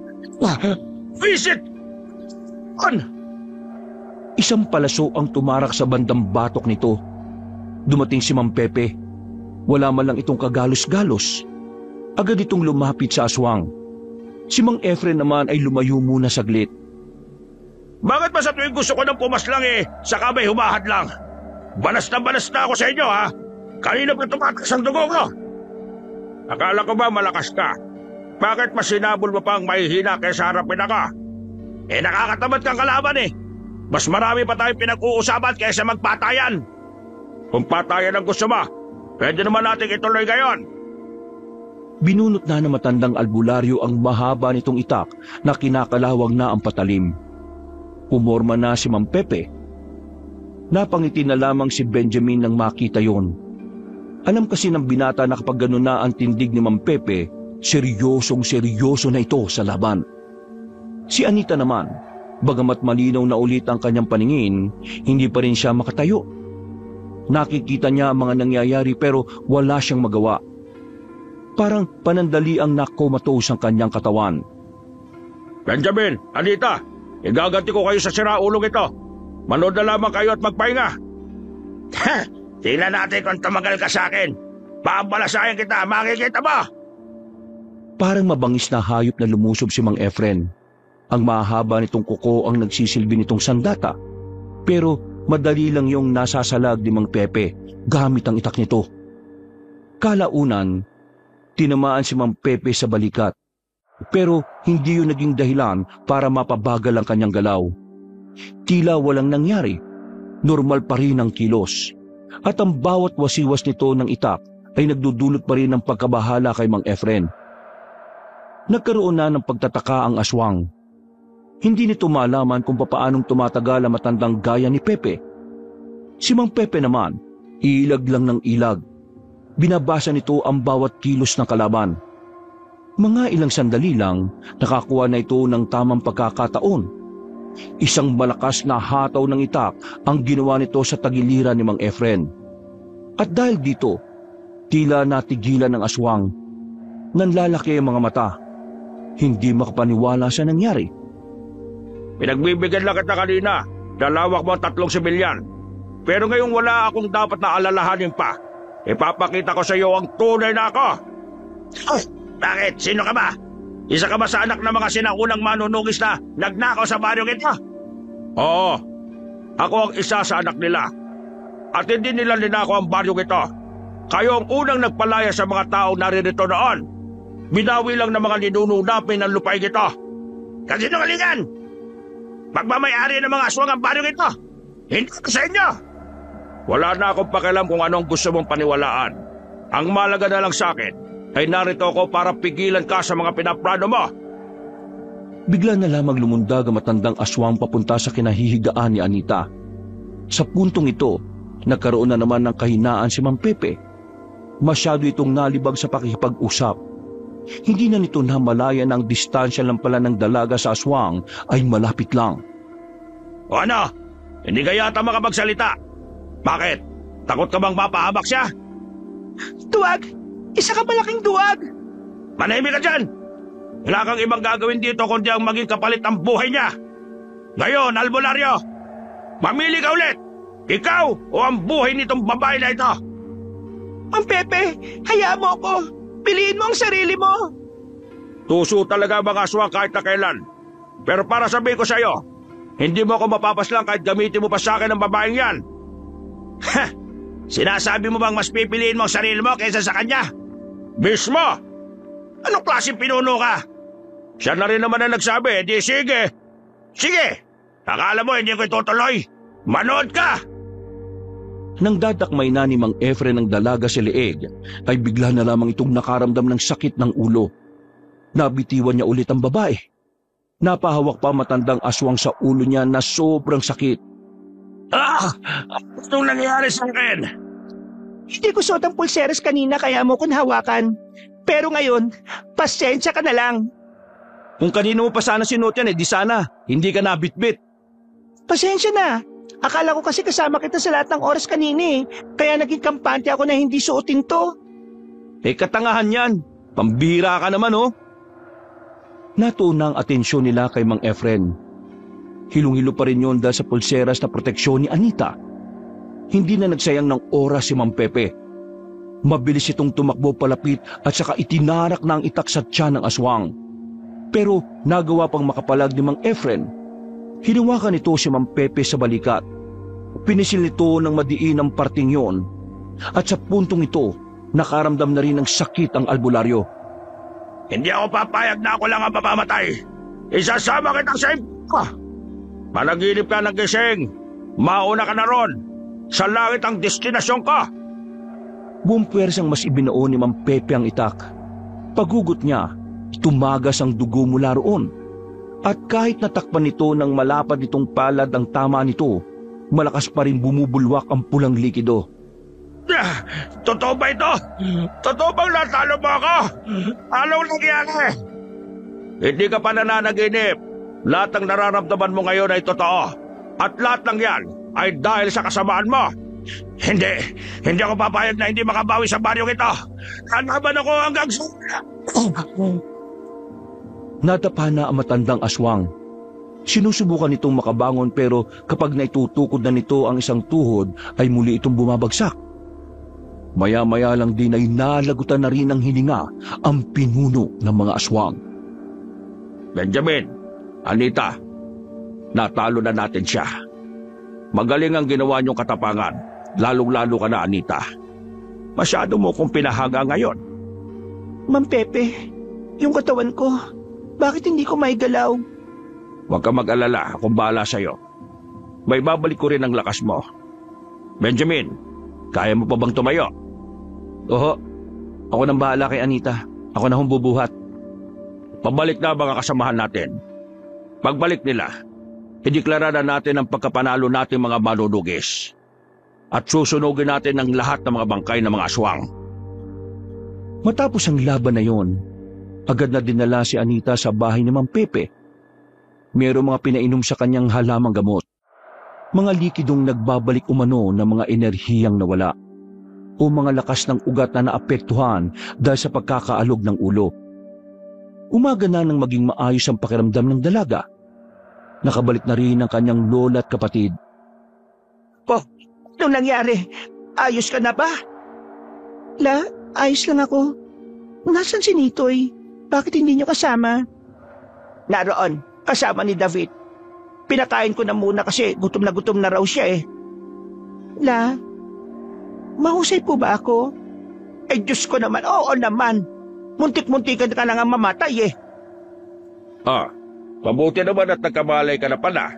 Visit! Isang palaso ang tumarak sa bandang batok nito. Dumating si Mang Pepe. Wala man lang itong kagalos-galos. Agad itong lumapit sa aswang. Si Mang Efren naman ay lumayo muna saglit. Bakit ba sa tuwing gusto ko ng pumaslang saka may humahad lang? Balas na ako sa inyo, ha? Kanina pa tumatakas ang dugo ko? Akala ko ba malakas ka? Bakit mas sinabol mo pang mahihina kaysa harapin ako? Nakakatamad kang kalaban Mas marami pa tayong pinag-uusapan kaysa magpatayan. Kung patayan ang gusto mo, pwede naman natin ituloy ngayon. Binunot na ng matandang albularyo ang mahaba nitong itak na kinakalawang na ang patalim. Umorma na si Mang Pepe. Napangiti na lamang si Benjamin nang makita yon. Alam kasi ng binata na kapag gano'n na ang tindig ni Mang Pepe, seryosong-seryoso na ito sa laban. Si Anita naman, bagamat malinaw na ulit ang kanyang paningin, hindi pa rin siya makatayo. Nakikita niya ang mga nangyayari pero wala siyang magawa. Parang panandali ang nakomatos ang kanyang katawan. Benjamin, Anita, igaganti ko kayo sa siraulong ito. Manood na lamang kayo at magpahinga. Tingnan natin kung tumagal ka sa akin. Pabalasayan kita, makikita mo! Parang mabangis na hayop na lumusob si Mang Efren. Ang mahaba nitong kuko ang nagsisilbi nitong sandata. Pero madali lang yung nasasalag ni Mang Pepe gamit ang itak nito. Kalaunan, tinamaan si Mang Pepe sa balikat. Pero hindi yun naging dahilan para mapabagal ang kanyang galaw. Tila walang nangyari. Normal pa rin ang kilos. At ang bawat wasiwas nito ng itak ay nagdudulot pa rin ng pagkabahala kay Mang Efren. Nagkaroon na ng pagtataka ang aswang. Hindi nito malaman kung papaanong tumatagal ang matandang gaya ni Pepe. Si Mang Pepe naman, ilag lang ng ilag. Binabasa nito ang bawat kilos ng kalaban. Mga ilang sandali lang, nakakuha na ito ng tamang pagkakataon. Isang malakas na hataw ng itak ang ginawa nito sa tagiliran ni Mang Efren. At dahil dito, tila natigilan ng aswang. Nanlalaki ang mga mata. Hindi makapaniwala sa nangyari. Pinagbibigyan lang kita kanina. Dalawak mo ang 3 sibilyan. Pero ngayong wala akong dapat na alalahanin pa. Ipapakita ko sa iyo ang tunay na ako. Oh, bakit? Sino ka ba? Isa ka ba sa anak ng mga sinaunang manunugis na nagnakaw sa baryong ito? Oo. Ako ang isa sa anak nila. At hindi nila ninakaw ang baryong ito. Kayo ang unang nagpalaya sa mga taong naririto noon. Binawi lang ng mga ninuno namin ng lupain ito. Kasinungalingan! Pagmamayari ng mga aswang ang baryong ito. Hindi ko sa inyo! Wala na akong pakialam kung anong gusto mong paniwalaan. Ang malaga na lang sa akin ay narito ako para pigilan ka sa mga pinaplano mo. Bigla na lamang lumundag ang matandang aswang papunta sa kinahihigaan ni Anita. Sa puntong ito, nagkaroon na naman ng kahinaan si Mang Pepe. Masyado itong nalibag sa pakikipag-usap. Hindi na nito namalaya na ang distansya lang pala ng dalaga sa aswang ay malapit lang. O ano? Hindi ka yata makapagsalita. Bakit? Takot ka bang mapahamak siya? Duwag! Isa ka malaking duwag! Manahimik ka dyan! Wala kang ibang gagawin dito kundi ang maging kapalit ng buhay niya. Ngayon, albularyo, mamili ka ulit. Ikaw o ang buhay nitong babae na ito. Mang Pepe, hayaan mo ako. Piliin mo ang sarili mo. Tuso talaga mga aswang kahit na kailan. Pero para sabihin ko sa iyo, hindi mo ako mapapaslang kahit gamitin mo pa sa akin ang babaeng yan. Ha! Sinasabi mo bang mas pipiliin mo ang sarili mo kaysa sa kanya? Mismo! Anong klaseng pinuno ka? Siya na rin naman ang nagsabi, di sige. Sige! Akala mo hindi ko itutuloy? Manood ka! Nang dadakmay na ni Mang Efren ng dalaga si Leeg, ay bigla na lamang itong nakaramdam ng sakit ng ulo. Nabitiwan niya ulit ang babae. Napahawak pa matandang aswang sa ulo niya na sobrang sakit. Anong nangyari sa akin? Hindi ko suot ang pulseres kanina kaya mo kong hawakan. Pero ngayon, pasensya ka na lang. Kung kanino mo pa sana sinuot yan, di sana. Hindi ka nabitbit. Pasensya na. Akala ko kasi kasama kita sa lahat ng oras kanina Kaya naging kampante ako na hindi suotin to. Katangahan yan. Pambira ka naman, oh. Natuon ang atensyon nila kay Mang Efren. Hilong-hilo pa rin yun dahil sa pulseras na proteksyon ni Anita. Hindi na nagsayang ng oras si Mang Pepe. Mabilis itong tumakbo palapit at saka itinarak na ang itak sa tiyan ng aswang. Pero nagawa pang makapalag ni Mang Efren. Hinawakan nito si Mang Pepe sa balikat. Pinisil nito ng madiin ang parting yon. At sa puntong ito, nakaramdam na rin ng sakit ang albularyo. Hindi ako papayag na ako lang ang mamamatay. Isasama kitang sa ka. Panaginip ka ng gising. Mauna ka na ron. Sa langit ang destinasyon ka. Buong puwersang mas ibinao ni Mang Pepe ang itak. Paghugot niya, tumagas ang dugo mula roon. At kahit natakpan nito ng malapad nitong palad ang tama nito, malakas pa rin bumubulwak ang pulang likido. Totoo ba ito? Totoo bang natalo mo ako? Anong nangyari? Hindi ka pa nananaginip. Lahat ng nararamdaman mo ngayon ay totoo. At lahat ng yan ay dahil sa kasamaan mo. Hindi ako papayag na hindi makabawi sa baryong ito. Kalaban ako hanggang sa... Natapa na ang matandang aswang. Sinusubukan nitong makabangon pero kapag naitutukod na nito ang isang tuhod ay muli itong bumabagsak. Maya-maya lang din ay nalagutan na rin ng hininga ang pinuno ng mga aswang. Benjamin, Anita, natalo na natin siya. Magaling ang ginawa niyong katapangan, lalong-lalo ka na, Anita. Masyado mo kong pinahaga ngayon. Mang Pepe, yung katawan ko, bakit hindi ko maigalaw? Huwag ka mag-alala, akong bahala sa'yo. May babalik ko rin ang lakas mo. Benjamin, kaya mo pa bang tumayo? Oho, ako nang bahala kay Anita. Ako na hong bubuhat. Pabalik na mga kasamahan natin. Pagbalik nila, ideklara na natin ang pagkapanalo natin mga manunugis. At susunugin natin ang lahat ng mga bangkay ng mga aswang. Matapos ang laban na yon, agad na dinala si Anita sa bahay ni Mang Pepe. Mayroong mga pinainom sa kanyang halamang gamot. Mga likidong nagbabalik umano ng mga enerhiyang nawala. O mga lakas ng ugat na naapektuhan dahil sa pagkakaalog ng ulo. Umaga na nang maging maayos ang pakiramdam ng dalaga. Nakabalik na rin ang kanyang lola at kapatid. Po, anong nangyari? Ayos ka na ba? Ayos lang ako. Nasaan si Nitoy? Bakit hindi niyo kasama? Naroon, kasama ni David. Pinakain ko na muna kasi gutom na raw siya mahusay po ba ako? Diyos ko naman, oo naman. Muntik-muntikan ka na nga mamatay Mabuti naman at nagkamalay ka na pala.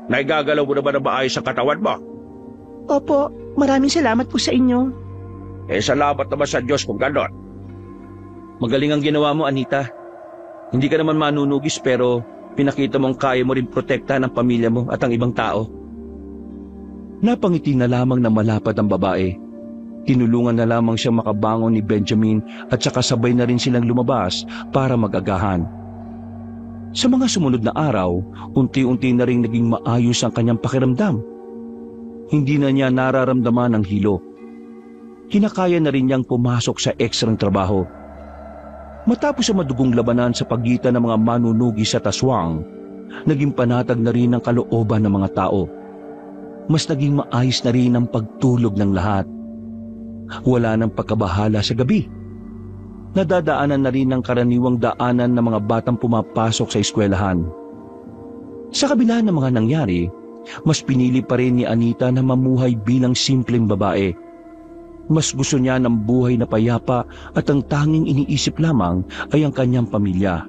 Naigagalaw mo naman na maayos ang katawan mo. Opo, Maraming salamat po sa inyo. Salamat naman sa Diyos kung ganon. Magaling ang ginawa mo, Anita. Hindi ka naman manunugis pero pinakita mong kaya mo rin protektahan ang pamilya mo at ang ibang tao. Napangiti na lamang na malapad ang babae. Tinulungan na lamang siyang makabangon ni Benjamin at saka sabay na rin silang lumabas para mag-agahan. Sa mga sumunod na araw, unti-unti na rin naging maayos ang kanyang pakiramdam. Hindi na niya nararamdaman ang hilo. Kinakaya na rin niyang pumasok sa ekstrang trabaho. Matapos ang madugong labanan sa pagitan ng mga manunugi sa Taswang, naging panatag na rin ang kalooban ng mga tao. Mas naging maayos na rin ang pagtulog ng lahat. Wala nang pagkabahala sa gabi. Nadadaanan na rin ang karaniwang daanan ng mga batang pumapasok sa eskwelahan. Sa kabila ng mga nangyari, mas pinili pa rin ni Anita na mamuhay bilang simpleng babae. Mas gusto niya ng buhay na payapa at ang tanging iniisip lamang ay ang kanyang pamilya.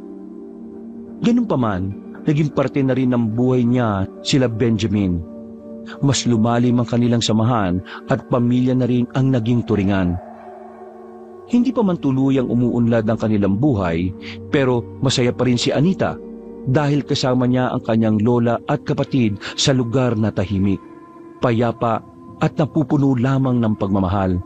Ganun pa man, naging parte na rin ng buhay niya sila Benjamin. Mas lumalim ang kanilang samahan at pamilya na rin ang naging turingan. Hindi pa man tuluyang umuunlad ang kanilang buhay, pero masaya pa rin si Anita dahil kasama niya ang kanyang lola at kapatid sa lugar na tahimik, payapa at napupuno lamang ng pagmamahal.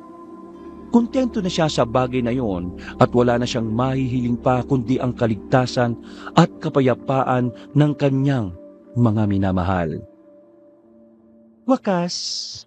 Kontento na siya sa bagay na yon at wala na siyang mahihiling pa kundi ang kaligtasan at kapayapaan ng kanyang mga minamahal. Wakas,